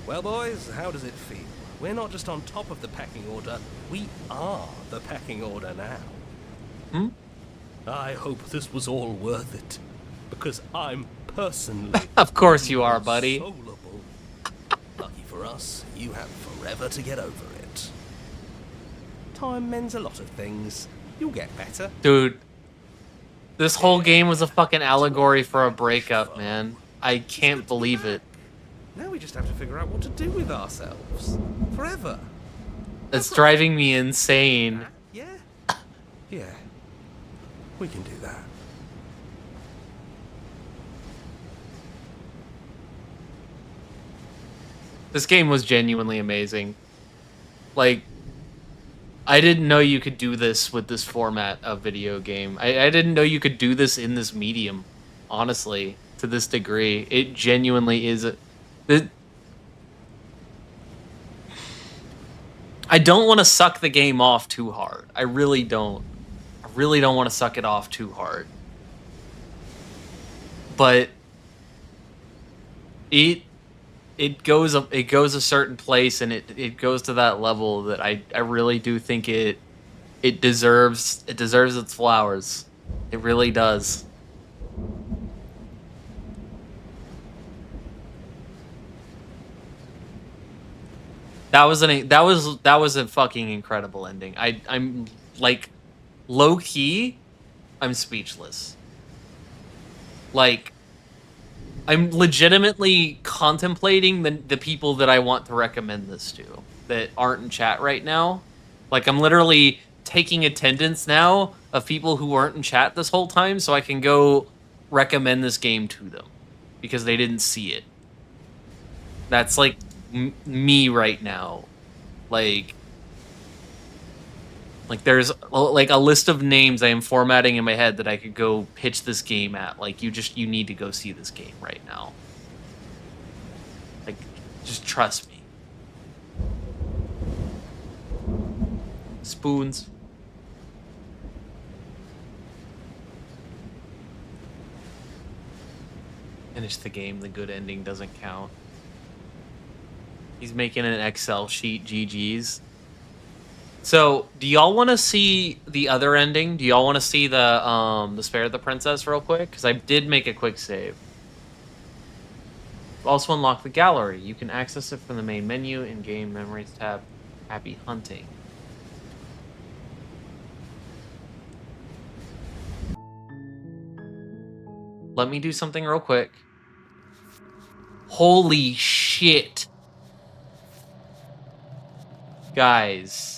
Well, boys, how does it feel? We're not just on top of the pecking order, we are the pecking order now. Hmm? I hope this was all worth it, because I'm personally Of course you are, buddy. inconsolable. Lucky for us, you have forever to get over it. Time mends a lot of things. You'll get better. Dude, this whole game was a fucking allegory for a breakup, man. I can't believe it. Now we just have to figure out what to do with ourselves. Forever. It's driving me insane. Yeah? Yeah. We can do that. This game was genuinely amazing. Like, I didn't know you could do this with this format of video game. I didn't know you could do this in this medium, honestly, to this degree. It genuinely is I don't want to suck the game off too hard. I really don't. I really don't want to suck it off too hard. But it goes a certain place, and it goes to that level that I really do think it deserves its flowers. It really does. That was a fucking incredible ending. I'm like low key, I'm speechless. Like, I'm legitimately contemplating the people that I want to recommend this to that aren't in chat right now. Like, I'm literally taking attendance now of people who weren't in chat this whole time so I can go recommend this game to them because they didn't see it. That's like me right now. Like there's like a list of names I am formatting in my head that I could go pitch this game at. Like, you need to go see this game right now. Like, just trust me. Spoons. Finish the game, the good ending doesn't count. He's making an Excel sheet, GG's. So, do y'all want to see the other ending? Do y'all want to see the Spare the Princess real quick? Because I did make a quick save. Also unlock the gallery. You can access it from the main menu in Game Memories tab. Happy hunting. Let me do something real quick. Holy shit. Guys.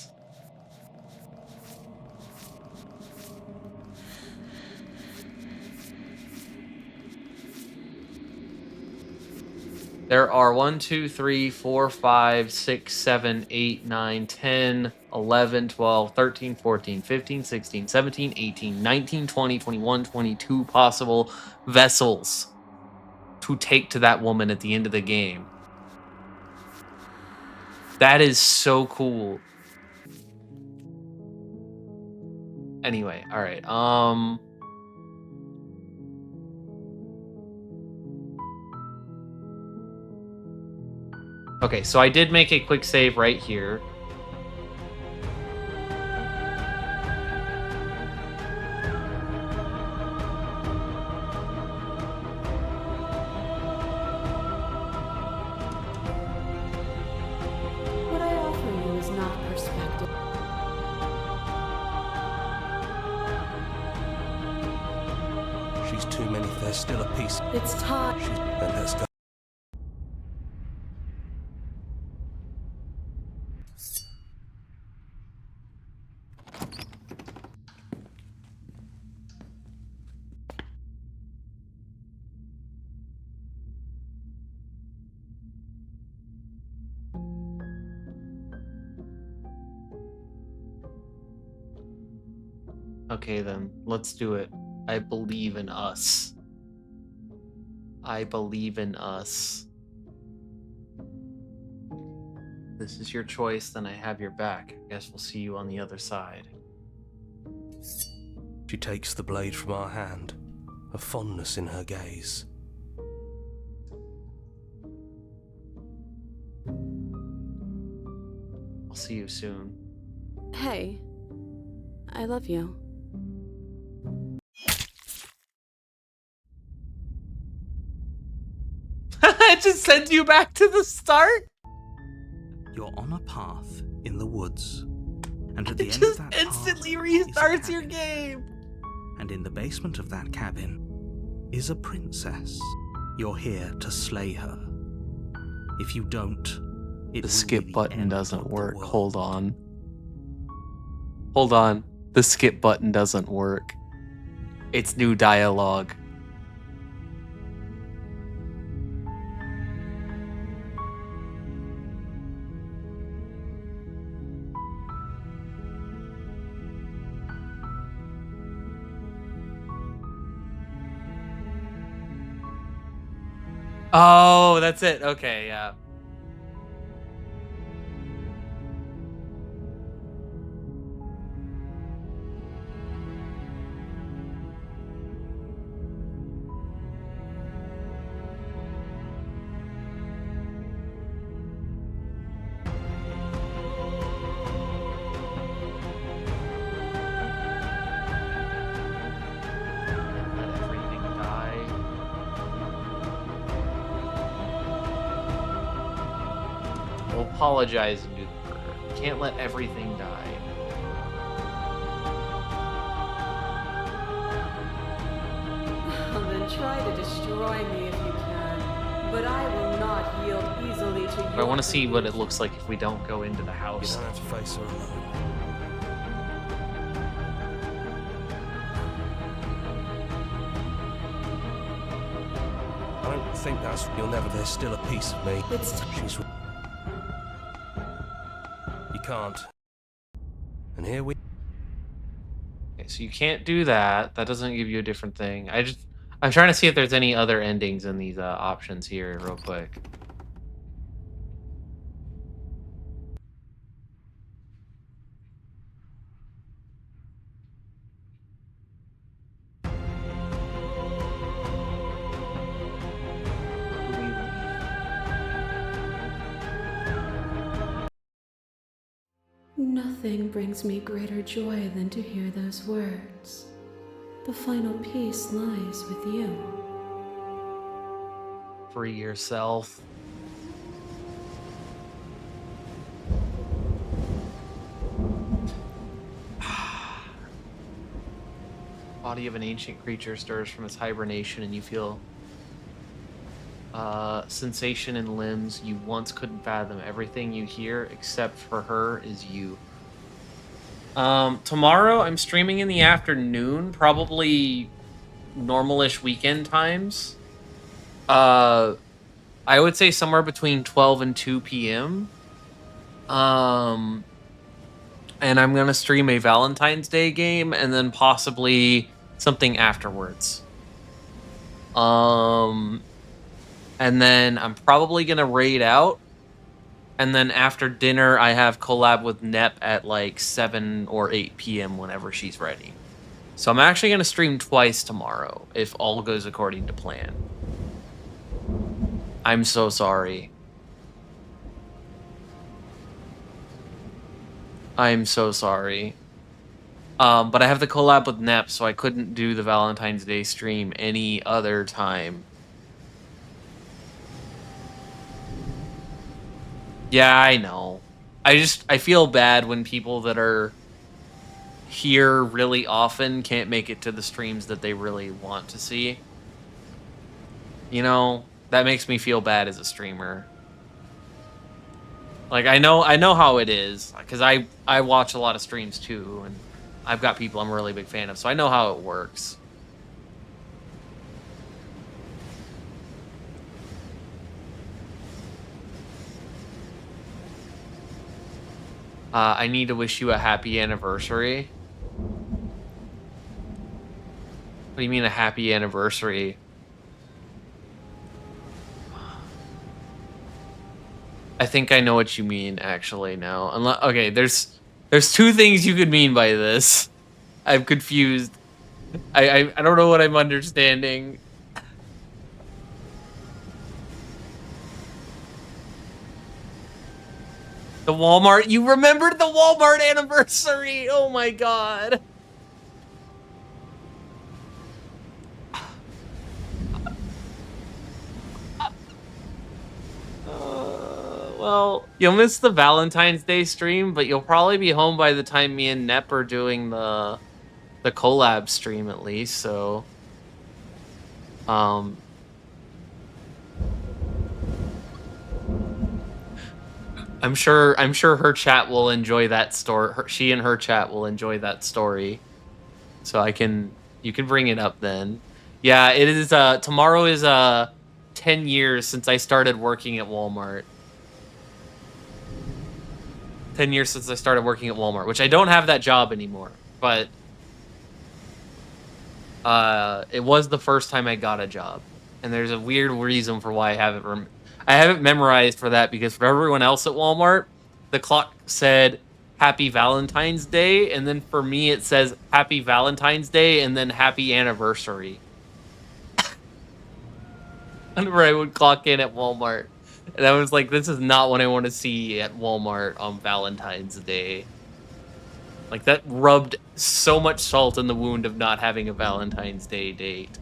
There are 1, 2, 3, 4, 5, 6, 7, 8, 9, 10, 11, 12, 13, 14, 15, 16, 17, 18, 19, 20, 21, 22 possible vessels to take to that woman at the end of the game. That is so cool. Anyway, all right. Okay, so I did make a quick save right here. What I offer you is not perspective. She's too many. There's still a piece. It's time. Then let's go. Okay, then. Let's do it. I believe in us. I believe in us. This is your choice, then I have your back. I guess we'll see you on the other side. She takes the blade from our hand, a fondness in her gaze. I'll see you soon. Hey, I love you. It just sends you back to the start? You're on a path in the woods, and at the It end just of that instantly path restarts your game. And in the basement of that cabin is a princess. You're here to slay her. If you don't, it The will skip be the button end doesn't of the work. world. Hold on. Hold on. The skip button doesn't work. It's new dialogue. Oh, that's it. Okay, yeah. We'll apologize and do the murder. You can't let everything die. Then try to destroy me if you can, but I will not yield easily to you. I want to see what it looks like if we don't go into the You house. don't have to face her alone. I don't think that's. You'll never. There's still a piece of me. She's. You can't. And here we. Okay, so you can't do that. That doesn't give you a different thing. I'm trying to see if there's any other endings in these options here, real quick. Nothing brings me greater joy than to hear those words. The final peace lies with you. Free yourself. Body of an ancient creature stirs from its hibernation and you feel sensation in limbs you once couldn't fathom. Everything you hear except for her is you. Tomorrow I'm streaming in the afternoon, probably normal-ish weekend times. I would say somewhere between 12 and 2 p.m. And I'm gonna stream a Valentine's Day game and then possibly something afterwards. And then I'm probably gonna raid out. And then after dinner, I have collab with Nep at like 7 or 8 p.m. whenever she's ready. So I'm actually gonna stream twice tomorrow if all goes according to plan. I'm so sorry. I'm so sorry. But I have the collab with Nep, so I couldn't do the Valentine's Day stream any other time. Yeah, I know. I feel bad when people that are here really often can't make it to the streams that they really want to see. You know, that makes me feel bad as a streamer. Like, I know how it is, because I watch a lot of streams too, and I've got people I'm a really big fan of, so I know how it works. I need to wish you a happy anniversary. What do you mean a happy anniversary? I think I know what you mean, actually, now. Okay, there's two things you could mean by this. I'm confused. I don't know what I'm understanding. The Walmart. You remembered the Walmart anniversary. Oh my god. Well, you'll miss the Valentine's Day stream, but you'll probably be home by the time me and Nep are doing the collab stream at least, so I'm sure her chat will enjoy that story. She and her chat will enjoy that story. So you can bring it up then. Yeah, it is tomorrow is 10 years since I started working at Walmart. 10 years since I started working at Walmart, which I don't have that job anymore, but it was the first time I got a job. And there's a weird reason for why I haven't memorized for that, because for everyone else at Walmart, the clock said Happy Valentine's Day, and then for me it says Happy Valentine's Day and then Happy Anniversary. Whenever I would clock in at Walmart. And I was like, this is not what I want to see at Walmart on Valentine's Day. Like, that rubbed so much salt in the wound of not having a Valentine's Day date.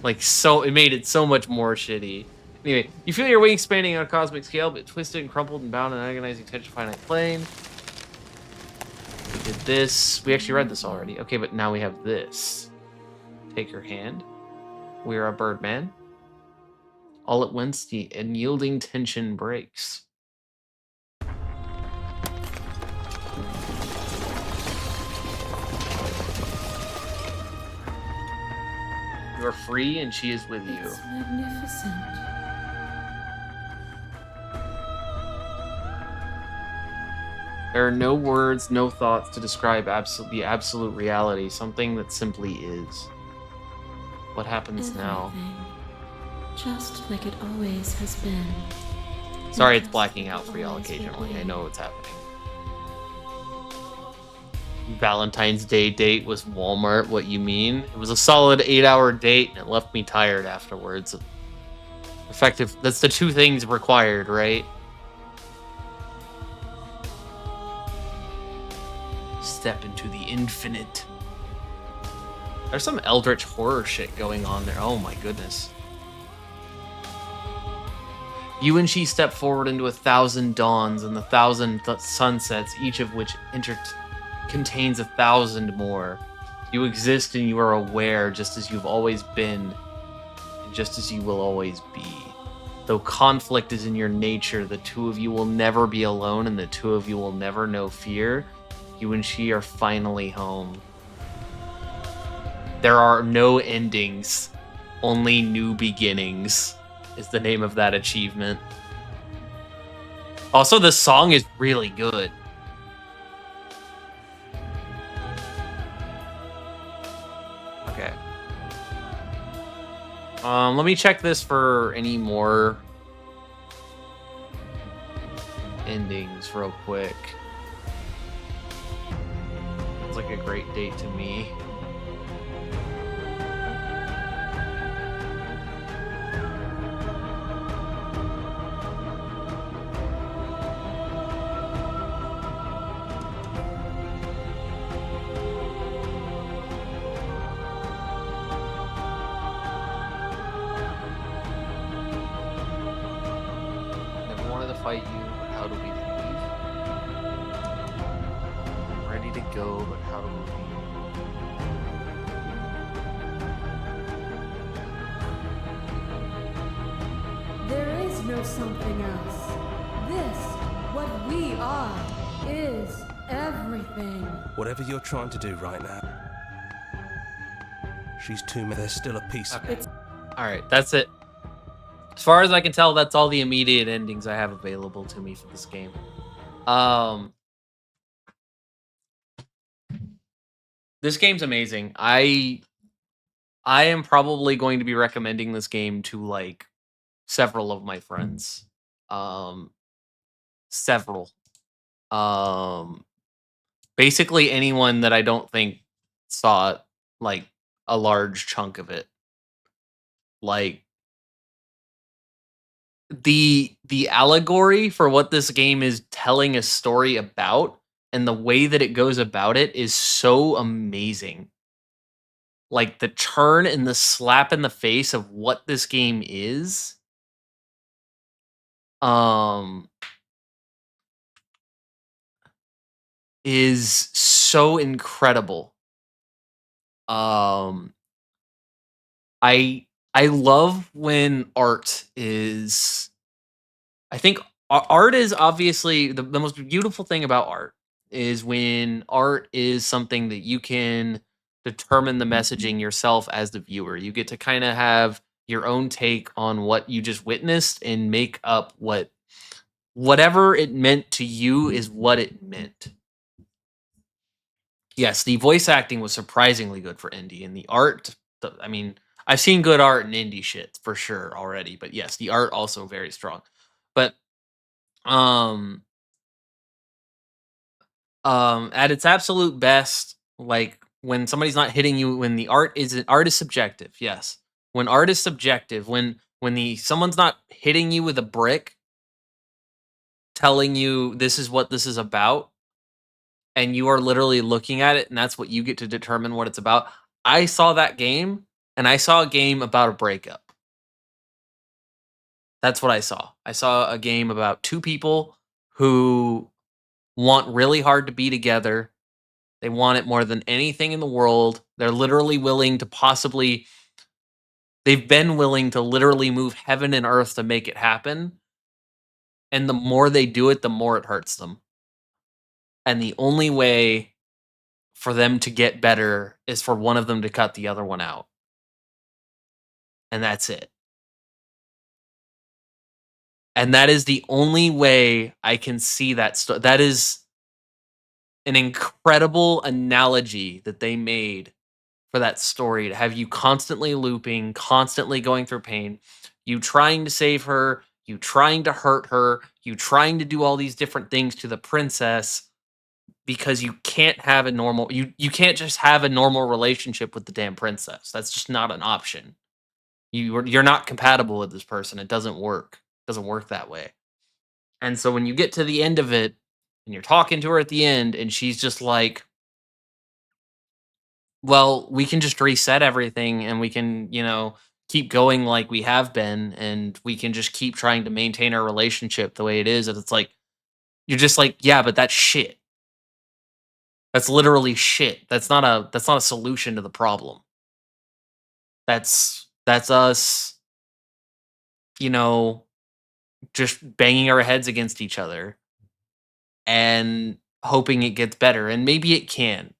Like, so it made it so much more shitty. Anyway, you feel your wing expanding on a cosmic scale, but twisted and crumpled and bound in agonizing tension finite plane. We did this. We actually read this already. Okay, but now we have this. Take your hand. We are a Birdman. All at once, the unyielding tension breaks. You are free, and she is with you. It's magnificent. There are no words, no thoughts to describe the absolute reality, something that simply is. What happens now? Just like it always has been. Sorry, it's blacking out for y'all occasionally. I know what's happening. Valentine's Day date was Walmart. What you mean? It was a solid 8-hour date, and it left me tired afterwards. Effective. That's the two things required, right? Step into the infinite. There's some eldritch horror shit going on there. Oh my goodness. You and she step forward into 1,000 dawns and 1,000 sunsets, each of which contains 1,000 more. You exist and you are aware, just as you've always been, and just as you will always be. Though conflict is in your nature, the two of you will never be alone, and the two of you will never know fear. You and she are finally home. There are no endings, only new beginnings is the name of that achievement. Also, the song is really good. Okay. Let me check this for any more endings real quick. It's like a great date to me. Never wanted to fight you, but how do we leave? I'm ready to go, but how do we leave? There is no something else. This, what we are, is everything. Whatever you're trying to do right now, she's too. There's still a piece. Okay. All right, that's it. As far as I can tell, that's all the immediate endings I have available to me for this game. This game's amazing. I am probably going to be recommending this game to like several of my friends. Several. Basically anyone that I don't think saw like a large chunk of it. Like the allegory for what this game is telling a story about and the way that it goes about it is so amazing. Like the turn and the slap in the face of what this game is so incredible. I love when art is, I think art is obviously the most beautiful thing about art is when art is something that you can determine the messaging yourself as the viewer. You get to kind of have your own take on what you just witnessed and make up whatever it meant to you is what it meant. Yes, the voice acting was surprisingly good for indie, and the art, I mean, I've seen good art in indie shit for sure already, but yes, the art also very strong. But at its absolute best, like when somebody's not hitting you, when the art is subjective, yes. When art is subjective, when someone's not hitting you with a brick, telling you this is what this is about, and you are literally looking at it, and that's what you get to determine what it's about. I saw that game, and I saw a game about a breakup. That's what I saw. I saw a game about two people who want really hard to be together. They want it more than anything in the world. They're literally willing to possibly, they've been willing to literally move heaven and earth to make it happen. And the more they do it, the more it hurts them. And the only way for them to get better is for one of them to cut the other one out. And that's it. And that is the only way I can see that. That is an incredible analogy that they made for that story, to have you constantly looping, constantly going through pain, you trying to save her, you trying to hurt her, you trying to do all these different things to the princess because you can't have a normal you can't just have a normal relationship with the damn princess. That's just not an option. You're not compatible with this person. It doesn't work. It doesn't work that way. And so when you get to the end of it and you're talking to her at the end and she's just like, well, we can just reset everything and we can, keep going like we have been, and we can just keep trying to maintain our relationship the way it is. And it's like, you're just like, yeah, but that's shit. That's literally shit. That's not a solution to the problem. That's us, just banging our heads against each other and hoping it gets better. And maybe it can.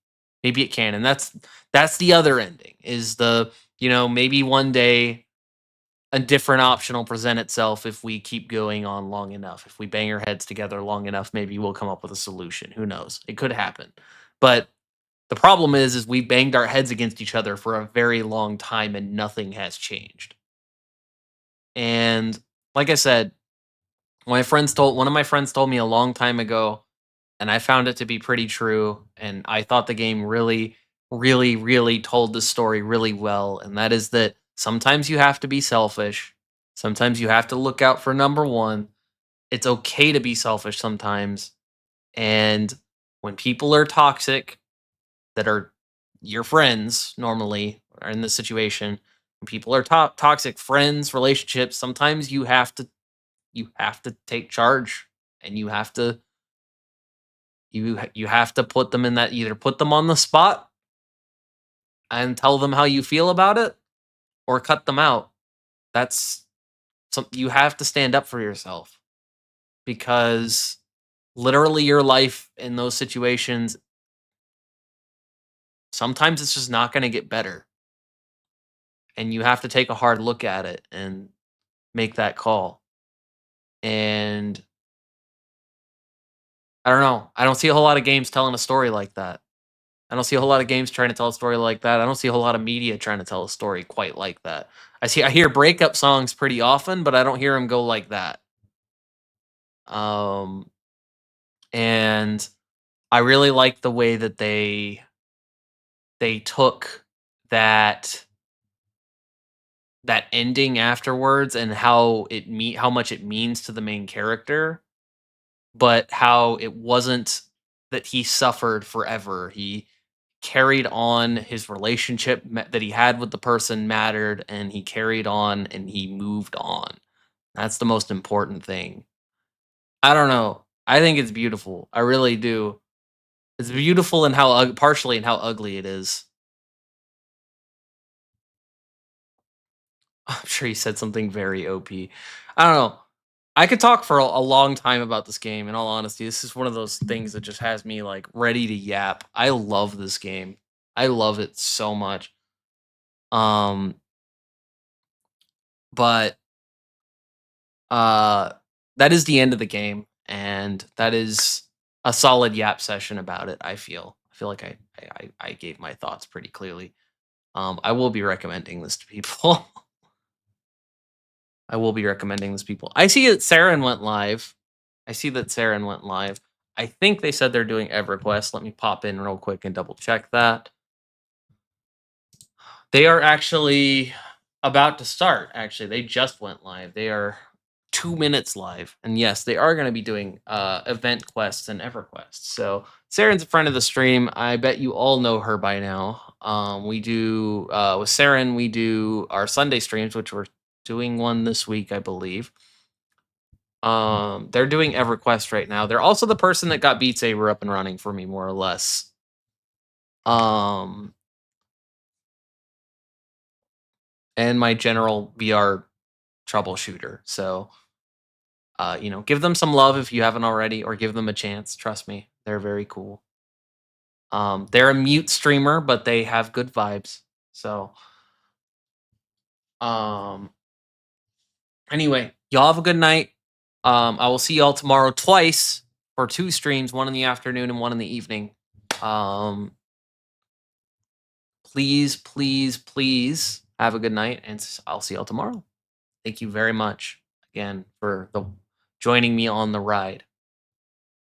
Maybe it can. And that's the other ending, is maybe one day a different option will present itself if we keep going on long enough. If we bang our heads together long enough, maybe we'll come up with a solution. Who knows? It could happen. But the problem is we banged our heads against each other for a very long time and nothing has changed. And like I said, one of my friends told me a long time ago, and I found it to be pretty true, and I thought the game really, really, really told the story really well, and that is that sometimes you have to be selfish. Sometimes you have to look out for number one. It's okay to be selfish sometimes. And when people are toxic, that are your friends normally, are in this situation, when people are toxic friends, relationships, sometimes you have to take charge, and you have to put them in that, either put them on the spot and tell them how you feel about it, or cut them out. That's something you have to stand up for yourself, because literally your life in those situations, sometimes it's just not going to get better. And you have to take a hard look at it and make that call. And I don't know. I don't see a whole lot of games telling a story like that. I don't see a whole lot of games trying to tell a story like that. I don't see a whole lot of media trying to tell a story quite like that. I hear breakup songs pretty often, but I don't hear them go like that. And I really like the way that they took that ending afterwards, and how much it means to the main character, but how it wasn't that he suffered forever. He carried on, his relationship that he had with the person mattered, and he carried on and he moved on. That's the most important thing. I don't know. I think it's beautiful. I really do. It's beautiful in how partially in how ugly it is. I'm sure he said something very OP. I don't know. I could talk for a long time about this game, in all honesty. This is one of those things that just has me like ready to yap. I love this game. I love it so much. But that is the end of the game, and that is a solid yap session about it. I feel like I gave my thoughts pretty clearly. I will be recommending this to people. I will be recommending this to people. I see that Saren went live. I think they said they're doing EverQuest. Let me pop in real quick and double check that. They are actually about to start. Actually, they just went live. They are 2 minutes live. And yes, they are going to be doing event quests and EverQuest. So Saren's a friend of the stream. I bet you all know her by now. We do with Saren, we do our Sunday streams, which we're doing one this week, I believe. They're doing EverQuest right now. They're also the person that got Beat Saber up and running for me, more or less. And my general VR troubleshooter. So, give them some love if you haven't already, or give them a chance. Trust me, they're very cool. They're a mute streamer, but they have good vibes. So, anyway, y'all have a good night. I will see y'all tomorrow twice for 2 streams, one in the afternoon and one in the evening. Please, please, please have a good night, and I'll see y'all tomorrow. Thank you very much again for joining me on the ride.